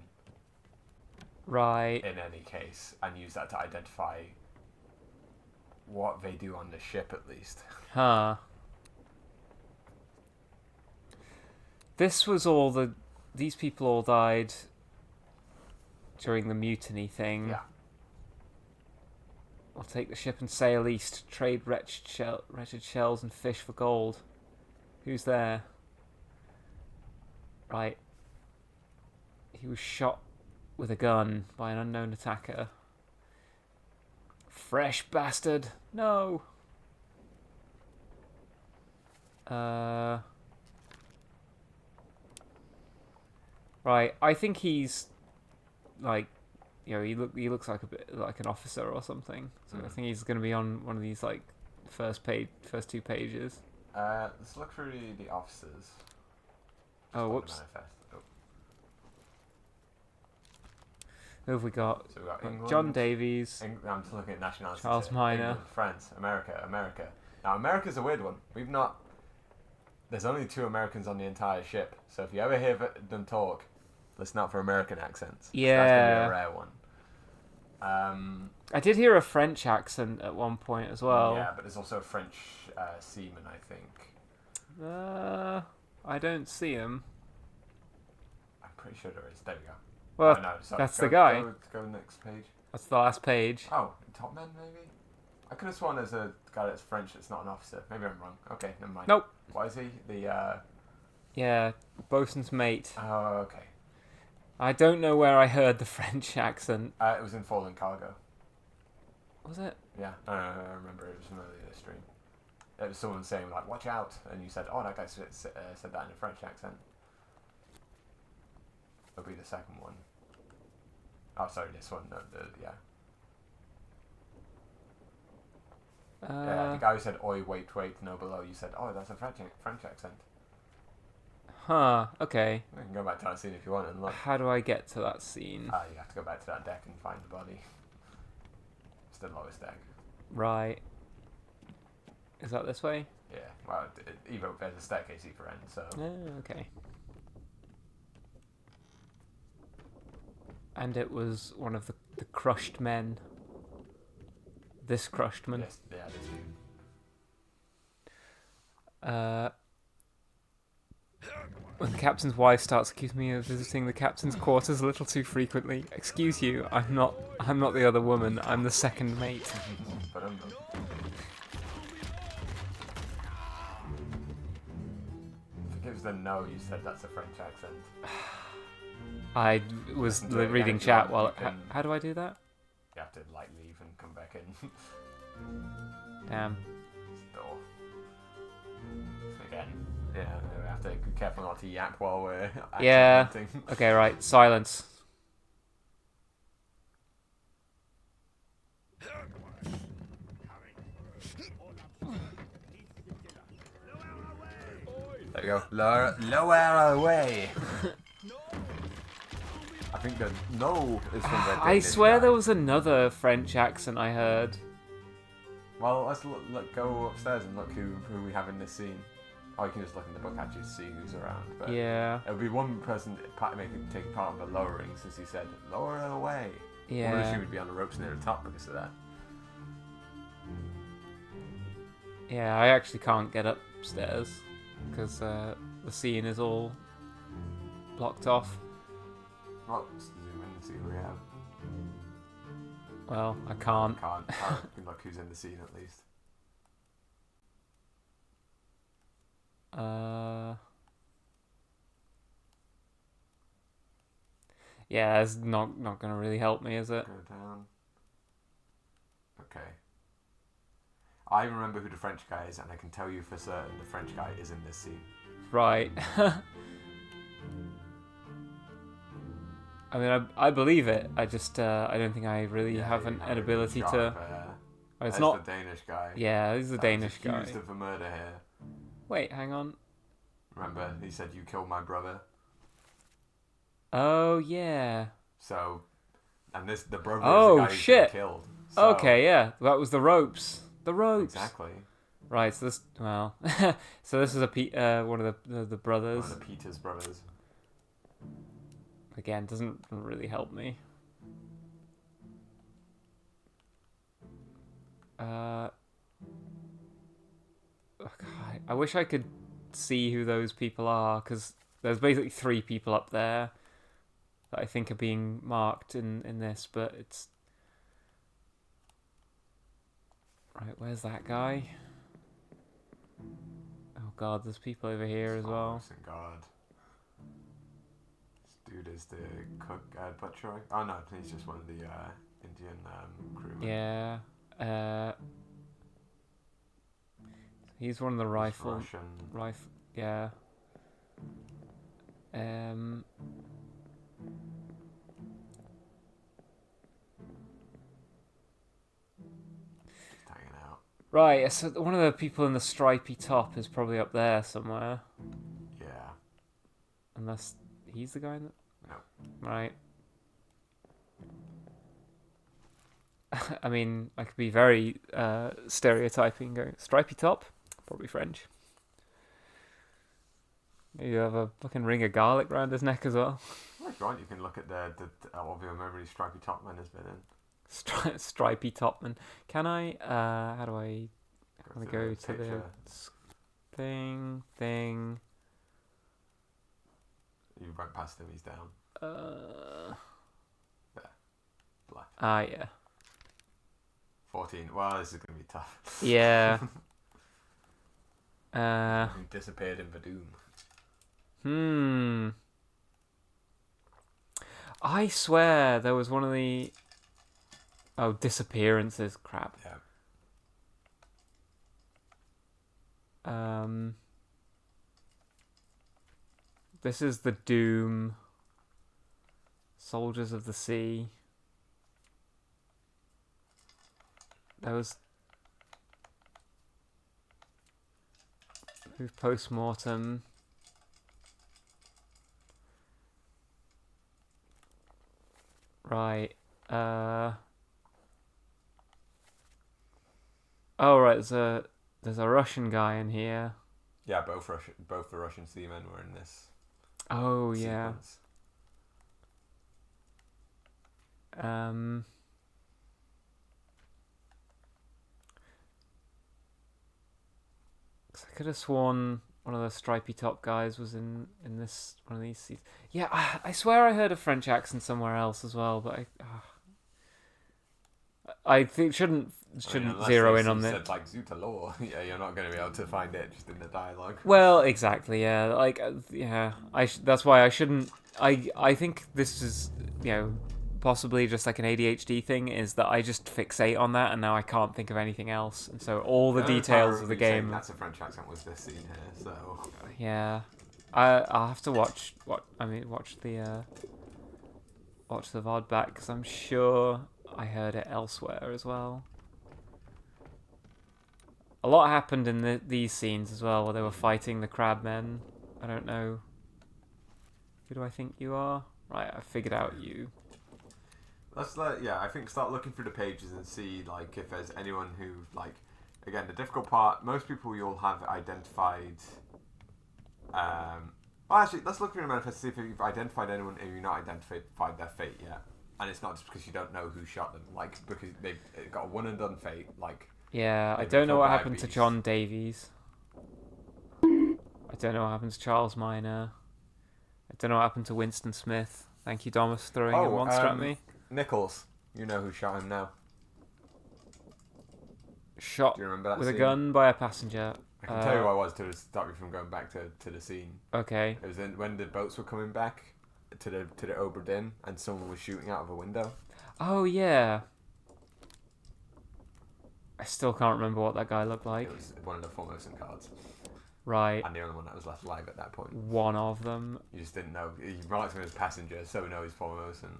Speaker 1: Right.
Speaker 2: In any case, and use that to identify what they do on the ship, at least.
Speaker 1: Huh. This was all these people all died during the mutiny thing.
Speaker 2: Yeah.
Speaker 1: I'll take the ship and sail east, trade wretched shells and fish for gold. Who's there? Right. He was shot with a gun by an unknown attacker. Fresh bastard. No. Right. I think he's like, you know, he looks like a bit like an officer or something. So I think he's going to be on one of these like first 2 pages.
Speaker 2: Let's look through the officers.
Speaker 1: Oh, whoops. Who have we got?
Speaker 2: So we've got England,
Speaker 1: John Davies.
Speaker 2: I'm just looking at nationalities.
Speaker 1: Charles Minor.
Speaker 2: England, France, America. Now, America's a weird one. There's only 2 Americans on the entire ship. So if you ever hear them talk, listen out for American accents.
Speaker 1: Yeah.
Speaker 2: So that's going to be a rare one.
Speaker 1: I did hear a French accent at one point as well.
Speaker 2: Yeah, but there's also a French seaman, I think.
Speaker 1: I don't see him.
Speaker 2: I'm pretty sure there is. There we go.
Speaker 1: Well,
Speaker 2: no, sorry.
Speaker 1: that's the guy.
Speaker 2: Go next page.
Speaker 1: That's the last page.
Speaker 2: Oh, Top Men, maybe? I could have sworn there's a guy that's French that's not an officer. Maybe I'm wrong. Okay, never mind.
Speaker 1: Nope.
Speaker 2: What is he?
Speaker 1: Yeah, bosun's mate.
Speaker 2: Oh, okay.
Speaker 1: I don't know where I heard the French accent.
Speaker 2: It was in Fallen Cargo.
Speaker 1: Was it?
Speaker 2: Yeah, I remember it was from earlier this stream. It was someone saying, like, watch out, and you said, oh, that guy said that in a French accent. It'll be the second one. Oh, sorry, this one. No, yeah. Yeah, the guy who said, oi, wait, no below, you said, oh, that's a French accent.
Speaker 1: Huh, okay.
Speaker 2: We can go back to that scene if you want and look.
Speaker 1: How do I get to that scene?
Speaker 2: You have to go back to that deck and find the body. It's the lowest deck.
Speaker 1: Right. Is that this way?
Speaker 2: Yeah, well, either there's a staircase either end, so...
Speaker 1: Okay. And it was one of the crushed men. This crushed man.
Speaker 2: Yes, yeah, this dude.
Speaker 1: When the captain's wife starts accusing me of visiting the captain's quarters a little too frequently. Excuse you, I'm not the other woman, I'm the second mate.
Speaker 2: If it was the no, you said that's a French accent.
Speaker 1: I was reading chat while... How do I do that?
Speaker 2: You have to, like, leave and come back in.
Speaker 1: Damn.
Speaker 2: Door. Again. Yeah, we have to be careful not to yap while we're
Speaker 1: hunting. Okay, right. Silence.
Speaker 2: There we go. Lower away. I think the no is from the
Speaker 1: I swear there was another French accent I heard.
Speaker 2: Well, let's go upstairs and look who we have in this scene. Or you can just look in the book actually to see who's around. But
Speaker 1: Yeah.
Speaker 2: It would be one person taking part of the lowering, since he said, lower her away.
Speaker 1: Yeah.
Speaker 2: One of she would be on the ropes near the top because of that.
Speaker 1: Yeah, I actually can't get upstairs because the scene is all blocked off.
Speaker 2: Well, let's zoom in and see who we have.
Speaker 1: Well, I can't.
Speaker 2: Look who's in the scene at least.
Speaker 1: Yeah, it's not gonna really help me, is it?
Speaker 2: Go down. Okay. I remember who the French guy is, and I can tell you for certain the French guy is in this scene.
Speaker 1: Right. I mean, I believe it. I just I don't think I really have an ability to. It's not
Speaker 2: the Danish guy.
Speaker 1: Yeah, he's the Danish guy.
Speaker 2: Accused of a murder here.
Speaker 1: Wait, hang on.
Speaker 2: Remember, he said you killed my brother.
Speaker 1: Oh yeah.
Speaker 2: So, and the brother
Speaker 1: oh,
Speaker 2: is the guy
Speaker 1: shit.
Speaker 2: who's been killed. So,
Speaker 1: okay, yeah, that was the ropes. The ropes.
Speaker 2: Exactly.
Speaker 1: Right. So this, well, so this is one of the brothers.
Speaker 2: One of the Peter's brothers.
Speaker 1: Again, doesn't really help me. God, I wish I could see who those people are, because there's basically 3 people up there that I think are being marked in this, but it's... Right, where's that guy? Oh god, there's people over here as well.
Speaker 2: Oh, god. This dude is the cook, butcher. Oh no, he's just one of the Indian crewmen.
Speaker 1: Yeah. He's one of the rifle. Yeah.
Speaker 2: Hanging out.
Speaker 1: Right, so one of the people in the stripy top is probably up there somewhere.
Speaker 2: Yeah.
Speaker 1: Unless he's the guy in the...
Speaker 2: No.
Speaker 1: Right. I mean, I could be very stereotyping, going stripy top, probably French. You have a fucking ring of garlic around his neck as well.
Speaker 2: Well, if you want, you can look at the of your memory Stripey Topman has been in.
Speaker 1: Stripey Topman. Can I? How do I? I'm gonna go to the thing.
Speaker 2: You went past him. He's down.
Speaker 1: There.
Speaker 2: Black.
Speaker 1: Yeah.
Speaker 2: 14. Well, this is gonna be tough.
Speaker 1: Yeah.
Speaker 2: He disappeared in the doom.
Speaker 1: I swear there was one of the... Oh, disappearances. Crap.
Speaker 2: Yeah.
Speaker 1: This is the Doom. Soldiers of the Sea. There was... Who's post-mortem? Right. Oh right, there's a Russian guy in here.
Speaker 2: Yeah, both the Russian seamen were in this.
Speaker 1: Oh yeah.
Speaker 2: Sequence.
Speaker 1: I could have sworn one of the stripy top guys was in this one of these scenes. Yeah, I swear I heard a French accent somewhere else as well, but I think shouldn't zero in on this.
Speaker 2: Said like Zootalaw, yeah, you're not going to be able to find it just in the dialogue.
Speaker 1: Well, exactly, yeah. Like, yeah, that's why I shouldn't. I think this is, possibly just like an ADHD thing, is that I just fixate on that, and now I can't think of anything else, and so all the details of the game.
Speaker 2: That's a French accent was this scene here, so.
Speaker 1: Yeah, I'll have to watch the VOD back, because I'm sure I heard it elsewhere as well. A lot happened in these scenes as well, where they were fighting the crabmen. I don't know. Who do I think you are? Right, I figured out you.
Speaker 2: Let's I think start looking through the pages and see like if there's anyone who again the difficult part. Most people you'll have identified Well, actually, let's look through the manifest to see if you've identified anyone who you've not identified their fate yet. And it's not just because you don't know who shot them, like because they've got a one and done fate. Like
Speaker 1: yeah, I don't know what happened to John Davies. I don't know what happened to Charles Minor. I don't know what happened to Winston Smith. Thank you, Domus, throwing a monster at me.
Speaker 2: Nichols, you know who shot him now.
Speaker 1: Shot
Speaker 2: Do you remember that
Speaker 1: with
Speaker 2: scene?
Speaker 1: a gun by a passenger.
Speaker 2: I can tell you who I was to stop you from going back to the scene.
Speaker 1: Okay.
Speaker 2: It was when the boats were coming back to the Obra Dinn and someone was shooting out of a window.
Speaker 1: Oh yeah. I still can't remember what that guy looked like.
Speaker 2: It was one of the Formosan cards.
Speaker 1: Right.
Speaker 2: And the only one that was left alive at that point.
Speaker 1: One of them.
Speaker 2: You just didn't know. He marked him as passenger, so we know he's Formosan.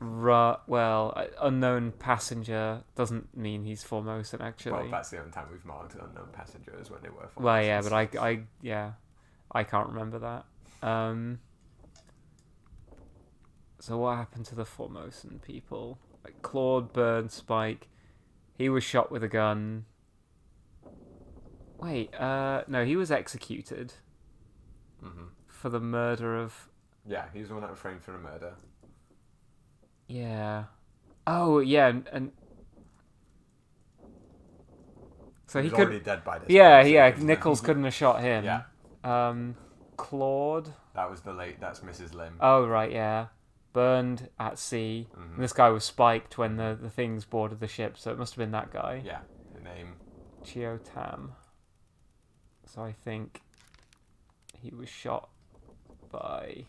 Speaker 1: Well, unknown passenger doesn't mean he's Formosan, actually.
Speaker 2: Well, that's the only time we've marked unknown passengers when they were Formosans.
Speaker 1: Well, yeah, but I can't remember that. So what happened to the Formosan people? Like Claude Burn Spike, he was shot with a gun. Wait, no, he was executed for the murder of...
Speaker 2: Yeah, he was the one that was framed for the murder.
Speaker 1: Yeah. Oh, yeah, and so he could...
Speaker 2: already dead by this
Speaker 1: Yeah,
Speaker 2: point, so
Speaker 1: Nichols couldn't have shot him.
Speaker 2: Yeah.
Speaker 1: Claude...
Speaker 2: That's Mrs. Lim.
Speaker 1: Oh, right, yeah. Burned at sea. And this guy was spiked when the things boarded the ship, so it must have been that guy.
Speaker 2: Yeah, the name.
Speaker 1: Chio Tam. So I think he was shot by...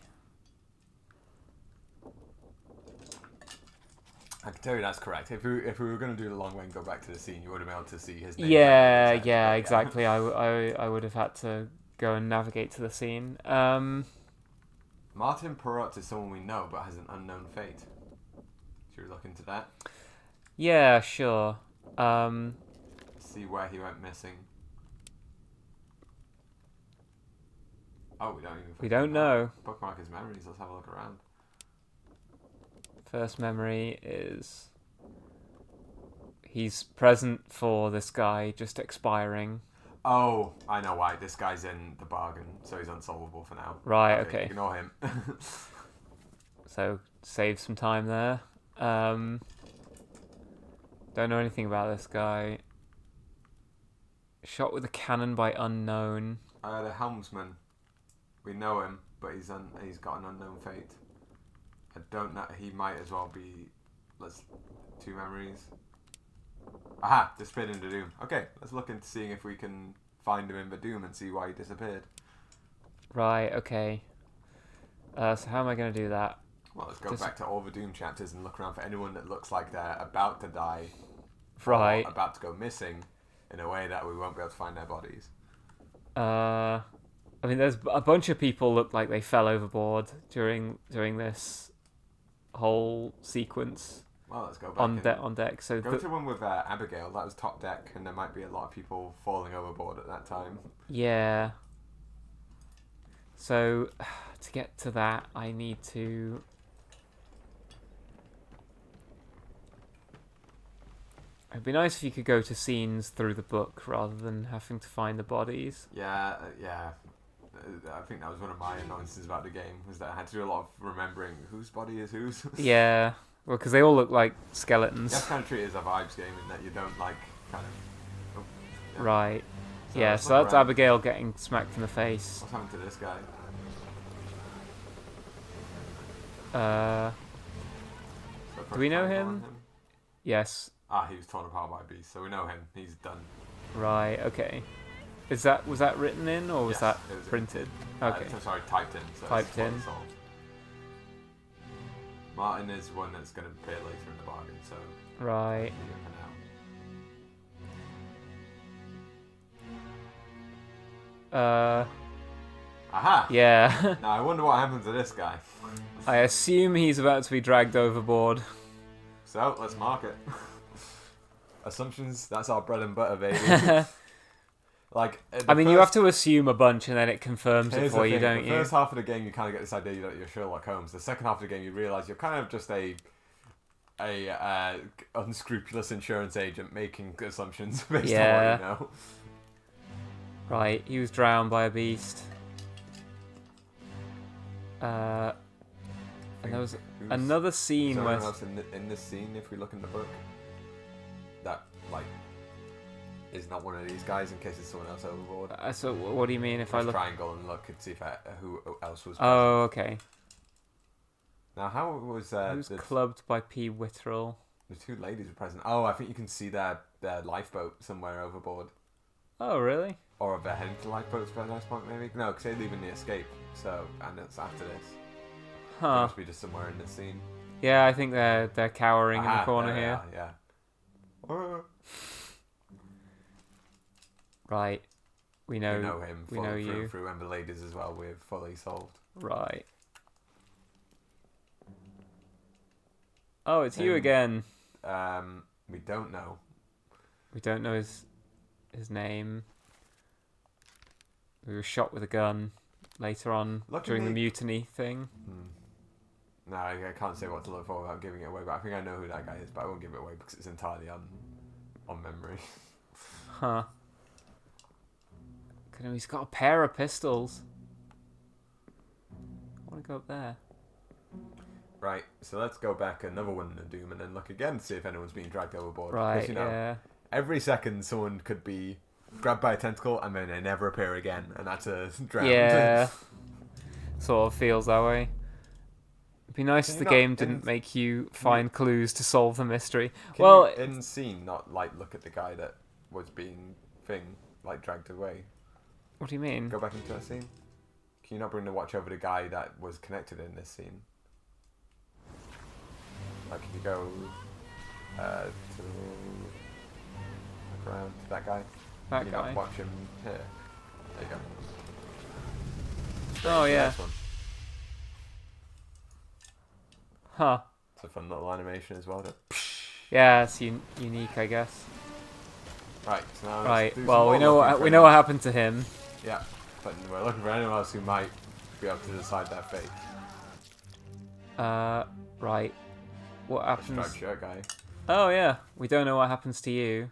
Speaker 2: I can tell you that's correct. If we were going to do the long way and go back to the scene, you would have been able to see his name.
Speaker 1: Yeah, exactly. I would have had to go and navigate to the scene.
Speaker 2: Martin Perrott is someone we know, but has an unknown fate. Should we look into that?
Speaker 1: Yeah, sure.
Speaker 2: See where he went missing. Oh, we don't know. Bookmark his memories. Let's have a look around.
Speaker 1: First memory is he's present for this guy just expiring.
Speaker 2: Oh, I know why. This guy's in the bargain, so he's unsolvable for now.
Speaker 1: Right, okay.
Speaker 2: Ignore him.
Speaker 1: So, save some time there. Don't know anything about this guy. Shot with a cannon by unknown.
Speaker 2: The helmsman. We know him, but he's got an unknown fate. I don't know. He might as well be. Two memories. Aha! Disappeared into Doom. Okay, let's look into seeing if we can find him in the Doom and see why he disappeared.
Speaker 1: Right. Okay. So how am I going to do that?
Speaker 2: Well, let's go back to all the Doom chapters and look around for anyone that looks like they're about to die.
Speaker 1: Right.
Speaker 2: Or about to go missing, in a way that we won't be able to find their bodies.
Speaker 1: I mean, there's a bunch of people look like they fell overboard during this whole sequence.
Speaker 2: Well, let's go back
Speaker 1: on deck. So
Speaker 2: go to one with Abigail. That was top deck, and there might be a lot of people falling overboard at that time.
Speaker 1: Yeah. So to get to that, I need to. It'd be nice if you could go to scenes through the book rather than having to find the bodies.
Speaker 2: Yeah. I think that was one of my annoyances about the game, was that I had to do a lot of remembering whose body is whose.
Speaker 1: Yeah, well, because they all look like skeletons.
Speaker 2: You have to kind of treat it as a vibes game in that you don't like kind of... yeah.
Speaker 1: Right.
Speaker 2: So
Speaker 1: yeah, so that's
Speaker 2: around.
Speaker 1: Abigail getting smacked in the face.
Speaker 2: What's happened to this guy?
Speaker 1: Do we know him? Yes.
Speaker 2: He was torn apart by a beast, so we know him. He's done.
Speaker 1: Right, okay. Was that written in, or was that printed? Okay.
Speaker 2: Sorry, typed in. So
Speaker 1: typed in.
Speaker 2: Solved. Martin is one that's going to appear later in the bargain, so...
Speaker 1: Right.
Speaker 2: Aha!
Speaker 1: Yeah.
Speaker 2: Now, I wonder what happens to this guy.
Speaker 1: I assume he's about to be dragged overboard.
Speaker 2: So, let's mark it. Assumptions, that's our bread and butter, baby.
Speaker 1: I mean, you have to assume a bunch and then it confirms it for you, don't you?
Speaker 2: The first half of the game, you kind of get this idea that you're Sherlock Holmes. The second half of the game, you realise you're kind of just a unscrupulous insurance agent making assumptions based on what you know.
Speaker 1: Right, he was drowned by a beast. And there was another scene
Speaker 2: is
Speaker 1: where...
Speaker 2: anyone else in this scene, if we look in the book, that, like, is not one of these guys in case there's someone else overboard?
Speaker 1: So what do you mean if I look...
Speaker 2: triangle and look and see if who else was present.
Speaker 1: Oh, okay.
Speaker 2: Now, how was...
Speaker 1: Who's clubbed by P. Wittrell?
Speaker 2: The two ladies were present. Oh, I think you can see their lifeboat somewhere overboard.
Speaker 1: Oh, really?
Speaker 2: Or they're heading to lifeboats by this point, maybe? No, because they leave in the escape. So, and it's after this.
Speaker 1: Huh.
Speaker 2: They must be just somewhere in the scene.
Speaker 1: Yeah, I think they're cowering in the corner here.
Speaker 2: Yeah.
Speaker 1: Right. We know
Speaker 2: him.
Speaker 1: We know you.
Speaker 2: Through Ember Ladies as well. We've fully solved.
Speaker 1: Right. Oh, it's you again.
Speaker 2: We don't know.
Speaker 1: We don't know his name. We were shot with a gun later on during the mutiny thing.
Speaker 2: No, I can't say what to look for without giving it away, but I think I know who that guy is, but I won't give it away because it's entirely on memory.
Speaker 1: Huh. He's got a pair of pistols. I want to go up there.
Speaker 2: Right, so let's go back another one in the Doom and then look again to see if anyone's being dragged overboard.
Speaker 1: Right,
Speaker 2: because,
Speaker 1: yeah.
Speaker 2: Every second someone could be grabbed by a tentacle and then they never appear again, and that's a drown.
Speaker 1: Yeah. Sort of feels that way. It'd be nice if the game didn't make you find clues to solve the mystery.
Speaker 2: Can you, in scene, not look at the guy that was being dragged away?
Speaker 1: What do you mean?
Speaker 2: Go back into that scene. Can you not bring the watch over the guy that was connected in this scene? Like, if you go to look around to that guy.
Speaker 1: That
Speaker 2: you
Speaker 1: guy.
Speaker 2: Not watch him here. There you go.
Speaker 1: Oh yeah. Huh.
Speaker 2: It's a fun little animation as well.
Speaker 1: Yeah, it's unique, I guess.
Speaker 2: Right. So now
Speaker 1: right. Well, we know what happened to him.
Speaker 2: Yeah, but we're looking for anyone else who might be able to decide their fate.
Speaker 1: Right. What happens?
Speaker 2: Striped shirt guy.
Speaker 1: Oh yeah, we don't know what happens to you.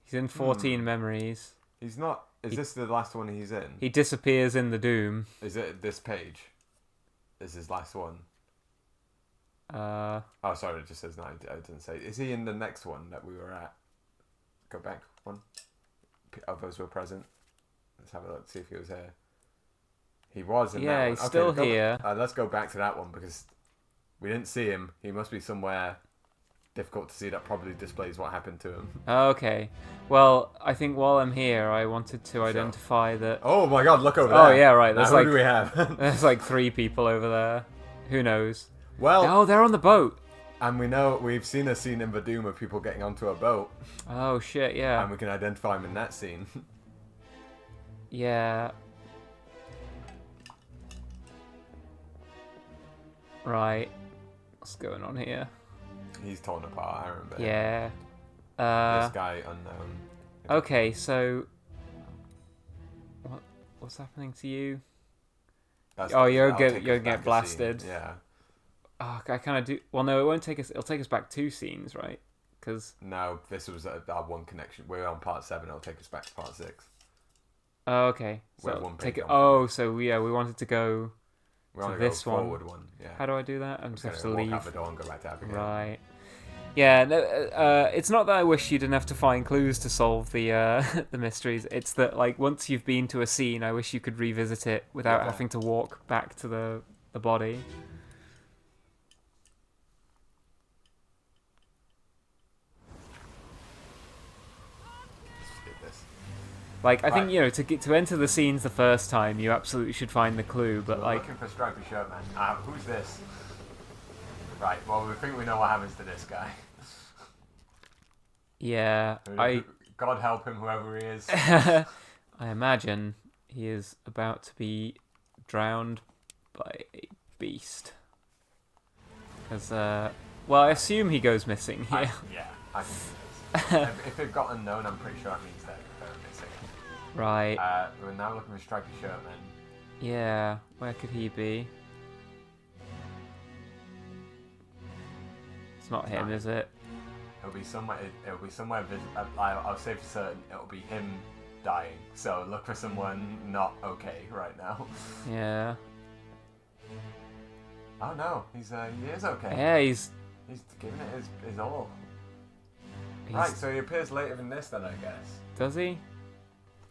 Speaker 1: He's in 14 memories.
Speaker 2: He's not. Is this the last one he's in?
Speaker 1: He disappears in the Doom.
Speaker 2: Is it this page? Is his last one?
Speaker 1: Oh,
Speaker 2: sorry, it just says no. I didn't say. Is he in the next one that we were at? Go back one. Others were present. Let's have a look. See if he was here. He was in that one.
Speaker 1: Yeah, he's still here.
Speaker 2: Let's go back to that one because we didn't see him. He must be somewhere difficult to see that probably displays what happened to him.
Speaker 1: Okay. Well, I think while I'm here, I wanted to identify that...
Speaker 2: Oh my god, look over there.
Speaker 1: Oh, yeah, right.
Speaker 2: Now, who do we have?
Speaker 1: There's 3 people over there. Who knows?
Speaker 2: Well...
Speaker 1: Oh, they're on the boat.
Speaker 2: And we've seen a scene in the Doom of people getting onto a boat.
Speaker 1: Oh, shit, yeah.
Speaker 2: And we can identify him in that scene.
Speaker 1: Yeah. Right. What's going on here?
Speaker 2: He's torn apart, I remember.
Speaker 1: Yeah.
Speaker 2: This guy, unknown.
Speaker 1: Okay, so... What's happening to you? You're gonna get blasted.
Speaker 2: Yeah.
Speaker 1: Oh, I kind of do... Well, no, it won't take us... It'll take us back 2 scenes, right? Because...
Speaker 2: No, this was our one connection. We're on part 7. It'll take us back to part 6.
Speaker 1: Oh, okay.
Speaker 2: So
Speaker 1: we wanted to go to this one.
Speaker 2: Forward one. Yeah.
Speaker 1: How do I do that? I'm just have to
Speaker 2: walk
Speaker 1: leave.
Speaker 2: out the door and go back to Abigail.
Speaker 1: Right. Yeah. No. It's not that I wish you didn't have to find clues to solve the the mysteries. It's that once you've been to a scene, I wish you could revisit it without having to walk back to the body. I think to enter the scenes the first time, you absolutely should find the clue. But
Speaker 2: we're looking for Stripey Shirt Man. Who's this? Right. Well, we think we know what happens to this guy.
Speaker 1: Yeah,
Speaker 2: God help him, whoever he is.
Speaker 1: I imagine he is about to be drowned by a beast. Because, I assume he goes missing here.
Speaker 2: I think if they've got unknown, I'm pretty sure it means they're missing.
Speaker 1: Right.
Speaker 2: We're now looking for Stripey Shirt Man.
Speaker 1: Yeah, where could he be? It's not him, is it?
Speaker 2: It'll be somewhere. I'll say for certain it'll be him dying. So look for someone not okay right now.
Speaker 1: Yeah.
Speaker 2: Oh no, he is okay.
Speaker 1: Yeah,
Speaker 2: he's giving it his all. Right, so he appears later than this then, I guess.
Speaker 1: Does he?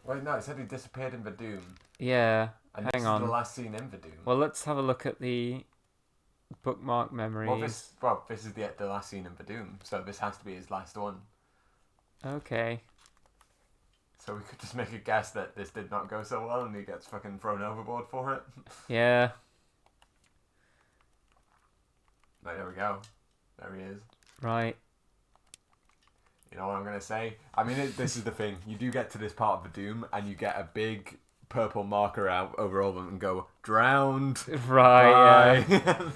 Speaker 2: Well, no, it said he disappeared in the Doom.
Speaker 1: Yeah,
Speaker 2: and
Speaker 1: hang
Speaker 2: this
Speaker 1: on.
Speaker 2: is the last scene in the Doom.
Speaker 1: Well, let's have a look at the bookmark memories.
Speaker 2: This is the last scene in the Doom, so this has to be his last one.
Speaker 1: Okay.
Speaker 2: So we could just make a guess that this did not go so well and he gets fucking thrown overboard for it.
Speaker 1: Yeah.
Speaker 2: Right, there we go. There he is.
Speaker 1: Right.
Speaker 2: You know what I'm going to say? I mean, this is the thing. You do get to this part of the Doom and you get a big purple marker out over all of them and go, drowned.
Speaker 1: Right, yeah.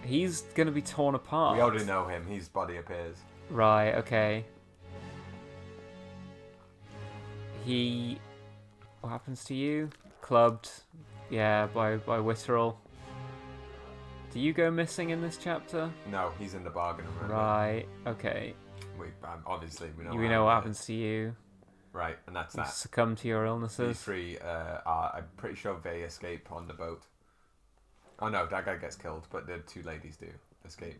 Speaker 1: He's going to be torn apart.
Speaker 2: We already know him. His body appears.
Speaker 1: Right, okay. What happens to you? Clubbed. Yeah, by Witterel. Do you go missing in this chapter?
Speaker 2: No, he's in the bargain room.
Speaker 1: Right, okay.
Speaker 2: Obviously, we know.
Speaker 1: We know what happens to you.
Speaker 2: Right, and that's
Speaker 1: You
Speaker 2: that.
Speaker 1: succumb to your illnesses.
Speaker 2: These three I'm pretty sure they escape on the boat. Oh no, that guy gets killed, but the two ladies do escape.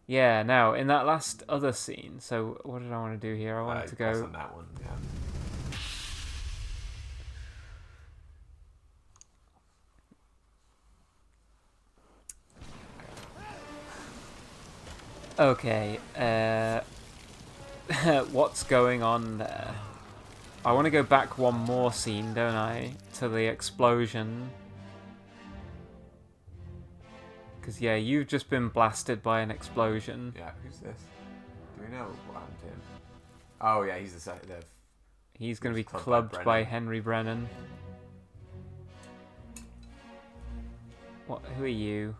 Speaker 1: Yeah, now, in that last other scene, so what did I want to do here? I wanted to go...
Speaker 2: on that one, yeah.
Speaker 1: Okay, what's going on there? I want to go back one more scene, don't I? To the explosion. Because, yeah, you've just been blasted by an explosion.
Speaker 2: Yeah, who's this? Do we know what happened to him? Oh, yeah, he's the
Speaker 1: He's going to be clubbed by Henry Brennan. Who are you?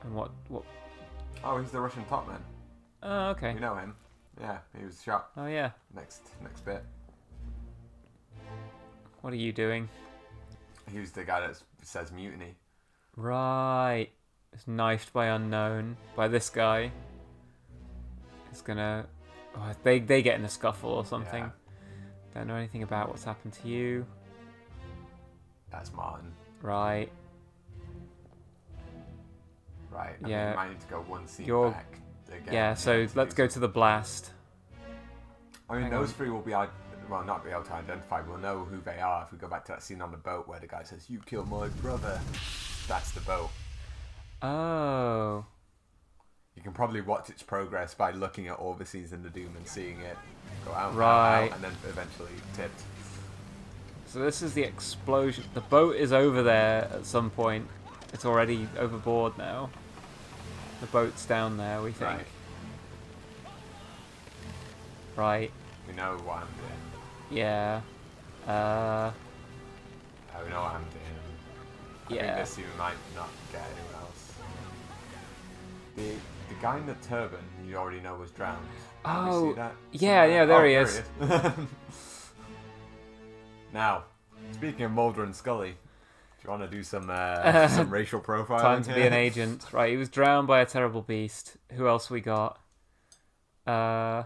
Speaker 1: And what...
Speaker 2: Oh, he's the Russian top man.
Speaker 1: Oh, okay.
Speaker 2: We know him. Yeah, he was shot.
Speaker 1: Oh, yeah.
Speaker 2: Next bit.
Speaker 1: What are you doing?
Speaker 2: He was the guy that says mutiny.
Speaker 1: Right. It's knifed by unknown. By this guy. It's gonna... Oh, they get in a scuffle or something.
Speaker 2: Yeah.
Speaker 1: Don't know anything about what's happened to you.
Speaker 2: That's Martin.
Speaker 1: Right.
Speaker 2: Right. I
Speaker 1: Yeah.
Speaker 2: mean, we might need to go one scene back. Again,
Speaker 1: yeah, so let's go to the blast.
Speaker 2: I mean, those three will be... Well, not be able to identify. We'll know who they are if we go back to that scene on the boat where the guy says, "You killed my brother." That's the boat.
Speaker 1: Oh.
Speaker 2: You can probably watch its progress by looking at all the scenes in the Doom and seeing it go out,
Speaker 1: Right.
Speaker 2: out, and then eventually tipped.
Speaker 1: So this is the explosion. The boat is over there at some point. It's already overboard now. The boat's down there, we think. Right.
Speaker 2: We know what I'm doing.
Speaker 1: Yeah.
Speaker 2: We know what I'm doing. I think this scene might not get anyone else. The guy in the turban you already know was drowned.
Speaker 1: Oh,
Speaker 2: you see that?
Speaker 1: yeah, there he is.
Speaker 2: Now, speaking of Mulder and Scully, do you want to do some racial profiling?
Speaker 1: Time to be an agent. Right, he was drowned by a terrible beast. Who else we got? Yeah,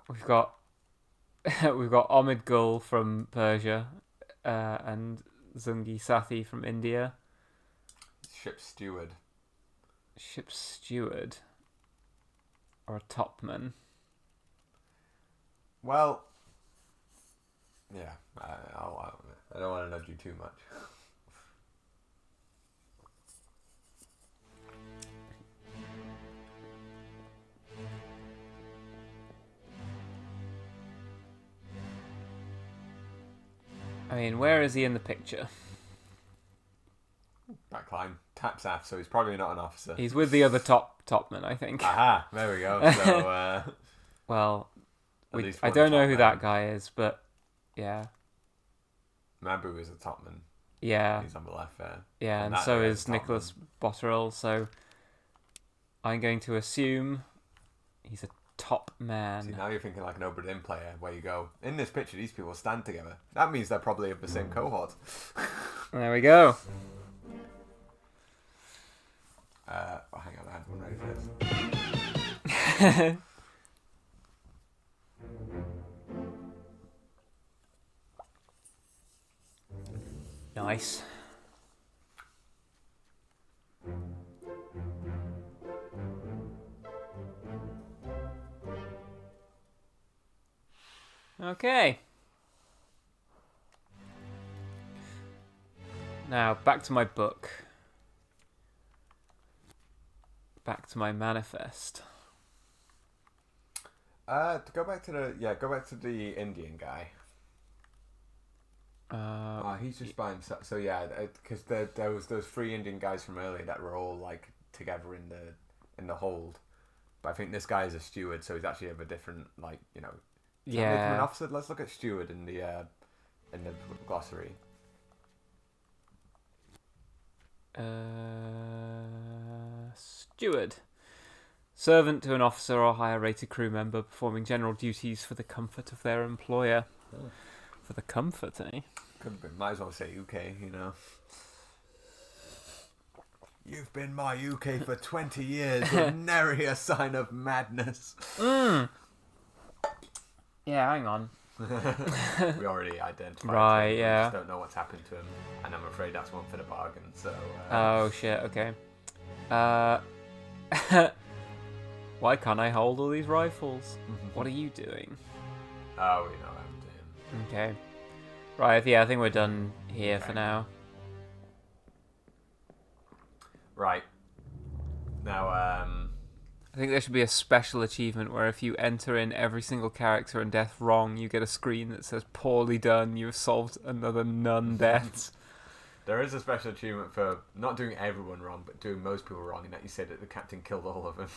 Speaker 1: we've got Omid Gul from Persia, and Zungi Sathi from India.
Speaker 2: Ship's steward.
Speaker 1: Ship's steward, or a topman.
Speaker 2: Well, yeah, I don't want to nudge you too much.
Speaker 1: I mean, where is he in the picture?
Speaker 2: Backline. Taps aft, so he's probably not an officer.
Speaker 1: He's with the other topman, I think.
Speaker 2: Aha, there we go. So,
Speaker 1: well, I don't know who that guy is, but yeah.
Speaker 2: Mabu is a topman.
Speaker 1: Yeah.
Speaker 2: He's on the left there.
Speaker 1: Yeah, and so is Nicholas Botterill, so I'm going to assume he's a top man.
Speaker 2: See, now you're thinking like an Obra Dinn player, where you go, in this picture, these people stand together. That means they're probably of the same cohort.
Speaker 1: There we go.
Speaker 2: Hang on, I had one ready for this.
Speaker 1: Nice. Okay. Now, back to my book. Back to my manifest.
Speaker 2: To go back to the Indian guy. He's just by himself. So yeah, because there was those 3 Indian guys from earlier that were all like together in the hold. But I think this guy is a steward, so he's actually of a different, like, you know.
Speaker 1: Yeah.
Speaker 2: An officer. Let's look at steward in the glossary.
Speaker 1: Steward. Servant to an officer or higher rated crew member performing general duties for the comfort of their employer.
Speaker 2: Oh.
Speaker 1: For the comfort, eh?
Speaker 2: Might as well say UK, you know. You've been my UK for 20 years with nary a sign of madness.
Speaker 1: Yeah, hang on.
Speaker 2: We already identified
Speaker 1: right,
Speaker 2: him.
Speaker 1: yeah.
Speaker 2: We just don't know what's happened to him, and I'm afraid that's one for the bargain. So.
Speaker 1: Oh shit. Okay. Why can't I hold all these rifles? What are you doing?
Speaker 2: Oh, we know what I'm doing.
Speaker 1: Okay. Right. Yeah, I think we're done here for now.
Speaker 2: Right. Now,
Speaker 1: I think there should be a special achievement where if you enter in every single character and death wrong, you get a screen that says "Poorly done. You've solved another none deaths."
Speaker 2: There is a special achievement for not doing everyone wrong, but doing most people wrong, in that you said that the captain killed all of them.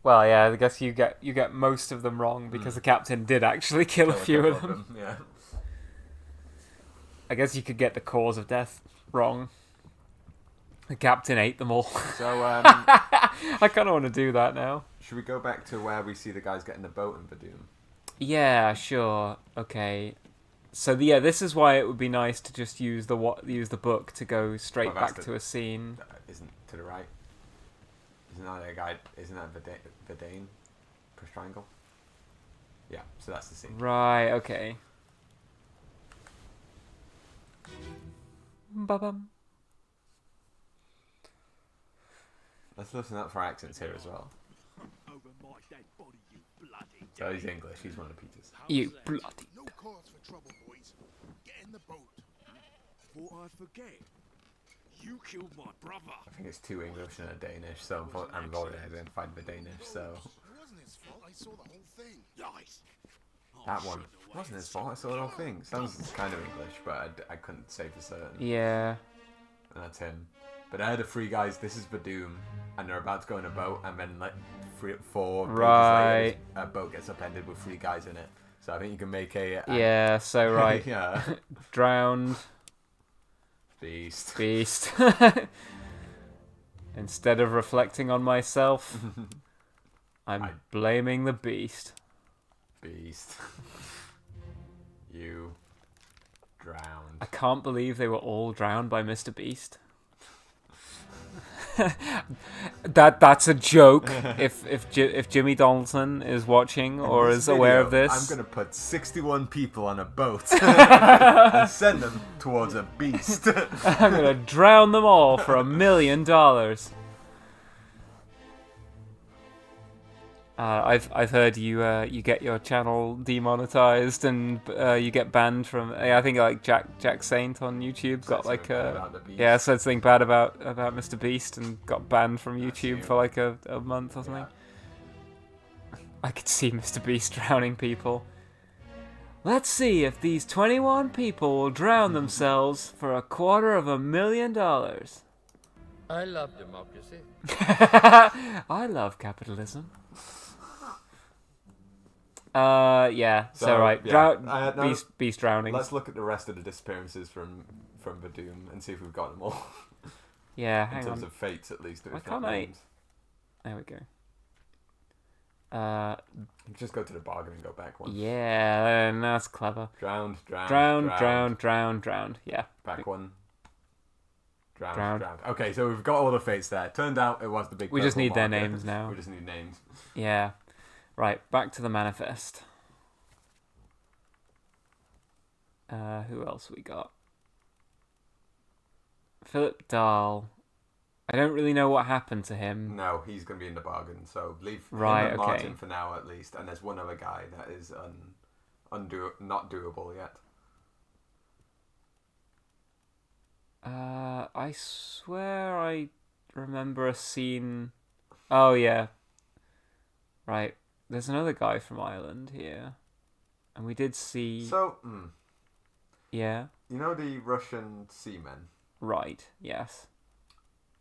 Speaker 1: Well, yeah, I guess you get most of them wrong because the captain did actually kill a few of them.
Speaker 2: Yeah.
Speaker 1: I guess you could get the cause of death wrong. The captain ate them all.
Speaker 2: So,
Speaker 1: I kind of want to do that now.
Speaker 2: Should we go back to where we see the guys getting the boat in Vadum?
Speaker 1: Yeah, sure. Okay. So yeah, this is why it would be nice to just use the book to go straight back to a scene.
Speaker 2: Isn't to the right? Isn't that a guy? Isn't that Verdane? Push triangle. Yeah. So that's the scene.
Speaker 1: Right. Okay. Ba-bum.
Speaker 2: Let's listen up for accents here as well. So he's English. He's one of Peter's.
Speaker 1: You bloody.
Speaker 13: No cause for trouble, boys. Get in the boat.
Speaker 6: Thought I'd forget. You killed my brother.
Speaker 2: I think it's 2 English and a Danish, so I've already identified the Danish, so...
Speaker 13: It wasn't his fault, I saw the whole thing.
Speaker 6: Nice.
Speaker 2: That one wasn't his fault, I saw the whole thing. Sounds kind of English, but I couldn't say for certain.
Speaker 1: Yeah.
Speaker 2: And that's him. But I had the 3 guys, this is Vadum, and they're about to go in a boat, and then like 4 pages later, a boat gets upended with 3 guys in it. So I think you can make a...
Speaker 1: yeah, so right.
Speaker 2: Yeah.
Speaker 1: Drowned.
Speaker 2: Beast.
Speaker 1: Instead of reflecting on myself, I'm blaming the beast.
Speaker 2: Beast. You drowned.
Speaker 1: I can't believe they were all drowned by Mr. Beast. That's a joke. If Jimmy Donaldson is watching or is aware of this,
Speaker 2: I'm gonna put 61 people on a boat and send them towards a beast.
Speaker 1: I'm gonna drown them all for $1 million. I've heard you get your channel demonetized and you get banned from. I think like Jack Saint on YouTube got like said something bad about Mr. Beast and got banned from YouTube for like a month or something. I could see Mr. Beast drowning people. Let's see if these 21 people will drown themselves for $250,000.
Speaker 15: I love democracy.
Speaker 1: I love capitalism. Yeah. So right,
Speaker 2: yeah.
Speaker 1: beast drowning.
Speaker 2: Let's look at the rest of the disappearances from Vadum and see if we've got them all.
Speaker 1: Yeah, hang on.
Speaker 2: In terms of fates, at least.
Speaker 1: Why can't I? There we go.
Speaker 2: Just go to the bargain and go back one.
Speaker 1: Yeah, that's clever.
Speaker 2: Drowned.
Speaker 1: Yeah.
Speaker 2: Back one. Drowned. Okay, so we've got all the fates there. Turned out it was the big.
Speaker 1: We just need
Speaker 2: marker.
Speaker 1: their names now.
Speaker 2: We just need names.
Speaker 1: Yeah. Right, back to the manifest. Who else we got? Philip Dahl. I don't really know what happened to him.
Speaker 2: No, he's going to be in the bargain. So leave him
Speaker 1: Right,
Speaker 2: and
Speaker 1: okay.
Speaker 2: Martin for now at least. And there's one other guy that is not doable yet.
Speaker 1: I swear I remember a scene. Oh yeah. Right. There's another guy from Ireland here, and we did see.
Speaker 2: So,
Speaker 1: yeah.
Speaker 2: You know the Russian seamen?
Speaker 1: Right. Yes.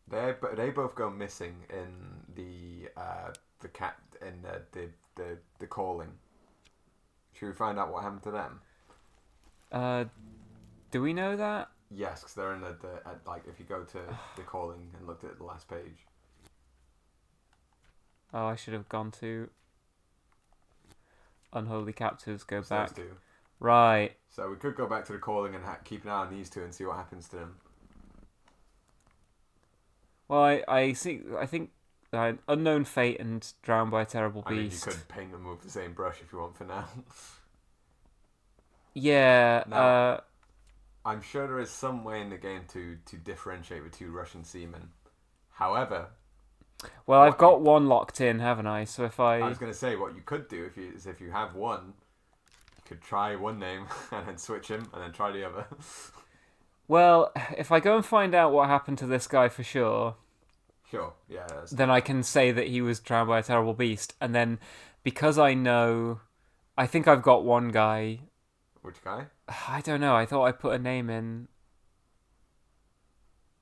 Speaker 2: They both go missing in the cat in the calling. Should we find out what happened to them?
Speaker 1: Do we know that?
Speaker 2: Yes, because they're in like if you go to the calling and looked at the last page.
Speaker 1: Oh, I should have gone to Unholy Captives. Go
Speaker 2: Those
Speaker 1: back.
Speaker 2: two.
Speaker 1: Right.
Speaker 2: So we could go back to the calling and keep an eye on these two and see what happens to them.
Speaker 1: Well, I think Unknown Fate and Drowned by a Terrible Beast.
Speaker 2: I mean, you could paint them with the same brush if you want for now.
Speaker 1: Yeah.
Speaker 2: Now, I'm sure there is some way in the game to differentiate the two Russian seamen. However,
Speaker 1: well, I've got one locked in, haven't I? So if I
Speaker 2: was going to say what you could do if you have one, you could try one name and then switch him and then try the other.
Speaker 1: Well, if I go and find out what happened to this guy for sure.
Speaker 2: Sure, yeah.
Speaker 1: Then I can say that he was drowned by a terrible beast, and then because I know, I think I've got one guy.
Speaker 2: Which guy?
Speaker 1: I don't know. I thought I put a name in.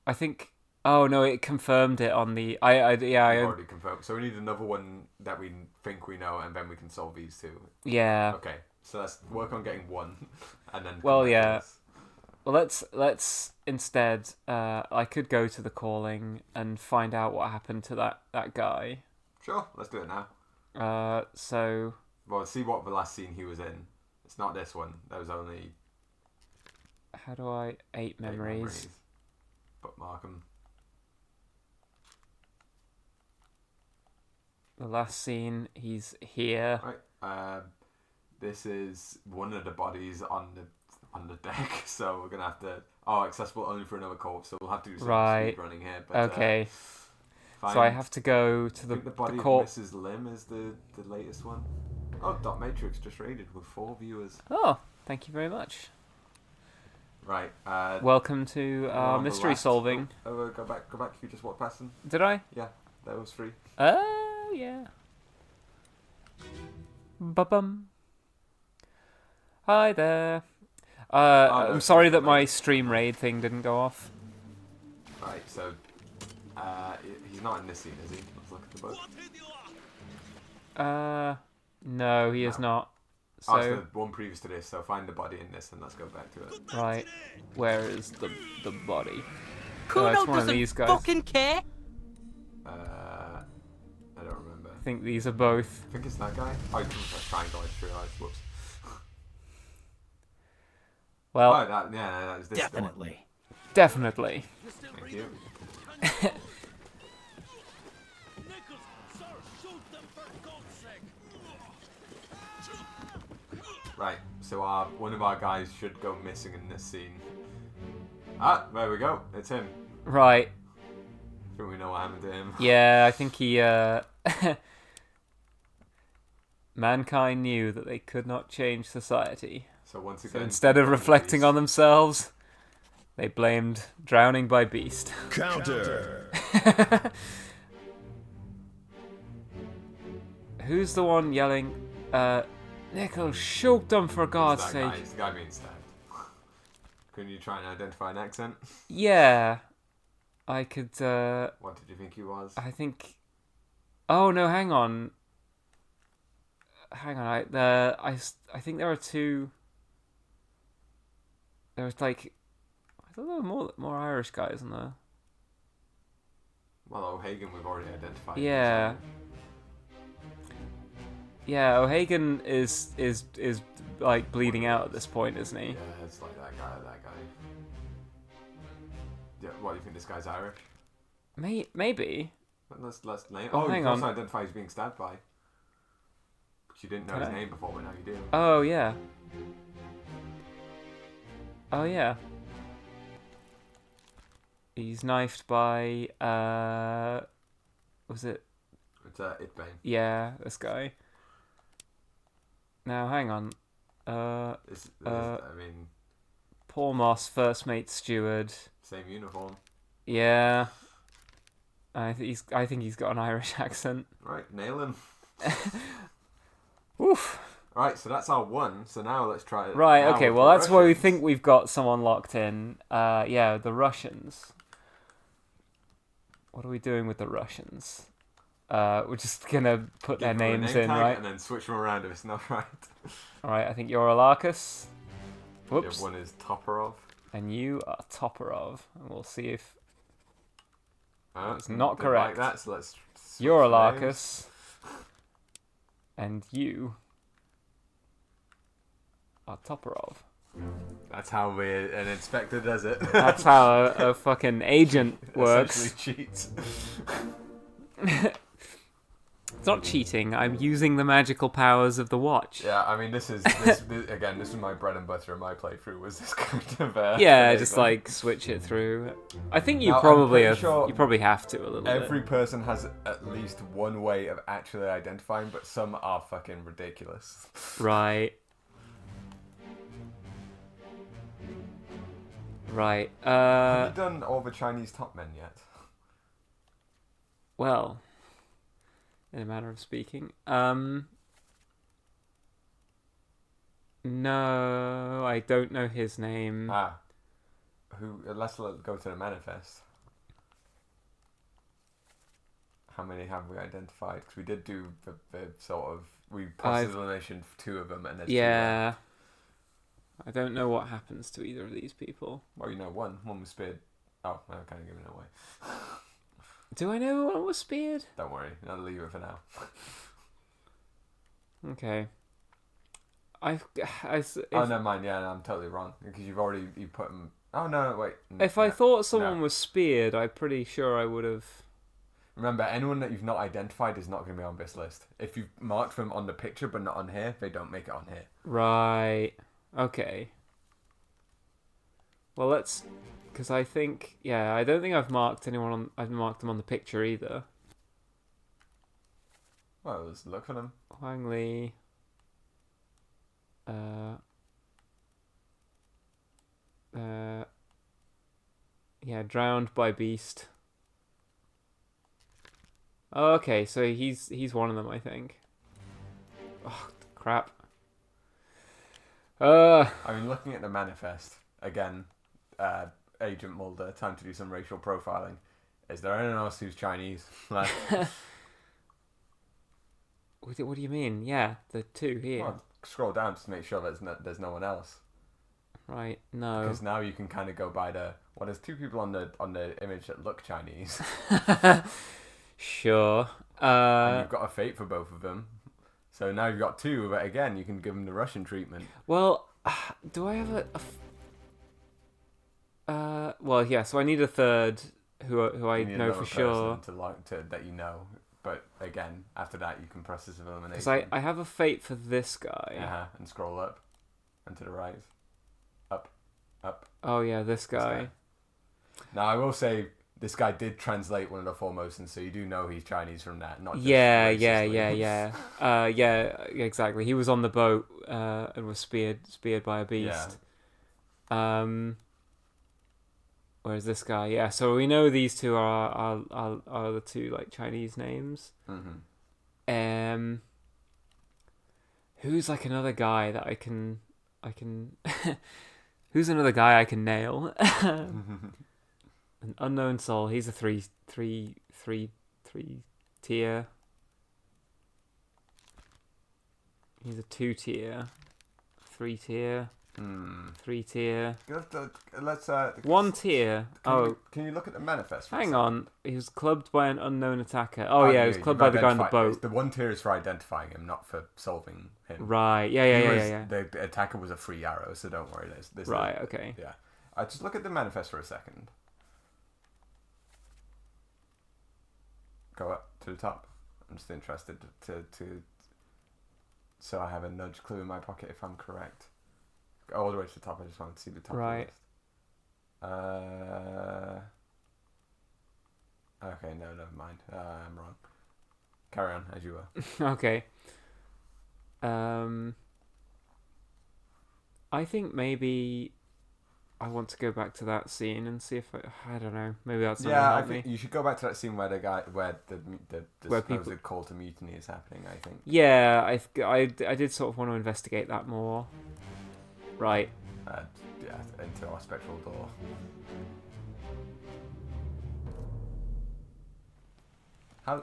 Speaker 1: I think. Oh no! It confirmed it on the. I
Speaker 2: already confirmed. So we need another one that we think we know, and then we can solve these two.
Speaker 1: Yeah.
Speaker 2: Okay. So let's work on getting one, and then.
Speaker 1: Well, yeah. Well, let's instead. I could go to the calling and find out what happened to that guy.
Speaker 2: Sure, let's do it now.
Speaker 1: So.
Speaker 2: Well, see what the last scene he was in. It's not this one. There was only.
Speaker 1: How do I 8 memories?
Speaker 2: Bookmark them.
Speaker 1: The last scene, he's here.
Speaker 2: Right. This is one of the bodies on the deck, so we're gonna have to. Oh, accessible only for another corpse, so we'll have to do some speed running here. But,
Speaker 1: okay. So I have to go to the
Speaker 2: body of
Speaker 1: corpse.
Speaker 2: Mrs. Lim is the latest one. Oh, Dot Matrix just raided with 4 viewers.
Speaker 1: Oh, thank you very much.
Speaker 2: Right.
Speaker 1: Welcome to mystery solving.
Speaker 2: Oh, go back. You just walked past them.
Speaker 1: Did I?
Speaker 2: Yeah, that was free.
Speaker 1: Oh, yeah. Ba-bum. Hi there. I'm sorry that my stream raid thing didn't go off.
Speaker 2: Right, so he's not in this scene, is he? Let's look at the book.
Speaker 1: No, he is not. So
Speaker 2: it's the one previous to this, so find the body in this and let's go back to it.
Speaker 1: Right. Where is the body?
Speaker 11: Kuno
Speaker 1: it's one
Speaker 11: doesn't
Speaker 1: of these guys.
Speaker 11: fucking care.
Speaker 2: I don't remember.
Speaker 1: I think these are both.
Speaker 2: I think it's that guy. Oh, it's a triangle, I just realised. Whoops.
Speaker 1: Well,
Speaker 2: that is this.
Speaker 11: Definitely.
Speaker 1: Definitely.
Speaker 2: Thank you. Right, so one of our guys should go missing in this scene. Ah, there we go. It's him.
Speaker 1: Right.
Speaker 2: I think we know what happened to him.
Speaker 1: Yeah, I think he. Mankind knew that they could not change society.
Speaker 2: So once again,
Speaker 1: so instead of reflecting on themselves, they blamed drowning by beast.
Speaker 14: Counter.
Speaker 1: Who's the one yelling? Nickel, shoot them for God's sake.
Speaker 2: It's the guy being stabbed. Couldn't you try and identify an accent?
Speaker 1: Yeah. I could,
Speaker 2: What did you think he was?
Speaker 1: I think... Oh, no, hang on. I think there are two... There was like... I thought there were more Irish guys in there.
Speaker 2: Well, O'Hagan we've already identified.
Speaker 1: Yeah. Yeah, O'Hagan is like bleeding out at this point, isn't he?
Speaker 2: Yeah, it's like that guy. Yeah, what do you think? This guy's Irish?
Speaker 1: Maybe.
Speaker 2: Let's name.
Speaker 1: Oh, hang
Speaker 2: you can
Speaker 1: on.
Speaker 2: also identify he's being stabbed by. But you didn't know his name before, but now you do.
Speaker 1: Oh yeah. Oh yeah. He's knifed by was it?
Speaker 2: It's Idbane.
Speaker 1: Yeah, this guy. Now hang on.
Speaker 2: I mean,
Speaker 1: Paul Moss, first mate steward.
Speaker 2: same uniform.
Speaker 1: Yeah. I think he's got an Irish accent.
Speaker 2: Right, nail him.
Speaker 1: Oof.
Speaker 2: Right, so that's our one. So now let's try it.
Speaker 1: Right,
Speaker 2: now
Speaker 1: okay,
Speaker 2: with
Speaker 1: well
Speaker 2: the
Speaker 1: that's where we
Speaker 2: Russians.
Speaker 1: think we've got someone locked in. Yeah, the Russians. What are we doing with the Russians? We're just gonna put
Speaker 2: Give
Speaker 1: their
Speaker 2: them a
Speaker 1: names
Speaker 2: name
Speaker 1: in,
Speaker 2: tag
Speaker 1: right?
Speaker 2: And then switch them around if it's not right.
Speaker 1: Alright, I think you're Alarkus.
Speaker 2: The
Speaker 1: Whoops.
Speaker 2: other one is Toporov.
Speaker 1: And you are Toporov. And we'll see if it's
Speaker 2: Didn't
Speaker 1: not correct.
Speaker 2: Like that, so let's switch
Speaker 1: You're
Speaker 2: names.
Speaker 1: Alarkus. And you are Toporov.
Speaker 2: That's how an inspector does it.
Speaker 1: That's how a fucking agent works.
Speaker 2: Essentially cheats.
Speaker 1: It's not cheating. I'm using the magical powers of the watch.
Speaker 2: Yeah, I mean, this is my bread and butter in my playthrough. Was this kind of
Speaker 1: yeah, just like switch it through. I think you
Speaker 2: Now,
Speaker 1: probably
Speaker 2: I'm pretty sure
Speaker 1: you probably have to a little
Speaker 2: every
Speaker 1: bit.
Speaker 2: person has at least one way of actually identifying, but some are fucking ridiculous.
Speaker 1: Right. Right.
Speaker 2: Have you done all the Chinese top men yet?
Speaker 1: Well, in a manner of speaking. No, I don't know his name.
Speaker 2: Let's go to the manifest. How many have we identified? Because we did do the sort of process elimination for 2 of them, and there's 2 left.
Speaker 1: I don't know what happens to either of these people.
Speaker 2: Well, you know, one was speared. Oh, I'm kind of giving it away.
Speaker 1: Do I know one was speared?
Speaker 2: Don't worry, I'll leave it for now.
Speaker 1: Okay.
Speaker 2: Oh, never mind. Yeah, no, I'm totally wrong because you put them. Oh no, wait.
Speaker 1: If I thought someone was speared, I'm pretty sure I would have.
Speaker 2: Remember, anyone that you've not identified is not going to be on this list. If you've marked them on the picture but not on here, they don't make it on here.
Speaker 1: Right. Okay. Well, let's. Because I think, I don't think I've marked anyone on. I've marked them on the picture either.
Speaker 2: Well, let's look for them.
Speaker 1: Huang Li. Drowned by beast. Oh, okay, so he's one of them, I think. Oh, crap.
Speaker 2: I mean, looking at the manifest again, Agent Mulder, time to do some racial profiling. Is there anyone else who's Chinese? Like,
Speaker 1: what do you mean? Yeah, the 2 here.
Speaker 2: Well, scroll down just to make sure there's no one else.
Speaker 1: Right. No.
Speaker 2: Because now you can kind of go by there's 2 people on the image that look Chinese.
Speaker 1: Sure.
Speaker 2: And you've got a fate for both of them. So now you've got 2, but again, you can give them the Russian treatment.
Speaker 1: Well, do I have well, yeah, so I need a third who I know for sure.
Speaker 2: To that you know. But again, after that, you can process of elimination.
Speaker 1: Because I have a fate for this guy.
Speaker 2: And scroll up. And to the right. Up.
Speaker 1: Oh, yeah, this guy.
Speaker 2: Now, I will say, this guy did translate one of the Formosans, so you do know he's Chinese from that, not just
Speaker 1: Yeah, exactly. He was on the boat and was speared by a beast. Yeah. Whereas this guy, so we know these 2 are the 2 like Chinese names.
Speaker 2: Mm-hmm.
Speaker 1: Who's like another guy that I can who's another guy I can nail? An unknown soul. He's a 3 tier. He's a 2 tier. 3 tier. 3 tier.
Speaker 2: Let's
Speaker 1: 1 tier.
Speaker 2: Can you look at the manifest?
Speaker 1: Hang on. He was clubbed by an unknown attacker. He was clubbed by the guy on the boat.
Speaker 2: The 1 tier is for identifying him, not for solving him.
Speaker 1: Right. Yeah.
Speaker 2: The attacker was a free arrow, so don't worry. There's
Speaker 1: right. Okay.
Speaker 2: Yeah. Just look at the manifest for a second. Go up to the top. I'm just interested to so I have a nudge clue in my pocket if I'm correct. Go all the way to the top. I just wanted to see the top.
Speaker 1: Right.
Speaker 2: Of the list. Okay, no, never mind. I'm wrong. Carry on, as you were.
Speaker 1: Okay. I think maybe I want to go back to that scene and see if I don't know. Maybe that's not
Speaker 2: Yeah, I
Speaker 1: help
Speaker 2: think
Speaker 1: me.
Speaker 2: you should go back to that scene where the
Speaker 1: Where
Speaker 2: supposed
Speaker 1: people-
Speaker 2: call to mutiny is happening. I think.
Speaker 1: Yeah, I did sort of want to investigate that more. Right.
Speaker 2: Yeah, into our spectral door.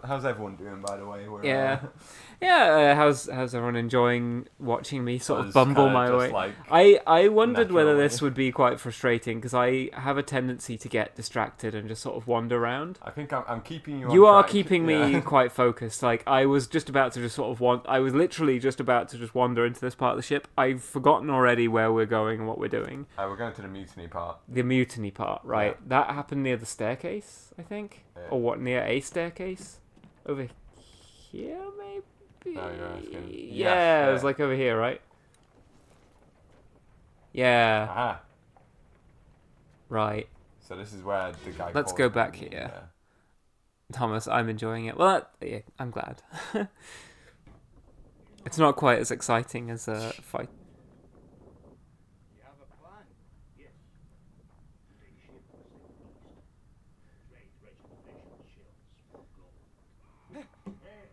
Speaker 2: How's everyone doing, by the way?
Speaker 1: Yeah. Yeah, how's everyone enjoying watching me sort of
Speaker 2: Us
Speaker 1: bumble
Speaker 2: kinda
Speaker 1: my
Speaker 2: just,
Speaker 1: way?
Speaker 2: like,
Speaker 1: I wondered whether
Speaker 2: naturally.
Speaker 1: this would be quite frustrating because I have a tendency to get distracted and just sort of wander around.
Speaker 2: I think I'm keeping you on
Speaker 1: You are
Speaker 2: track.
Speaker 1: keeping me
Speaker 2: Yeah.
Speaker 1: quite focused. Like I was just about to just sort of I was literally just about to just wander into this part of the ship. I've forgotten already where we're going and what we're doing.
Speaker 2: We're going to the mutiny part.
Speaker 1: The mutiny part, right?
Speaker 2: Yeah.
Speaker 1: That happened near the staircase, I think,
Speaker 2: Yeah.
Speaker 1: or what? Near a staircase, over here, maybe.
Speaker 2: No, you're asking.
Speaker 1: Yeah, it was like over here, right? Yeah.
Speaker 2: Aha.
Speaker 1: Right.
Speaker 2: So this is where the guy.
Speaker 1: Let's
Speaker 2: calls
Speaker 1: go
Speaker 2: him.
Speaker 1: back here. Thomas, I'm enjoying it. Well, yeah, I'm glad. It's not quite as exciting as a fight.
Speaker 5: You have a plan? Yes. Big ship was in the east. Trade registration shells for gold. Hey, who's there?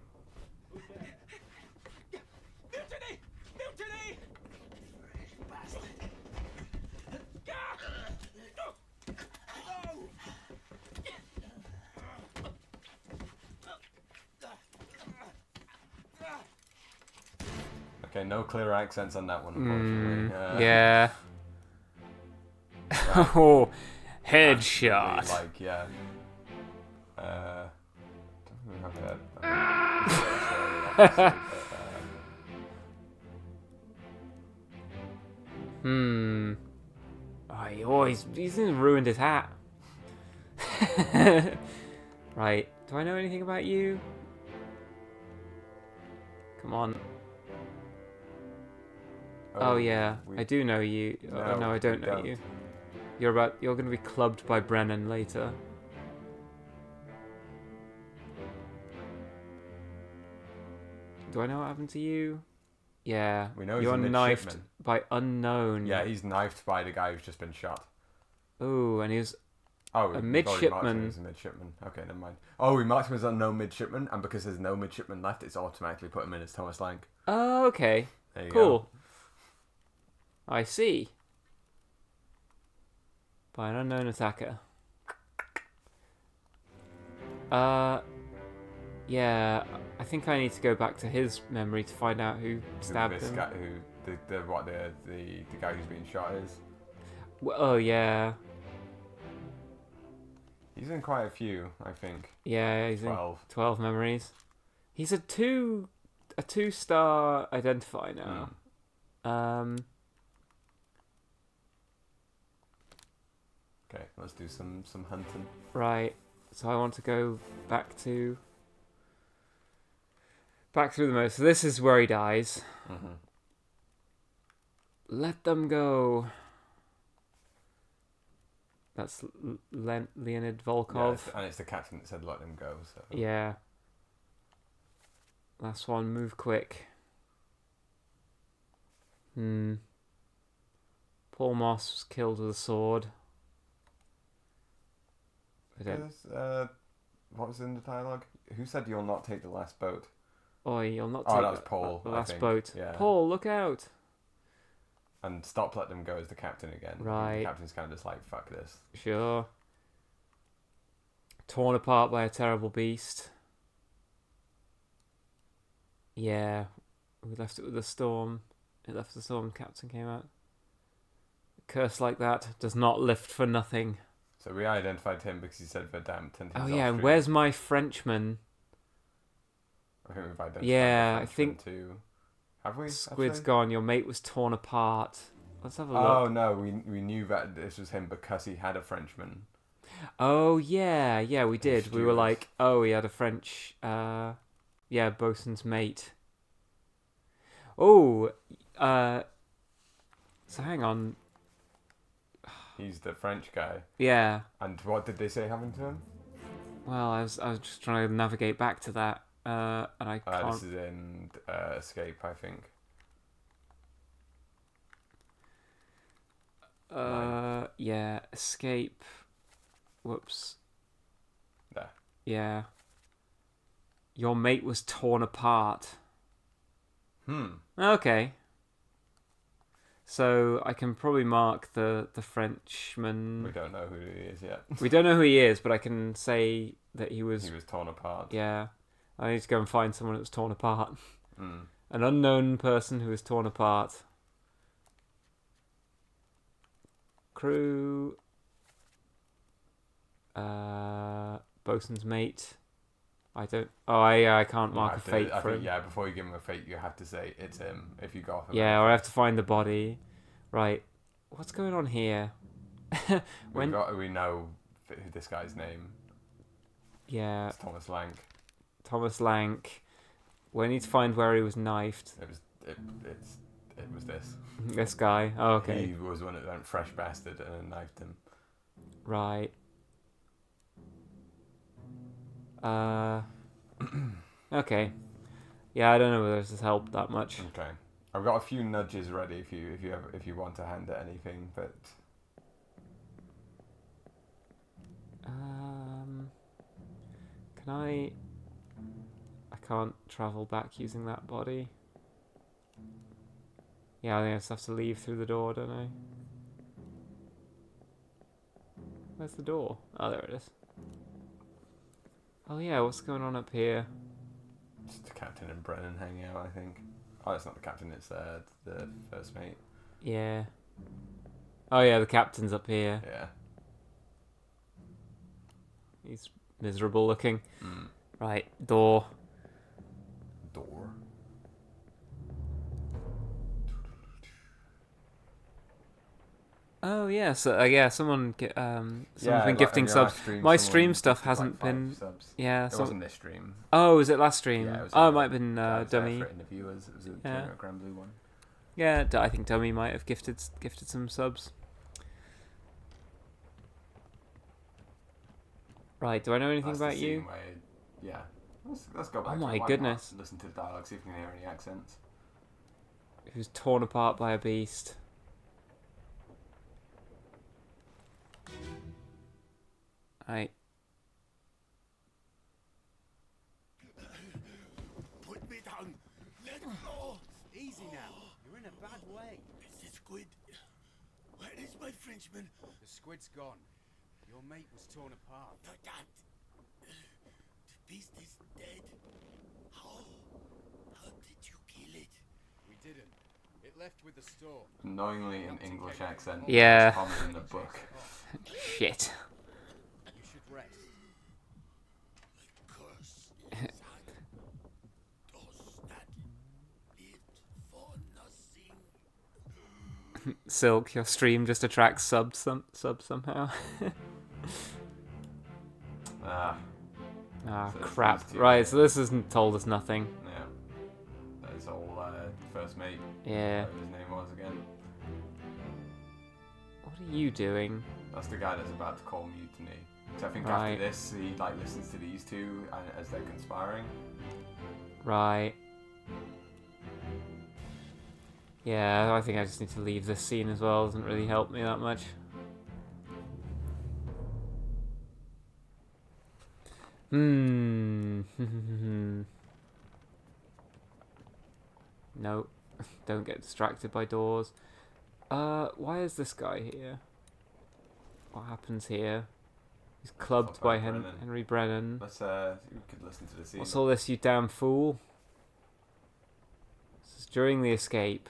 Speaker 6: Mutiny! Mutiny! Bastard! No!
Speaker 2: Okay, no clear accents on that one, unfortunately.
Speaker 1: Yeah. Oh, headshot.
Speaker 2: Absolutely, like, yeah. Don't think we have that.
Speaker 1: Oh, he's ruined his hat. Right. Do I know anything about you? Come on. Oh yeah, I do know you. Oh no, I don't know you. You're gonna be clubbed by Brennan later. Do I know what happened to you? Yeah.
Speaker 2: We know he's
Speaker 1: you're
Speaker 2: a
Speaker 1: knifed
Speaker 2: midshipman.
Speaker 1: by unknown.
Speaker 2: Yeah, he's knifed by the guy who's just been shot.
Speaker 1: Oh, and he's
Speaker 2: a
Speaker 1: a
Speaker 2: we've already marked him
Speaker 1: midshipman.
Speaker 2: as a midshipman. Okay, never mind. Oh, we marked him as unknown midshipman, and because there's no midshipman left, it's automatically put him in as Thomas Lang.
Speaker 1: Oh, okay.
Speaker 2: There you
Speaker 1: Cool.
Speaker 2: go.
Speaker 1: I see. By an unknown attacker. Yeah, I think I need to go back to his memory to find out who stabbed
Speaker 2: this
Speaker 1: him.
Speaker 2: guy, the guy who's being shot is.
Speaker 1: Oh yeah.
Speaker 2: He's in quite a few, I think.
Speaker 1: Yeah, he's
Speaker 2: 12.
Speaker 1: in 12 memories. He's a two-star identify now.
Speaker 2: Okay, let's do some hunting.
Speaker 1: Right. So I want to go back through the most. So this is where he dies.
Speaker 2: Mhm.
Speaker 1: Let them go. That's Leonid Volkov.
Speaker 2: Yeah, and it's the captain that said let him go. So.
Speaker 1: Yeah. Last one, move quick. Paul Moss was killed with a sword.
Speaker 2: What was in the dialogue? Who said you'll not take the last boat?
Speaker 1: Oh, you'll not
Speaker 2: Oh,
Speaker 1: take
Speaker 2: that was Paul.
Speaker 1: the
Speaker 2: I
Speaker 1: last
Speaker 2: think.
Speaker 1: boat.
Speaker 2: Yeah.
Speaker 1: Paul, look out.
Speaker 2: And stop, let them go as the captain again.
Speaker 1: Right.
Speaker 2: The captain's kind of just like, fuck this.
Speaker 1: Sure. Torn apart by a terrible beast. Yeah. We left it with a storm. It left the storm. Captain came out. A curse like that does not lift for nothing.
Speaker 2: So we identified him because he said Verdammt. And
Speaker 1: Oh
Speaker 2: he's
Speaker 1: yeah, and where's my Frenchman?
Speaker 2: I think we've identified
Speaker 1: Yeah,
Speaker 2: the
Speaker 1: I
Speaker 2: Frenchman
Speaker 1: think
Speaker 2: too. Have we?
Speaker 1: Squid's
Speaker 2: actually?
Speaker 1: gone. Your mate was torn apart. Let's have a look.
Speaker 2: Oh no, we knew that this was him because he had a Frenchman.
Speaker 1: Oh yeah, we did. We were
Speaker 2: steward.
Speaker 1: like, oh, he had a French, bosun's mate. Oh, so hang on.
Speaker 2: He's the French guy.
Speaker 1: Yeah.
Speaker 2: And what did they say happened to him?
Speaker 1: Well, I was just trying to navigate back to that, and I can't.
Speaker 2: This is in Escape, I think.
Speaker 1: Yeah, Escape. Whoops.
Speaker 2: There.
Speaker 1: Yeah. Your mate was torn apart. Okay. So I can probably mark the Frenchman.
Speaker 2: We don't know who he is yet.
Speaker 1: We don't know who he is, but I can say that he was
Speaker 2: torn apart.
Speaker 1: Yeah. I need to go and find someone that was torn apart. An unknown person who was torn apart. Crew. Bosun's mate. I don't. Oh, I can't mark a fate for him.
Speaker 2: Yeah, before you give him a fate, you have to say it's him. If you go off.
Speaker 1: Yeah, or I have to find the body. Right. What's going on here?
Speaker 2: We know this guy's name.
Speaker 1: Yeah.
Speaker 2: It's Thomas Lank.
Speaker 1: Thomas Lank. We need to find where he was knifed.
Speaker 2: It was this.
Speaker 1: This guy. Oh, okay.
Speaker 2: He was one that went fresh bastard and knifed him.
Speaker 1: Right. Okay. Yeah, I don't know whether this has helped that much.
Speaker 2: Okay. I've got a few nudges ready if you want to hand at anything, but
Speaker 1: can I can't travel back using that body. Yeah, I think I just have to leave through the door, don't I? Where's the door? Oh, there it is. Oh yeah, what's going on up here?
Speaker 2: It's the captain and Brennan hanging out, I think. Oh, it's not the captain, it's the first mate.
Speaker 1: Yeah. Oh yeah, the captain's up here.
Speaker 2: Yeah.
Speaker 1: He's miserable looking. Right, door.
Speaker 2: Door.
Speaker 1: Oh yeah, so yeah, someone's been
Speaker 2: like
Speaker 1: gifting
Speaker 2: on your
Speaker 1: subs.
Speaker 2: last stream,
Speaker 1: My
Speaker 2: someone
Speaker 1: stream stuff
Speaker 2: gifted,
Speaker 1: hasn't
Speaker 2: like, 5
Speaker 1: been.
Speaker 2: subs.
Speaker 1: Yeah,
Speaker 2: It wasn't this stream.
Speaker 1: Oh, was it last stream?
Speaker 2: Yeah, it was
Speaker 1: it might have been Dummy.
Speaker 2: For interviewers, it was a General Grand Blue one.
Speaker 1: Yeah, I think Dummy might have gifted some subs. Right, do I know anything
Speaker 2: That's
Speaker 1: about
Speaker 2: the scene
Speaker 1: you?
Speaker 2: Where, let's go back.
Speaker 1: Oh
Speaker 2: to
Speaker 1: my
Speaker 2: it. Why
Speaker 1: goodness!
Speaker 2: not? Listen to the dialogue, see if you can hear any accents.
Speaker 1: He was torn apart by a beast. Right.
Speaker 5: Put me down. Let go.
Speaker 6: Easy now. You're in a bad way.
Speaker 5: Is the squid? Where is my Frenchman?
Speaker 6: The squid's gone. Your mate was torn apart.
Speaker 5: But that... The beast is dead. How did you kill it?
Speaker 6: We didn't. It left with the store.
Speaker 2: Knowingly an English accent.
Speaker 1: Yeah.
Speaker 2: Common in the book.
Speaker 1: Shit.
Speaker 6: You should rest.
Speaker 5: The curse is that does not live for nothing.
Speaker 1: Silk, your stream just attracts subs somehow.
Speaker 2: So
Speaker 1: crap.
Speaker 2: these two-
Speaker 1: Right, so this hasn't told us nothing.
Speaker 2: Yeah. That's all first mate.
Speaker 1: Yeah.
Speaker 2: Whatever his name was again.
Speaker 1: What are you doing?
Speaker 2: That's the guy that's about to call mutiny. So I think
Speaker 1: Right.
Speaker 2: after this, he listens to these two as they're conspiring.
Speaker 1: Right. Yeah, I think I just need to leave this scene as well. It doesn't really help me that much. No. Don't get distracted by doors. Why is this guy here? What happens here? He's clubbed by Henry Brennan.
Speaker 2: Let's we could listen to the scene.
Speaker 1: What's all this, you damn fool? This is during the escape.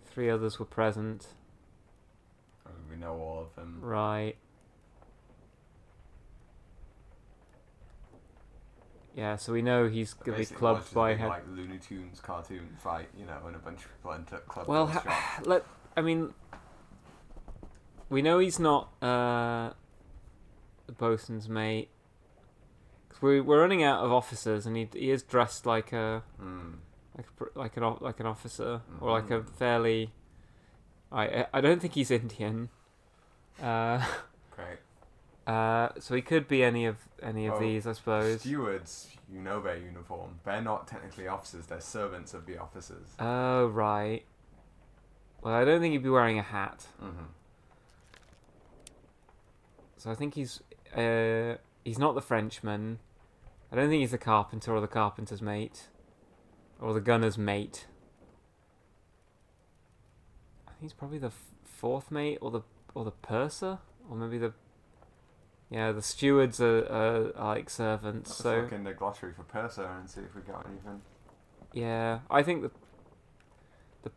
Speaker 1: 3 others were present.
Speaker 2: We know all of them.
Speaker 1: Right. Yeah, so we know he's gonna be
Speaker 2: Basically,
Speaker 1: clubbed
Speaker 2: watch this
Speaker 1: by
Speaker 2: big, like Looney Tunes cartoon fight, and a bunch of people enter clubbed.
Speaker 1: Well,
Speaker 2: by shot.
Speaker 1: we know he's not the bosun's mate. 'Cause we're running out of officers, and he is dressed like an officer, or like a fairly. I don't think he's Indian.
Speaker 2: Great.
Speaker 1: So he could be any of these, I suppose.
Speaker 2: Stewards, you know their uniform. They're not technically officers. They're servants of the officers.
Speaker 1: Oh, right. Well, I don't think he'd be wearing a hat.
Speaker 2: Mm-hmm.
Speaker 1: So I think he's not the Frenchman. I don't think he's the carpenter or the carpenter's mate. Or the gunner's mate. I think he's probably the fourth mate or the purser? Or maybe the... Yeah, the stewards are like servants.
Speaker 2: Let's
Speaker 1: so
Speaker 2: look in the glossary for purser and see if we got anything.
Speaker 1: Yeah, I think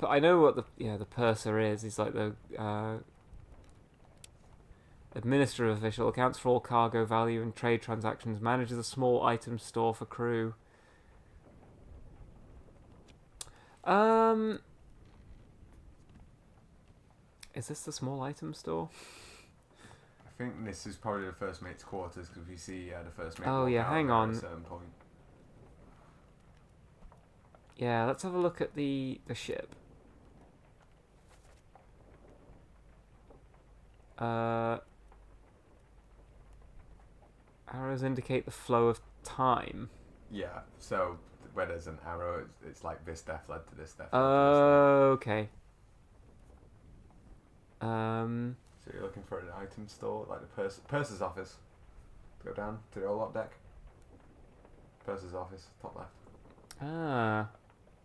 Speaker 1: I know what the purser is. He's like the administrative official, accounts for all cargo value and trade transactions, manages a small item store for crew. Is this the small item store?
Speaker 2: I think this is probably the first mate's quarters because we see the first mate.
Speaker 1: Oh yeah, hang on.
Speaker 2: At a certain point.
Speaker 1: Yeah, let's have a look at the ship. Arrows indicate the flow of time.
Speaker 2: Yeah, so where there's an arrow, it's like this death led to this death.
Speaker 1: Okay.
Speaker 2: So you're looking for an item store, like the purser's office. Go down to the old deck. Purser's office, top left.
Speaker 1: Ah,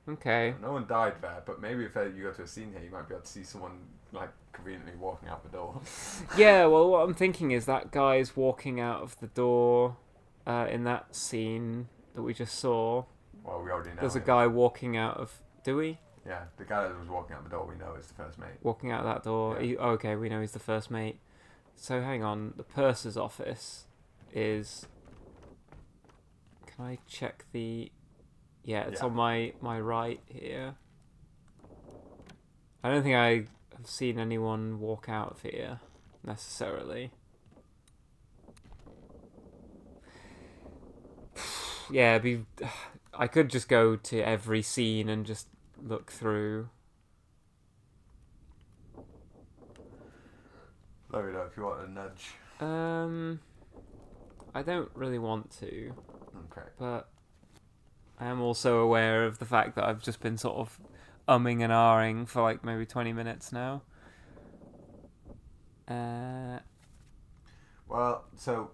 Speaker 1: okay.
Speaker 2: No one died there, but maybe if you go to a scene here, you might be able to see someone like conveniently walking out the door.
Speaker 1: Yeah, well, what I'm thinking is that guy's walking out of the door in that scene that we just saw.
Speaker 2: Well, we already know.
Speaker 1: There's a guy walking out of... Do we?
Speaker 2: Yeah, the guy that was walking out the door, we know is the first mate.
Speaker 1: Walking out that door.
Speaker 2: Yeah.
Speaker 1: Okay, we know he's the first mate. So hang on, the purser's office is... Can I check the... Yeah, it's on my right here. I don't think I have seen anyone walk out of here, necessarily. Yeah, I could just go to every scene and just look through.
Speaker 2: Let me know if you want a nudge.
Speaker 1: I don't really want to.
Speaker 2: Okay.
Speaker 1: But I am also aware of the fact that I've just been sort of umming and ahhing for like maybe 20 minutes now.
Speaker 2: Well, so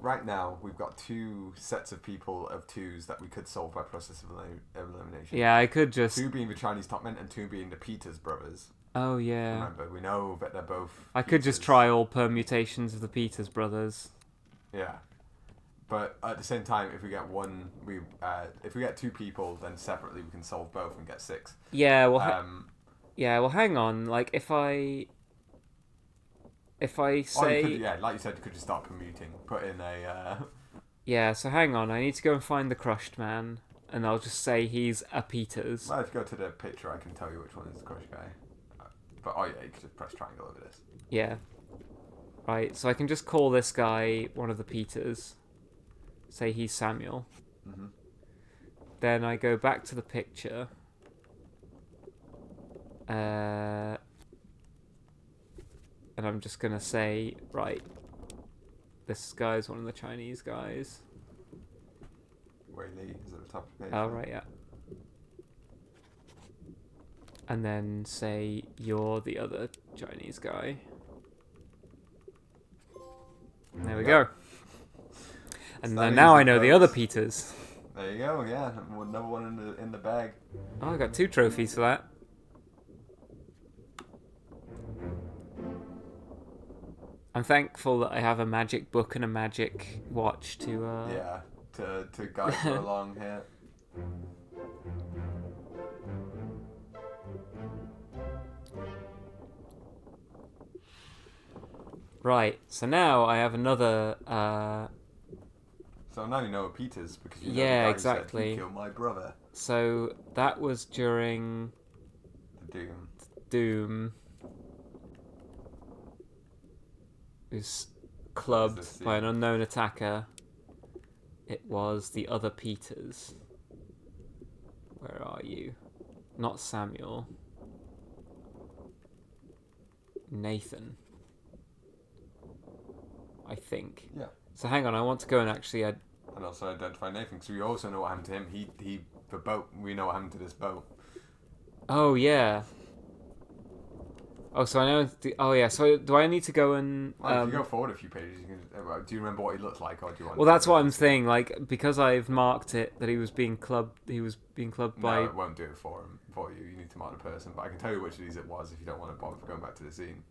Speaker 2: right now we've got two sets of people of twos that we could solve by process of elimination.
Speaker 1: Yeah, I could just...
Speaker 2: Two being the Chinese top men and two being the Peters brothers.
Speaker 1: Oh, yeah.
Speaker 2: Remember, we know that they're both
Speaker 1: I could just try all permutations of the Peters brothers.
Speaker 2: Yeah. But at the same time, if we get if we get two people, then separately we can solve both and get 6.
Speaker 1: Yeah, well, well, hang on. Like, if I say...
Speaker 2: like you said, you could just start commuting. Put in a...
Speaker 1: Yeah, so hang on. I need to go and find the crushed man, and I'll just say he's a Peters.
Speaker 2: Well, if you go to the picture, I can tell you which one is the crushed guy. But, oh yeah, you could just press triangle over this.
Speaker 1: Yeah. Right, so I can just call this guy one of the Peters. Say he's Samuel.
Speaker 2: Mm-hmm.
Speaker 1: Then I go back to the picture. And I'm just going to say, right, this guy's one of the Chinese guys.
Speaker 2: Wei Li is at the top of the page.
Speaker 1: Oh, right, yeah. And then say, you're the other Chinese guy. There we go. And then now I know the other Peters.
Speaker 2: There you go, yeah. Another one in the bag.
Speaker 1: Oh, I got 2 trophies for that. I'm thankful that I have a magic book and a magic watch to...
Speaker 2: Yeah, to guide you along here.
Speaker 1: Right, so now I have another...
Speaker 2: So now you know Peters because you know
Speaker 1: yeah,
Speaker 2: the guy
Speaker 1: exactly.
Speaker 2: Who said, "You killed my brother."
Speaker 1: So that was during...
Speaker 2: The
Speaker 1: Doom. Who's clubbed by an unknown attacker. It was the other Peters. Where are you? Not Samuel. Nathan. So hang on, I want to go and actually...
Speaker 2: And also identify Nathan, because we also know what happened to him. The boat, we know what happened to this boat.
Speaker 1: Oh, yeah. Oh, so I know... Oh, yeah, so do I need to go and...
Speaker 2: Well, if you go forward a few pages, you can... Do you remember what he looked like, or do you want...
Speaker 1: Well, that's what I'm saying, like, because I've marked it that he was being clubbed by...
Speaker 2: No, it won't do it for you. You need to mark the person, but I can tell you which of these it was if you don't want to bother going back to the scene.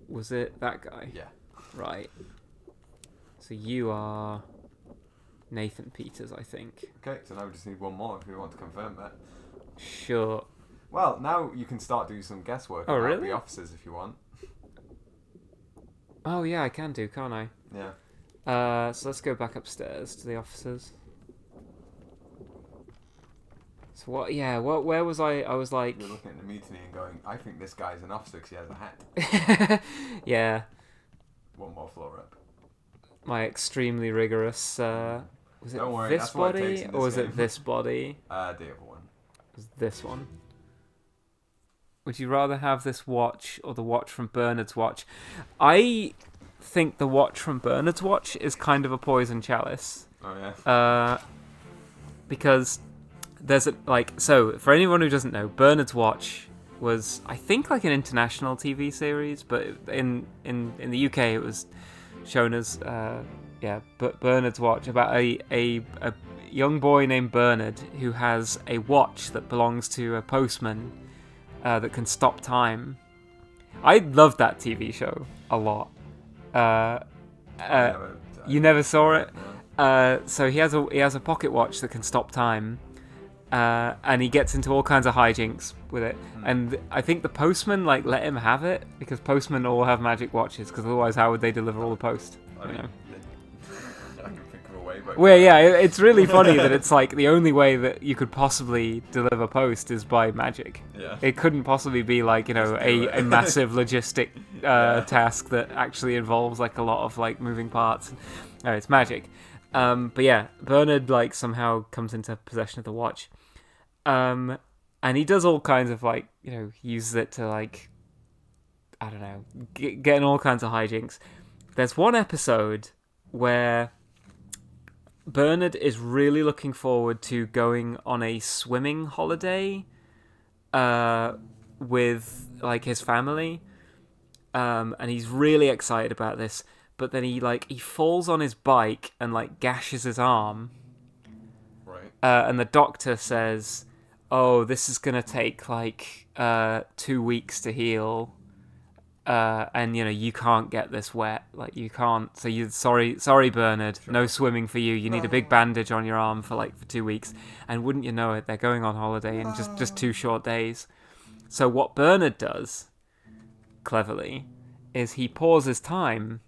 Speaker 1: Was it that guy?
Speaker 2: Yeah.
Speaker 1: Right. So you are Nathan Peters, I think.
Speaker 2: Okay, so now we just need one more if we want to confirm that.
Speaker 1: Sure.
Speaker 2: Well, now you can start doing some guesswork about the officers if you want.
Speaker 1: Oh yeah, I can do, can't I?
Speaker 2: Yeah.
Speaker 1: So let's go back upstairs to the officers. So what? Yeah. Where was I? I was like.
Speaker 2: You're looking at the mutiny and going, I think this guy's an officer because he has a hat.
Speaker 1: Yeah.
Speaker 2: One more floor up.
Speaker 1: My extremely rigorous. Was it this body or was it this body?
Speaker 2: The other one.
Speaker 1: It was this one. Would you rather have this watch or the watch from Bernard's watch? I think the watch from Bernard's watch is kind of a poison chalice.
Speaker 2: Oh yeah.
Speaker 1: Because there's so for anyone who doesn't know, Bernard's watch was I think like an international TV series, but in the UK it was shown as Bernard's watch, about a young boy named Bernard who has a watch that belongs to a postman that can stop time. I loved that TV show a lot. You never saw it? So he has a pocket watch that can stop time, and he gets into all kinds of hijinks with it. And I think the postman let him have it because postmen all have magic watches. Because otherwise, how would they deliver all the post?
Speaker 2: I can think of a way, but
Speaker 1: well, yeah, it's really funny that it's like the only way that you could possibly deliver post is by magic.
Speaker 2: Yeah.
Speaker 1: It couldn't possibly be a massive logistic task that actually involves a lot of moving parts. No, it's magic. But yeah, Bernard somehow comes into possession of the watch, and he does all kinds of uses it to I don't know, get in all kinds of hijinks. There's one episode where Bernard is really looking forward to going on a swimming holiday with his family, and he's really excited about this. But then he falls on his bike and gashes his arm.
Speaker 2: Right.
Speaker 1: And the doctor says, "Oh, this is gonna take 2 weeks to heal. And you can't get this wet. You can't. So sorry, Bernard. Sure. No swimming for you. You need a big bandage on your arm for 2 weeks. And wouldn't you know it, they're going on holiday in just 2 short days. So what Bernard does, cleverly, is he pauses time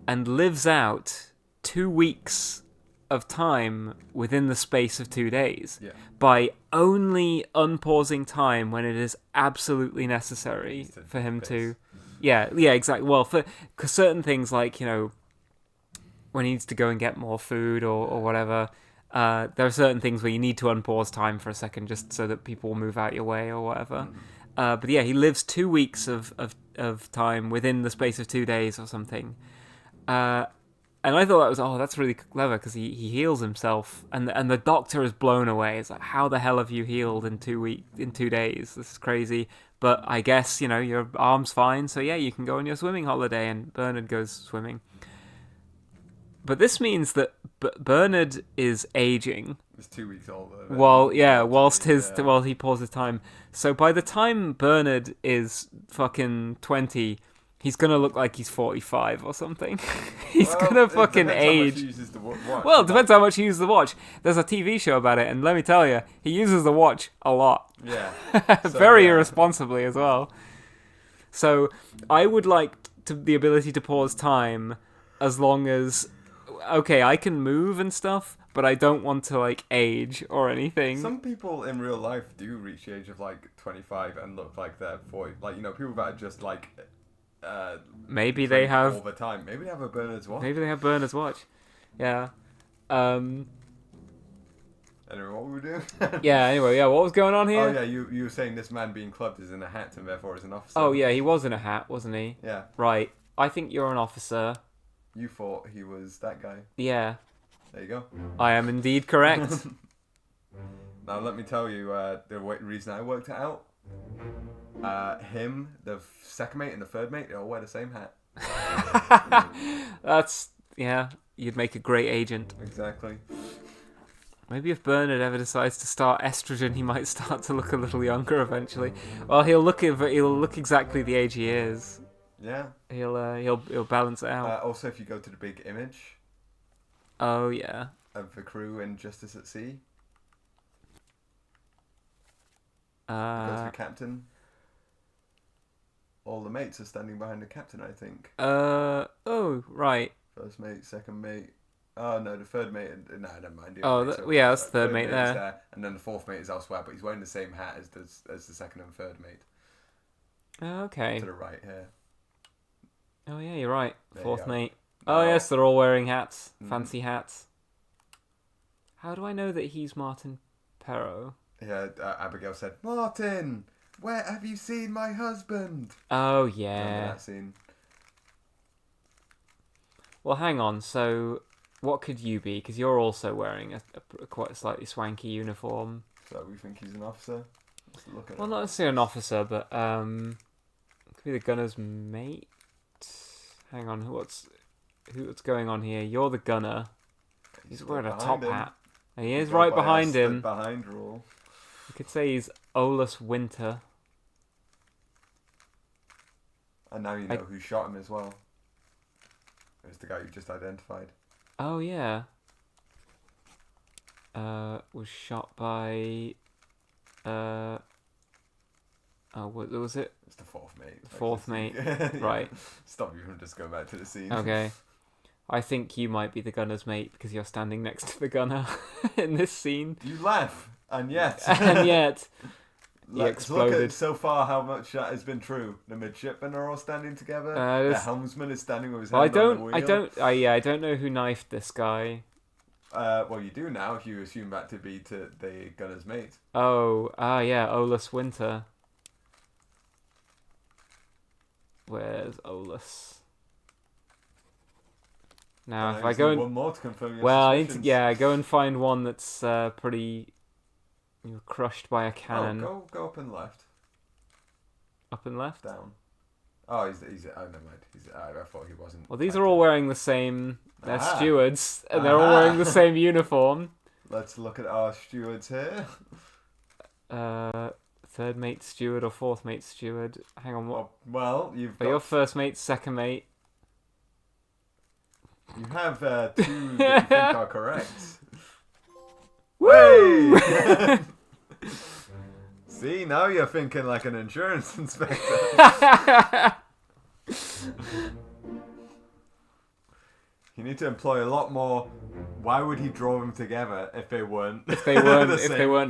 Speaker 1: and lives out 2 weeks of time within the space of 2 days by only unpausing time when it is absolutely necessary for him to... Yeah, exactly. Well, for certain things when he needs to go and get more food or whatever, there are certain things where you need to unpause time for a second just so that people will move out your way or whatever. But yeah, he lives 2 weeks of time within the space of 2 days or something. And I thought that's really clever because he heals himself, and the doctor is blown away. It's how the hell have you healed in 2 days? This is crazy. But I guess your arm's fine, so yeah, you can go on your swimming holiday. And Bernard goes swimming. But this means that Bernard is aging.
Speaker 2: He's 2 weeks older.
Speaker 1: While he pauses time. So by the time Bernard is fucking 20. He's gonna look like he's 45 or something. He's gonna fucking age. Well, it depends how much he uses the watch. There's a TV show about it, and let me tell you, he uses the watch a lot.
Speaker 2: Yeah.
Speaker 1: Very irresponsibly as well. So I would like the ability to pause time as long as, I can move and stuff, but I don't want to age or anything.
Speaker 2: Some people in real life do reach the age of 25 and look like they're 40. People that are just
Speaker 1: maybe they have
Speaker 2: all the time. Maybe they have a Bernard's watch.
Speaker 1: Yeah.
Speaker 2: Anyway, what were we doing?
Speaker 1: What was going on here?
Speaker 2: Oh yeah, you were saying this man being clubbed is in a hat and therefore is an officer.
Speaker 1: Oh yeah, he was in a hat, wasn't he?
Speaker 2: Yeah.
Speaker 1: Right. I think you're an officer.
Speaker 2: You thought he was that guy.
Speaker 1: Yeah.
Speaker 2: There you go.
Speaker 1: I am indeed correct.
Speaker 2: Now let me tell you the reason I worked it out. Him, the second mate, and the third mate, they all wear the same hat.
Speaker 1: That's, yeah, you'd make a great agent.
Speaker 2: Exactly.
Speaker 1: Maybe if Bernard ever decides to start estrogen, he might start to look a little younger eventually. Well, he'll look exactly the age he is.
Speaker 2: Yeah.
Speaker 1: He'll balance it out.
Speaker 2: Also, if you go to the big image.
Speaker 1: Oh yeah.
Speaker 2: Of the crew in Justice at Sea. Go to the captain. All the mates are standing behind the captain, I think.
Speaker 1: Oh, right.
Speaker 2: First mate, second mate. Oh, no, the third mate. No, never mind.
Speaker 1: Yeah, that's the third mate there.
Speaker 2: And then the fourth mate is elsewhere, but he's wearing the same hat as the second and third mate.
Speaker 1: Okay.
Speaker 2: To the right here.
Speaker 1: Oh, yeah, you're right. Fourth mate.
Speaker 2: Oh,
Speaker 1: yes, they're all wearing hats. Fancy hats. How do I know that he's Martin Perrault?
Speaker 2: Yeah, Abigail said, Martin, where have you seen my husband?
Speaker 1: Oh, yeah.
Speaker 2: Remember that scene?
Speaker 1: Well, hang on. So, what could you be? Because you're also wearing a quite slightly swanky uniform.
Speaker 2: So, we think he's an officer? Let's look at
Speaker 1: not necessarily an officer, but could be the gunner's mate. Hang on, what's going on here? You're the gunner. He's wearing a top hat. He is right behind him.
Speaker 2: Behind rule.
Speaker 1: You could say he's Olus Winter.
Speaker 2: And now you know who shot him as well. It was the guy you just identified.
Speaker 1: Oh yeah. Was shot by. Oh, what was it?
Speaker 2: It's the fourth mate.
Speaker 1: The fourth mate, right.
Speaker 2: Stop you from just going back to the scene.
Speaker 1: Okay. I think you might be the gunner's mate because you're standing next to the gunner in this scene.
Speaker 2: You laugh, and yet...
Speaker 1: and yet... he
Speaker 2: Let's
Speaker 1: exploded.
Speaker 2: Look at so far how much that has been true. The midshipmen are all standing together. The helmsman is standing with his hand on the wheel.
Speaker 1: I don't know who knifed this guy.
Speaker 2: Well, you do now if you assume that to be the gunner's mate.
Speaker 1: Oh, yeah, Olus Winter. Where's Olus? Now, if I go and
Speaker 2: one more to confirm your
Speaker 1: well,
Speaker 2: suspicions.
Speaker 1: go and find one that's pretty crushed by a cannon.
Speaker 2: Oh, go up and left.
Speaker 1: Up and left.
Speaker 2: Down. Oh, he's oh, never mind. I thought he wasn't.
Speaker 1: Well, these are all wearing the same. They're stewards, and they're all wearing the same uniform.
Speaker 2: Let's look at our stewards here.
Speaker 1: Third mate steward or fourth mate steward. Hang on, what?
Speaker 2: Well, you've got...
Speaker 1: your first mate, second mate.
Speaker 2: You have two that you think are correct.
Speaker 1: Woo!
Speaker 2: See, now you're thinking like an insurance inspector. You need to employ a lot more. Why would he draw them together if they weren't?
Speaker 1: If they weren't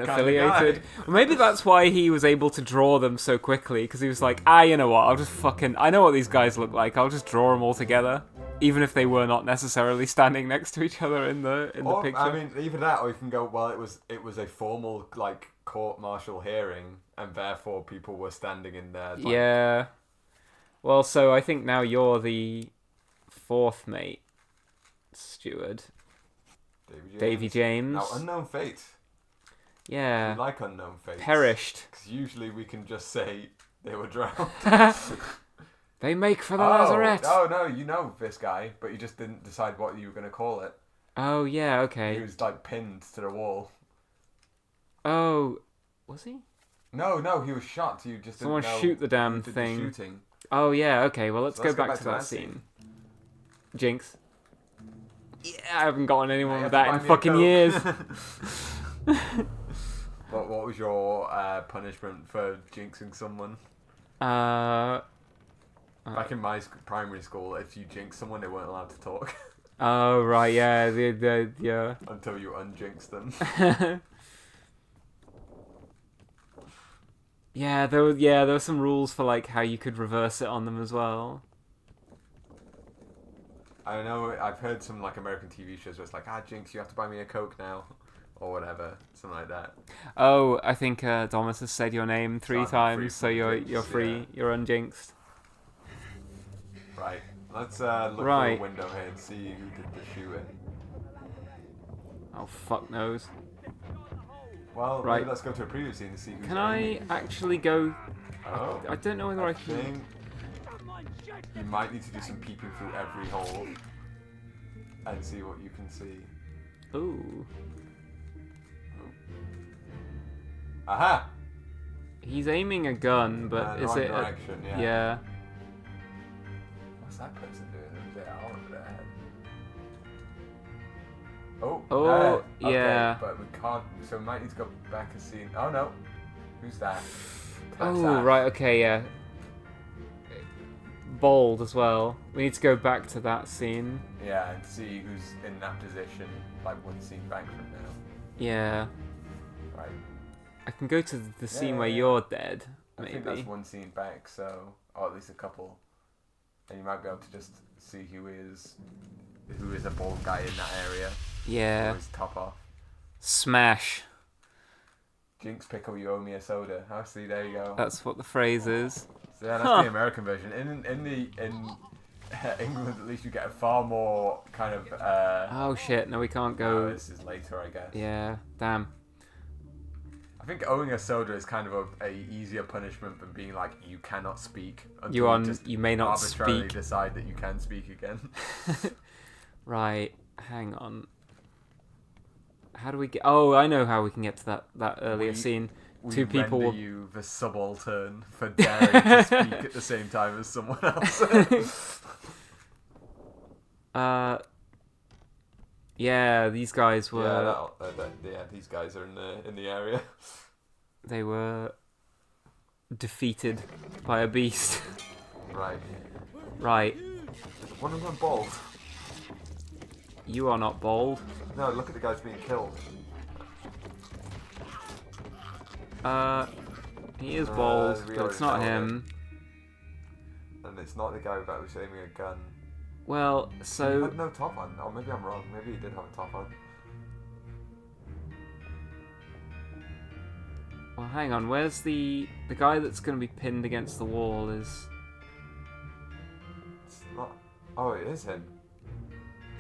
Speaker 1: affiliated. Well, maybe that's why he was able to draw them so quickly, because he was like, you know what? I know what these guys look like. I'll just draw them all together, even if they were not necessarily standing next to each other in the picture.
Speaker 2: I mean, either that, or you can go, well, it was a formal like court-martial hearing, and therefore people were standing in there. Like...
Speaker 1: Yeah. Well, so I think now you're the fourth mate steward. Davy James.
Speaker 2: Now, unknown fate.
Speaker 1: Yeah.
Speaker 2: We like unknown fate.
Speaker 1: Perished.
Speaker 2: Because usually we can just say they were drowned.
Speaker 1: They make for the lazarette.
Speaker 2: Oh, no, you know this guy, but you just didn't decide what you were going to call it.
Speaker 1: Oh, yeah, okay.
Speaker 2: He was, like, pinned to the wall.
Speaker 1: Oh, was he?
Speaker 2: No, he was shot. You just
Speaker 1: Someone
Speaker 2: didn't know
Speaker 1: shoot the damn
Speaker 2: who did
Speaker 1: thing.
Speaker 2: The shooting.
Speaker 1: Oh, yeah, okay, well, let's go back to that
Speaker 2: scene.
Speaker 1: Jinx. Yeah, I haven't gotten anyone with that in fucking years.
Speaker 2: What was your punishment for jinxing someone?
Speaker 1: Back
Speaker 2: in my primary school, if you jinxed someone, they weren't allowed to talk.
Speaker 1: Oh, right, yeah, yeah.
Speaker 2: Until you unjinxed them.
Speaker 1: Yeah, there were some rules for like how you could reverse it on them as well.
Speaker 2: I know, I've heard some like American TV shows where it's like, Jinx, you have to buy me a Coke now. Or whatever, something like that.
Speaker 1: Oh, I think Thomas has said your name 3 times, so you're free,
Speaker 2: yeah.
Speaker 1: you're unjinxed.
Speaker 2: Right. Let's look through
Speaker 1: Right.
Speaker 2: a window here and see who did the shooting.
Speaker 1: Oh, fuck knows.
Speaker 2: Well,
Speaker 1: Right.
Speaker 2: maybe let's go to a previous scene to see who's
Speaker 1: Can I
Speaker 2: aiming.
Speaker 1: actually go...
Speaker 2: Oh.
Speaker 1: I don't know whether I can...
Speaker 2: think you might need to do some peeping through every hole and see what you can see.
Speaker 1: Ooh.
Speaker 2: Aha!
Speaker 1: He's aiming a gun, but is
Speaker 2: wrong
Speaker 1: it...
Speaker 2: direction, yeah.
Speaker 1: Yeah.
Speaker 2: What's that person doing over there? All over their head. Oh,
Speaker 1: Oh,
Speaker 2: head. Okay,
Speaker 1: yeah.
Speaker 2: but we can't, so we might need to go back and see. Oh no. Who's that? That's
Speaker 1: Oh,
Speaker 2: that.
Speaker 1: right, okay, yeah. Bold as well. We need to go back to that scene.
Speaker 2: Yeah, and see who's in that position, like one scene back from now.
Speaker 1: Yeah.
Speaker 2: Right.
Speaker 1: I can go to the scene where
Speaker 2: yeah.
Speaker 1: you're dead,
Speaker 2: I
Speaker 1: maybe.
Speaker 2: think that's one scene back, so, or at least a couple. And you might be able to just see who is a bald guy in that area.
Speaker 1: Yeah.
Speaker 2: Or his top off.
Speaker 1: Smash.
Speaker 2: Jinx pickle, you owe me a soda. Oh, see, there you go.
Speaker 1: That's what the phrase is.
Speaker 2: So yeah, that's the American version. In England, at least you get a far more kind of.
Speaker 1: Oh shit! No, we can't go.
Speaker 2: Oh, this is later, I guess.
Speaker 1: Yeah. Damn.
Speaker 2: I think owing a soda is kind of a easier punishment than being like you cannot speak.
Speaker 1: You may not
Speaker 2: arbitrarily
Speaker 1: speak.
Speaker 2: decide that you can speak again.
Speaker 1: Right. Hang on. How do we get? Oh, I know how we can get to that earlier scene. Two people.
Speaker 2: Render you the subaltern for daring to speak at the same time as someone else.
Speaker 1: Yeah, these guys were.
Speaker 2: Yeah, these guys are in the area.
Speaker 1: They were defeated by a beast.
Speaker 2: Right.
Speaker 1: Right.
Speaker 2: One of them bald.
Speaker 1: You are not bold.
Speaker 2: No, look at the guys being killed.
Speaker 1: He is bold, but it's not him.
Speaker 2: And it's not the guy that was aiming a gun.
Speaker 1: Well, so...
Speaker 2: He had no top on. Or maybe I'm wrong. Maybe he did have a top on.
Speaker 1: Well, hang on. Where's the guy that's going to be pinned against the wall is...
Speaker 2: It's not... Oh, it is him.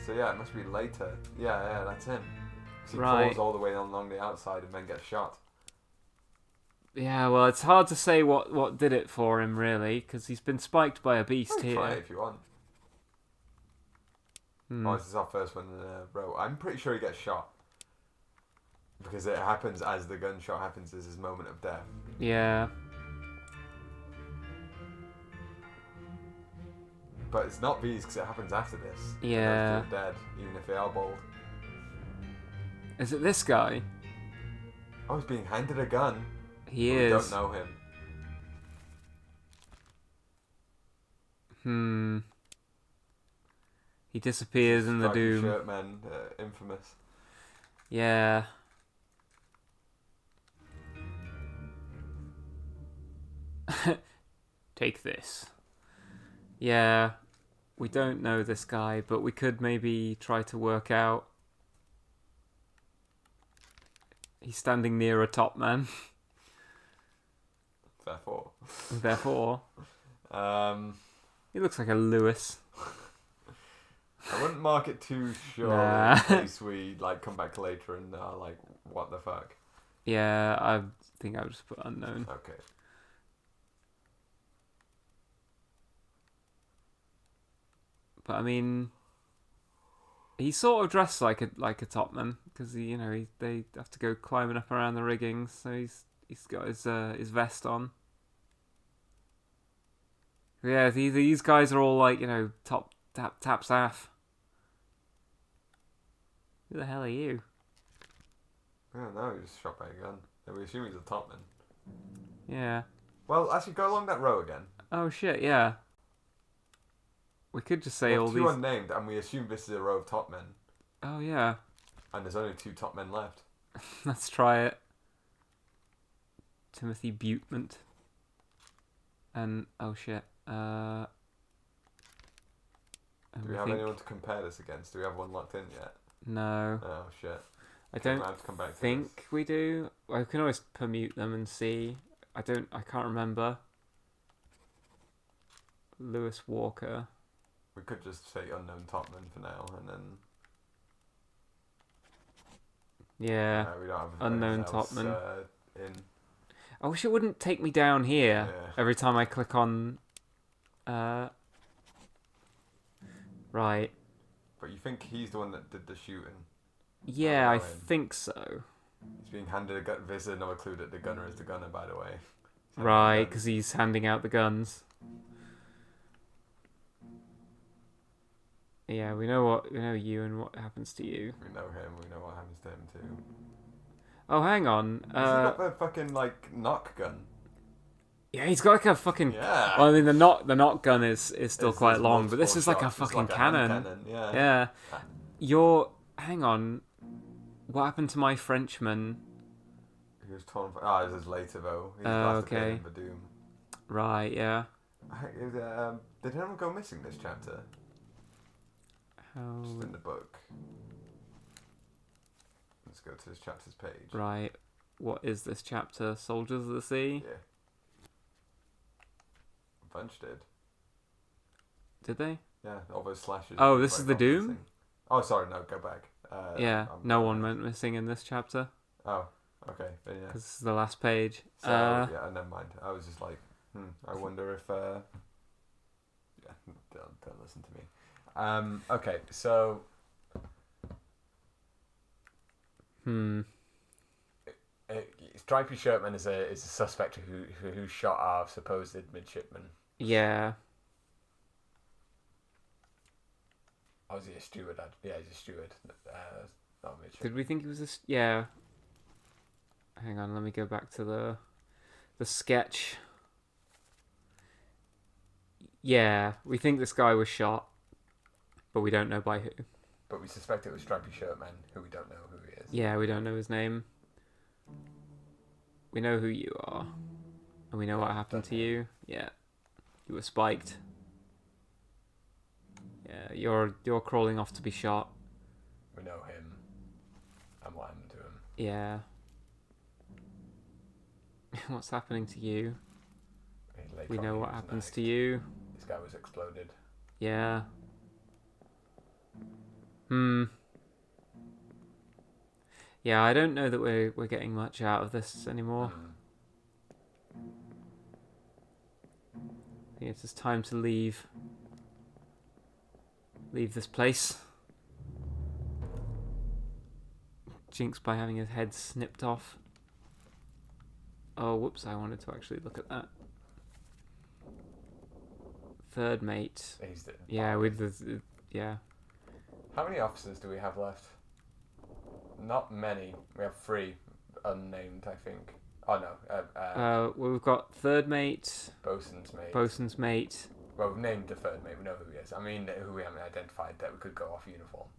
Speaker 2: So yeah, it must be later. Yeah, that's him. 'Cause he crawls all the way along the outside and then gets shot.
Speaker 1: Yeah, well, it's hard to say what did it for him, really, because he's been spiked by a beast here.
Speaker 2: Try it if you want. Oh, this is our first one in a row. I'm pretty sure he gets shot. Because it happens as the gunshot happens, is his moment of death.
Speaker 1: Yeah.
Speaker 2: But it's not these because it happens after this.
Speaker 1: Yeah.
Speaker 2: They're dead, even if they are bald.
Speaker 1: Is it this guy?
Speaker 2: Oh, he's being handed a gun.
Speaker 1: He
Speaker 2: but
Speaker 1: is.
Speaker 2: We don't know him.
Speaker 1: He disappears in the doom.
Speaker 2: Shirt man, infamous.
Speaker 1: Yeah. Take this. Yeah. We don't know this guy, but we could maybe try to work out. He's standing near a top man.
Speaker 2: Therefore.
Speaker 1: He looks like a Lewis.
Speaker 2: I wouldn't mark it too sure
Speaker 1: Nah.
Speaker 2: in case we come back later and are like, what the fuck?
Speaker 1: Yeah, I think I'll just put unknown.
Speaker 2: Okay.
Speaker 1: But I mean, he's sort of dressed like a topman because they have to go climbing up around the rigging, so he's got his vest on. Yeah, these guys are all tap staff. Who the hell are you?
Speaker 2: I don't know, he was shot by a gun. So we assume he's a topman.
Speaker 1: Yeah.
Speaker 2: Well, actually, go along that row again.
Speaker 1: Oh shit, yeah. We could just say all
Speaker 2: two
Speaker 1: these...
Speaker 2: unnamed, and we assume this is a row of top men.
Speaker 1: Oh, yeah.
Speaker 2: And there's only 2 top men left.
Speaker 1: Let's try it. Timothy Butemont. And, oh shit.
Speaker 2: Do we have anyone to compare this against? Do we have one locked in yet?
Speaker 1: No.
Speaker 2: Oh, shit.
Speaker 1: I don't think we do. I can always permute them and see. I can't remember. Lewis Walker.
Speaker 2: We could just say unknown topman for now, and then.
Speaker 1: Yeah.
Speaker 2: We don't have
Speaker 1: unknown
Speaker 2: anything else,
Speaker 1: topman.
Speaker 2: In.
Speaker 1: I wish it wouldn't take me down here every time I click on. Right.
Speaker 2: But you think he's the one that did the shooting?
Speaker 1: Yeah, I think so.
Speaker 2: He's being handed a gun. This is another clue that the gunner is the gunner, by the way.
Speaker 1: Right, because he's handing out the guns. Yeah, we know you and what happens to you.
Speaker 2: We know him. We know what happens to him too.
Speaker 1: Oh, hang on.
Speaker 2: Has he got the fucking like knock gun?
Speaker 1: Yeah, he's got like a fucking.
Speaker 2: Yeah.
Speaker 1: Well, I mean, the knock gun is still quite long, but this is like a
Speaker 2: shots.
Speaker 1: fucking
Speaker 2: It's like a
Speaker 1: cannon.
Speaker 2: hand cannon. Yeah.
Speaker 1: Yeah. Hang on. What happened to my Frenchman?
Speaker 2: He was torn. This is later though. He's okay. For Doom.
Speaker 1: Right. Yeah.
Speaker 2: Did anyone go missing this chapter?
Speaker 1: How?
Speaker 2: Just in the book. Let's go to this chapter's page.
Speaker 1: Right. What is this chapter? Soldiers of the Sea?
Speaker 2: Yeah. A bunch did.
Speaker 1: Did they?
Speaker 2: Yeah, all those slashes.
Speaker 1: Oh, this is the Doom?
Speaker 2: Missing. Oh, sorry, no, go back.
Speaker 1: Yeah, no one went missing in this chapter.
Speaker 2: Oh, okay, then yeah.
Speaker 1: Because this is the last page.
Speaker 2: So, yeah, never mind. I was just like, I wonder if... Yeah, don't listen to me. Okay, so... Stripy Shirtman is a suspect who shot our supposed midshipman.
Speaker 1: Yeah.
Speaker 2: Oh, is he a steward? Yeah, he's a steward. Not a midshipman.
Speaker 1: Did we think he was a... Yeah. Hang on, let me go back to the sketch. Yeah, we think this guy was shot, but we don't know by who.
Speaker 2: But we suspect it was Stripy Shirtman, who we don't know who he is.
Speaker 1: Yeah, we don't know his name. We know who you are. And we know what happened to you. Yeah. You were spiked. Yeah, you're crawling off to be shot.
Speaker 2: We know him. And what happened to him.
Speaker 1: Yeah. What's happening to you? We know what happens to you.
Speaker 2: This guy was exploded.
Speaker 1: Yeah. Yeah, I don't know that we're getting much out of this anymore. I think it's just time to leave this place. Jinx by having his head snipped off. Oh, whoops, I wanted to actually look at that. Third mate. Yeah, with the... Yeah.
Speaker 2: How many officers do we have left? Not many. We have 3 unnamed, I think. Oh, no.
Speaker 1: Well, we've got third mate.
Speaker 2: Bosun's mate.
Speaker 1: Mate.
Speaker 2: Well, we've named the third mate. We know who he is. I mean, who we haven't identified that we could go off uniform.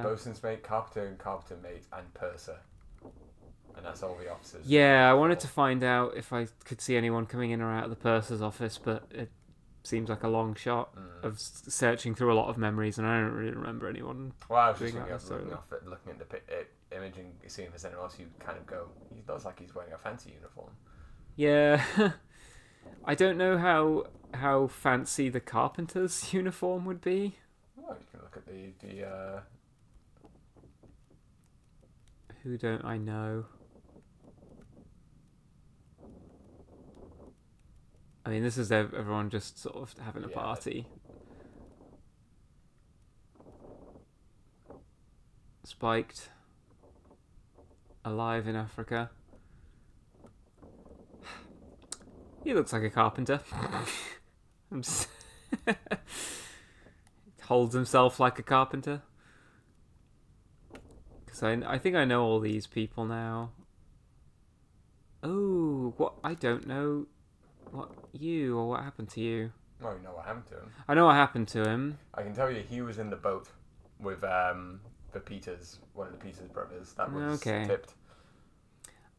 Speaker 2: Bosun's mate, carpenter and carpenter mate, and purser. And that's all the officers.
Speaker 1: Yeah, I wanted to find out if I could see anyone coming in or out of the purser's office, but it seems like a long shot of searching through a lot of memories, and I don't really remember anyone.
Speaker 2: Well, I was just looking at the imaging, seeing if there's anyone else you kind of go, he looks like he's wearing a fancy uniform.
Speaker 1: Yeah. I don't know how fancy the carpenter's uniform would be.
Speaker 2: Well, you can look at the
Speaker 1: Who don't I know? I mean, this is everyone just sort of having a party. Spiked. Alive in Africa. He looks like a carpenter. I'm just holds himself like a carpenter. Because I think I know all these people now. Oh, what? I don't know what happened to you.
Speaker 2: Oh, you know what happened to him?
Speaker 1: I know what happened to him.
Speaker 2: I can tell you he was in the boat with the Peters, one of the Peters brothers. That was tipped.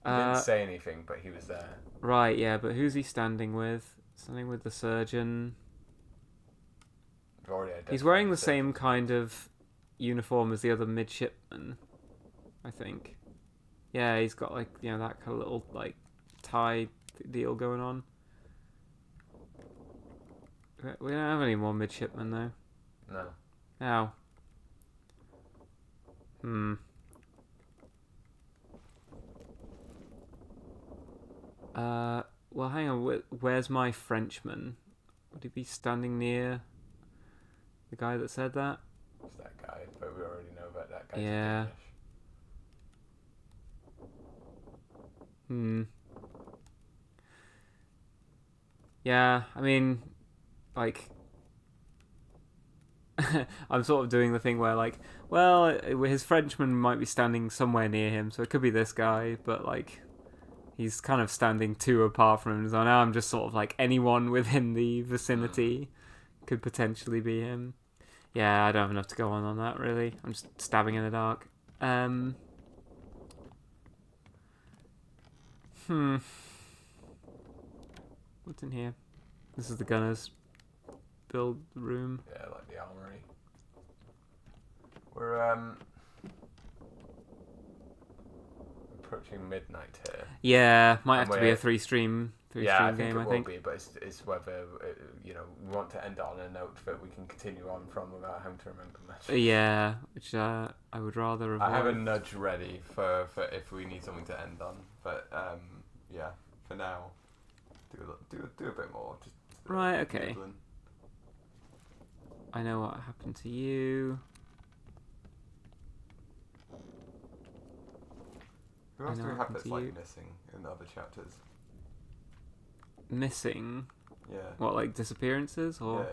Speaker 2: He didn't say anything, but he was there.
Speaker 1: Right, yeah, but who's he standing with? Standing with the surgeon. He's wearing the same kind of uniform as the other midshipman, I think. Yeah, he's got like, that kind of little like tie deal going on. We don't have any more midshipmen though.
Speaker 2: No.
Speaker 1: Now. Well, hang on. Where's my Frenchman? Would he be standing near the guy that said that?
Speaker 2: It's that guy, but we already know about that guy.
Speaker 1: Yeah. Yeah, I mean, like, I'm sort of doing the thing where, like, well, his Frenchman might be standing somewhere near him, so it could be this guy, but, like, he's kind of standing 2 apart from him, so now I'm just sort of like, anyone within the vicinity could potentially be him. Yeah, I don't have enough to go on that, really. I'm just stabbing in the dark. What's in here? This is the gunner's build room.
Speaker 2: Yeah, like the armory. We're approaching midnight here.
Speaker 1: Yeah, might have to be a three-stream game,
Speaker 2: I think.
Speaker 1: I think.
Speaker 2: Will be, but it's whether we want to end it on a note that we can continue on from without having to remember much.
Speaker 1: Yeah, which I would rather avoid.
Speaker 2: I have a nudge ready for if we need something to end on, but yeah, for now, do a bit more. Just
Speaker 1: right, okay.
Speaker 2: nibbling.
Speaker 1: I know what happened to you.
Speaker 2: Who else do we have that's like missing in the other chapters?
Speaker 1: Missing?
Speaker 2: Yeah.
Speaker 1: What, like disappearances or?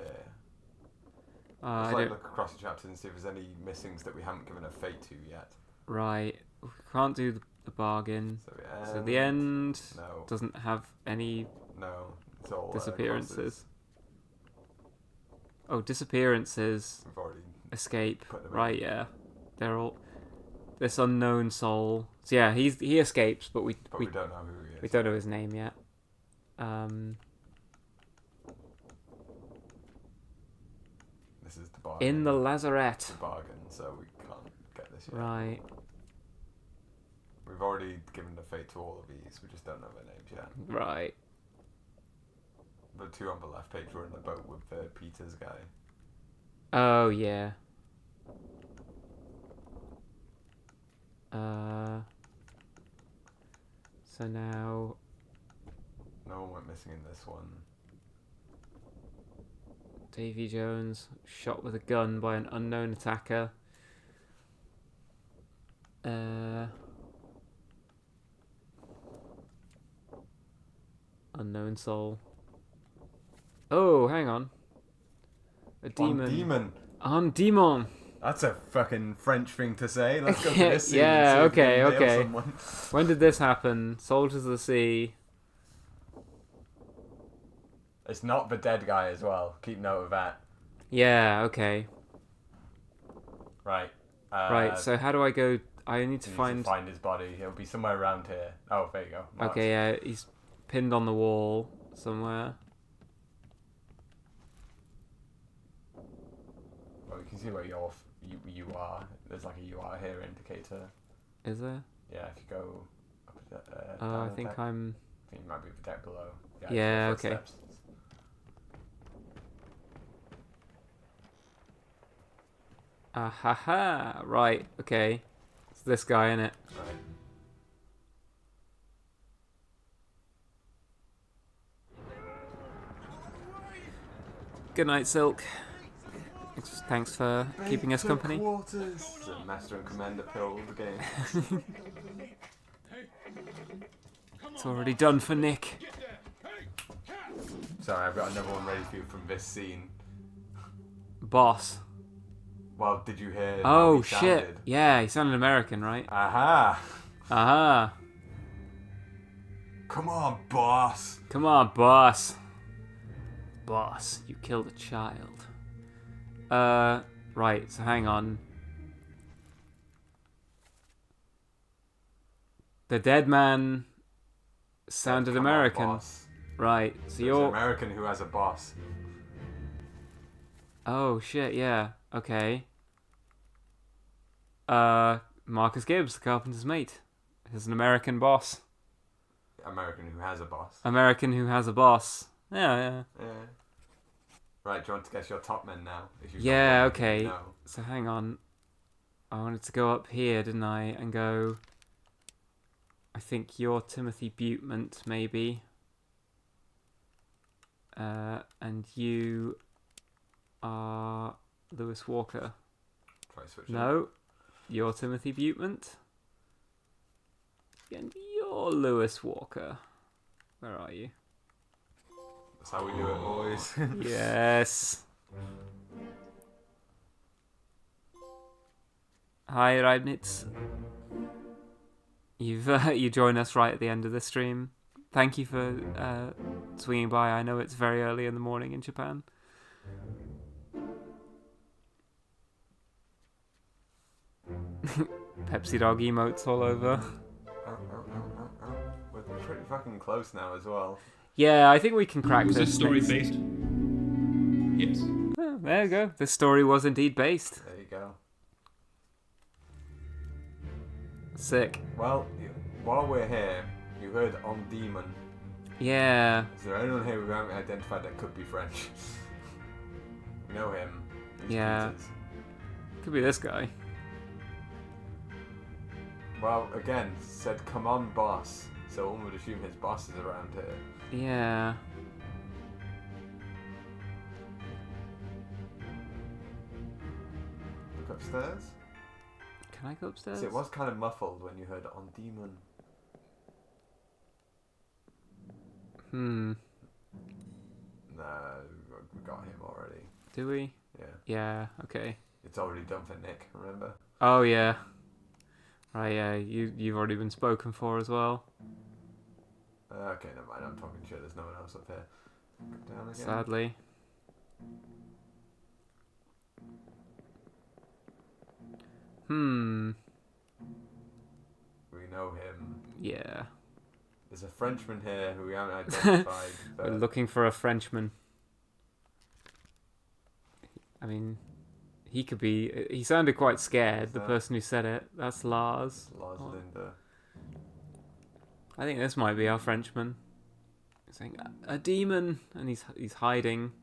Speaker 2: Yeah. Just look across the chapters and see if there's any missings that we haven't given a fate to yet.
Speaker 1: Right. We can't do the bargain. So the end doesn't have any
Speaker 2: it's all
Speaker 1: disappearances. Oh, disappearances.
Speaker 2: We've already
Speaker 1: escape. Right, yeah. They're all this unknown soul. So yeah, he escapes, but we
Speaker 2: don't know who he is.
Speaker 1: We don't know his name yet.
Speaker 2: This is the bargain.
Speaker 1: In the lazarette.
Speaker 2: The bargain, so we can't get this yet.
Speaker 1: Right.
Speaker 2: We've already given the fate to all of these. We just don't know their names yet.
Speaker 1: Right.
Speaker 2: The 2 on the left page were in the boat with Peter's guy.
Speaker 1: Oh yeah. So now.
Speaker 2: No one went missing in this one.
Speaker 1: Davy Jones shot with a gun by an unknown attacker. Unknown soul. Oh, hang on. A demon. Un demon.
Speaker 2: That's a fucking French thing to say. Let's go to this scene.
Speaker 1: Yeah,
Speaker 2: and see if we can nail
Speaker 1: okay.
Speaker 2: someone.
Speaker 1: When did this happen? Soldiers of the Sea.
Speaker 2: It's not the dead guy as well. Keep note of that.
Speaker 1: Yeah, okay.
Speaker 2: Right.
Speaker 1: Right, so how do I go? I need to find
Speaker 2: his body. He'll be somewhere around here. Oh, there you go. Marked.
Speaker 1: Okay, yeah, he's pinned on the wall somewhere.
Speaker 2: Well, you can see where you are. There's like a you are here indicator.
Speaker 1: Is there?
Speaker 2: Yeah, if you go up
Speaker 1: I think
Speaker 2: deck.
Speaker 1: I'm...
Speaker 2: I think you might be the deck below.
Speaker 1: Yeah, okay.
Speaker 2: Footsteps.
Speaker 1: Ha! Right, okay. It's this guy, innit?
Speaker 2: Right.
Speaker 1: Good night, Silk. Thanks for keeping us company.
Speaker 2: Quarters. It's a Master and Commander pill game.
Speaker 1: It's already done for Nick.
Speaker 2: Sorry, I've got another one ready for you from this scene.
Speaker 1: Boss.
Speaker 2: Well, did you hear?
Speaker 1: Oh,
Speaker 2: how he
Speaker 1: shit.
Speaker 2: sounded?
Speaker 1: Yeah, he sounded American, right?
Speaker 2: Aha.
Speaker 1: Aha.
Speaker 2: Come on, boss.
Speaker 1: Come on, boss. Boss, you killed a child. Right, so hang on. The dead man sounded American.
Speaker 2: On, boss.
Speaker 1: Right, so
Speaker 2: There's
Speaker 1: you're
Speaker 2: an American who has a boss.
Speaker 1: Oh shit, yeah. Okay. Marcus Gibbs, the carpenter's mate. Is an American boss.
Speaker 2: American who has a boss.
Speaker 1: American who has a boss. Yeah.
Speaker 2: Right, do you want to guess your top men now? If you've
Speaker 1: Yeah,
Speaker 2: got one
Speaker 1: okay.
Speaker 2: you know.
Speaker 1: So hang on. I wanted to go up here, didn't I? And go... I think you're Timothy Butemont, maybe. And you are Lewis Walker.
Speaker 2: Try switching.
Speaker 1: No, you're Timothy Butemont. And you're Lewis Walker. Where are you?
Speaker 2: That's how we do it, boys.
Speaker 1: Yes. Hi, Reibnitz. You join us right at the end of the stream. Thank you for swinging by. I know it's very early in the morning in Japan. Pepsi Dog emotes all over.
Speaker 2: We're pretty fucking close now as well.
Speaker 1: Yeah, I think we can crack
Speaker 9: Was
Speaker 1: this.
Speaker 9: this story based? Yes.
Speaker 1: Oh, there you go. This story was indeed based.
Speaker 2: There you go.
Speaker 1: Sick.
Speaker 2: Well, while we're here, you heard On Demon.
Speaker 1: Yeah.
Speaker 2: Is there anyone here we haven't identified that could be French? We know him. He's
Speaker 1: Yeah.
Speaker 2: Peter's.
Speaker 1: Could be this guy.
Speaker 2: Well, again, said come on boss, so one would assume his boss is around here.
Speaker 1: Yeah.
Speaker 2: Look upstairs.
Speaker 1: Can I go upstairs?
Speaker 2: See, it was kind of muffled when you heard On Demon.
Speaker 1: Hmm.
Speaker 2: Nah, we got him already.
Speaker 1: Do we?
Speaker 2: Yeah.
Speaker 1: Yeah, okay.
Speaker 2: It's already done for Nick, remember?
Speaker 1: Oh, yeah. Right, yeah, you've already been spoken for as well.
Speaker 2: Okay, never mind, I'm talking shit, there's no one else up here. Go down again.
Speaker 1: Sadly. Hmm.
Speaker 2: We know him.
Speaker 1: Yeah.
Speaker 2: There's a Frenchman here who we haven't identified.
Speaker 1: We're looking for a Frenchman. I mean, he could be... He sounded quite scared, the person who said it. That's Lars.
Speaker 2: Lars Linda.
Speaker 1: I think this might be our Frenchman. He's saying, a demon! And he's hiding.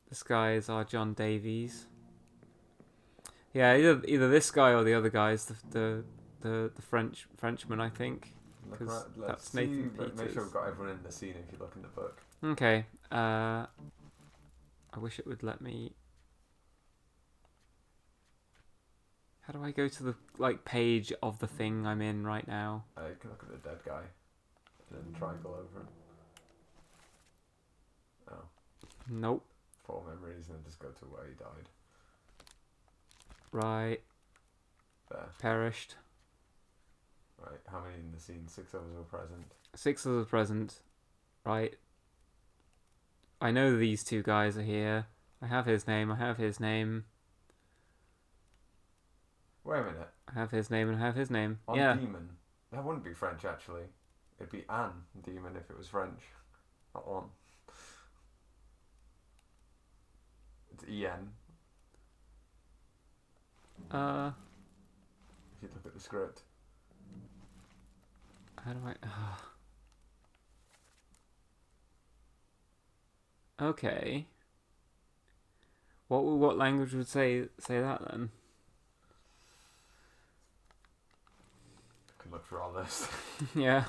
Speaker 1: This guy is our John Davies. Yeah, either this guy or the other guy is the Frenchman, I think. Because that's Nathan Peters.
Speaker 2: Make sure we've got everyone in the scene if you look in the book.
Speaker 1: Okay. I wish it would let me... How do I go to the page of the thing I'm in right now?
Speaker 2: You can look at the dead guy. And then triangle over him. Oh.
Speaker 1: Nope.
Speaker 2: 4 memories and then just go to where he died.
Speaker 1: Right.
Speaker 2: There.
Speaker 1: Perished.
Speaker 2: Right, how many in the scene? 6 of us were present.
Speaker 1: 6 of us are present. Right. I know these two guys are here. I have his name, I have his name.
Speaker 2: Wait a minute.
Speaker 1: I have his name and I have his name.
Speaker 2: On
Speaker 1: yeah.
Speaker 2: Demon. That wouldn't be French, actually. It'd be Anne Demon if it was French. Not on. It's E-N. If you look at the script.
Speaker 1: How do I... Okay. What language would say that then?
Speaker 2: I can look through all this.
Speaker 1: Yeah.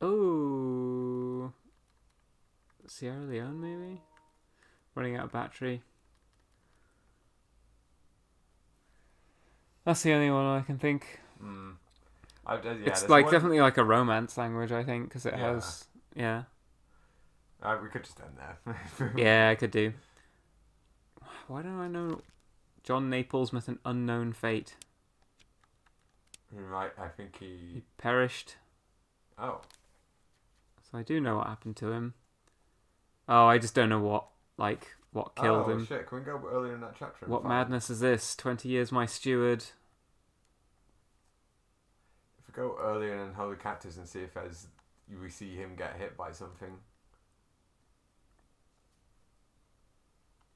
Speaker 1: Oh, Sierra Leone maybe? Running out of battery. That's the only one I can think. It's definitely like a romance language, I think, because it has... Yeah.
Speaker 2: We could just end there.
Speaker 1: Yeah, I could do. Why don't I know... John Naples met an unknown fate.
Speaker 2: Right, I think he
Speaker 1: perished.
Speaker 2: Oh.
Speaker 1: So I do know what happened to him. Oh, I just don't know what killed him.
Speaker 2: Oh shit, can we go earlier in that chapter?
Speaker 1: What madness is this? 20 years my steward.
Speaker 2: If we go earlier in Holy Cactus and see if we see him get hit by something.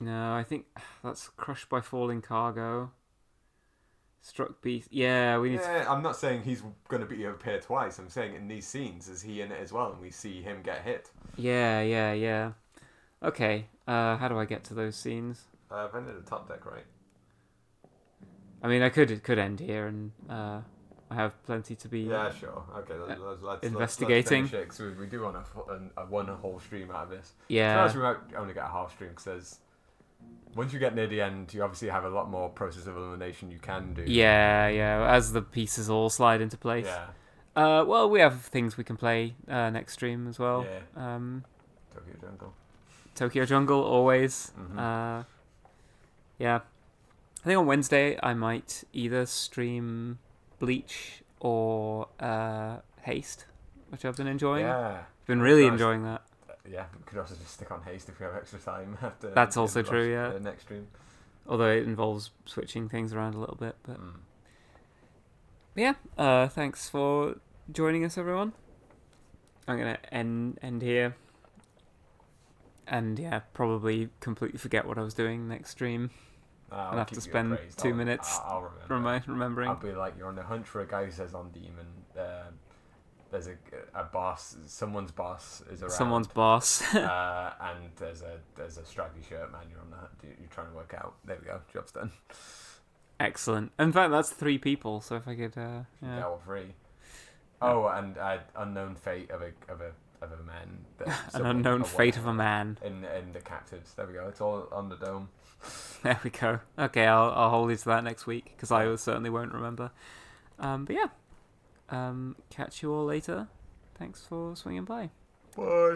Speaker 1: No, I think that's crushed by falling cargo. Struck beast. Yeah, we need.
Speaker 2: Yeah, I'm not saying he's going to appear twice. I'm saying in these scenes, is he in it as well, and we see him get hit.
Speaker 1: Yeah. Okay. How do I get to those scenes?
Speaker 2: I've ended the top deck, right?
Speaker 1: I mean, I could end here, and I have plenty to be.
Speaker 2: Yeah, sure. Okay, let's
Speaker 1: investigating.
Speaker 2: Let's finish it, 'cause we do want a one whole stream out of this.
Speaker 1: Yeah.
Speaker 2: So we might only get a half stream because once you get near the end, you obviously have a lot more process of elimination you can do.
Speaker 1: Yeah. As the pieces all slide into place.
Speaker 2: Yeah.
Speaker 1: Well, we have things we can play next stream as well.
Speaker 2: Yeah. Tokyo Jungle.
Speaker 1: Tokyo Jungle, always.
Speaker 2: Mm-hmm.
Speaker 1: Yeah. I think on Wednesday I might either stream Bleach or Haste, which I've been enjoying.
Speaker 2: Yeah.
Speaker 1: Been really enjoying that.
Speaker 2: Yeah, we could also just stick on Haste if we have extra time after.
Speaker 1: That's also true, yeah.
Speaker 2: The next stream.
Speaker 1: Although it involves switching things around a little bit, but yeah. Thanks for joining us, everyone. I'm gonna end here, and yeah, probably completely forget what I was doing next stream. I'll have to spend 2 minutes remembering.
Speaker 2: I'll be like, you're on the hunt for a guy who says on Demon. There's a boss. Someone's boss is around.
Speaker 1: Someone's boss.
Speaker 2: And there's a stripy shirt man. You're on the hunt. You're trying to work out. There we go. Job's done.
Speaker 1: Excellent. In fact, that's 3 people. So if I could, yeah.
Speaker 2: Yeah, all 3. Oh, and unknown fate of a man.
Speaker 1: An unknown fate of a man.
Speaker 2: In the captives. There we go. It's all on the dome.
Speaker 1: There we go. Okay, I'll hold you to that next week because I certainly won't remember. But yeah, catch you all later. Thanks for swinging by.
Speaker 2: Bye.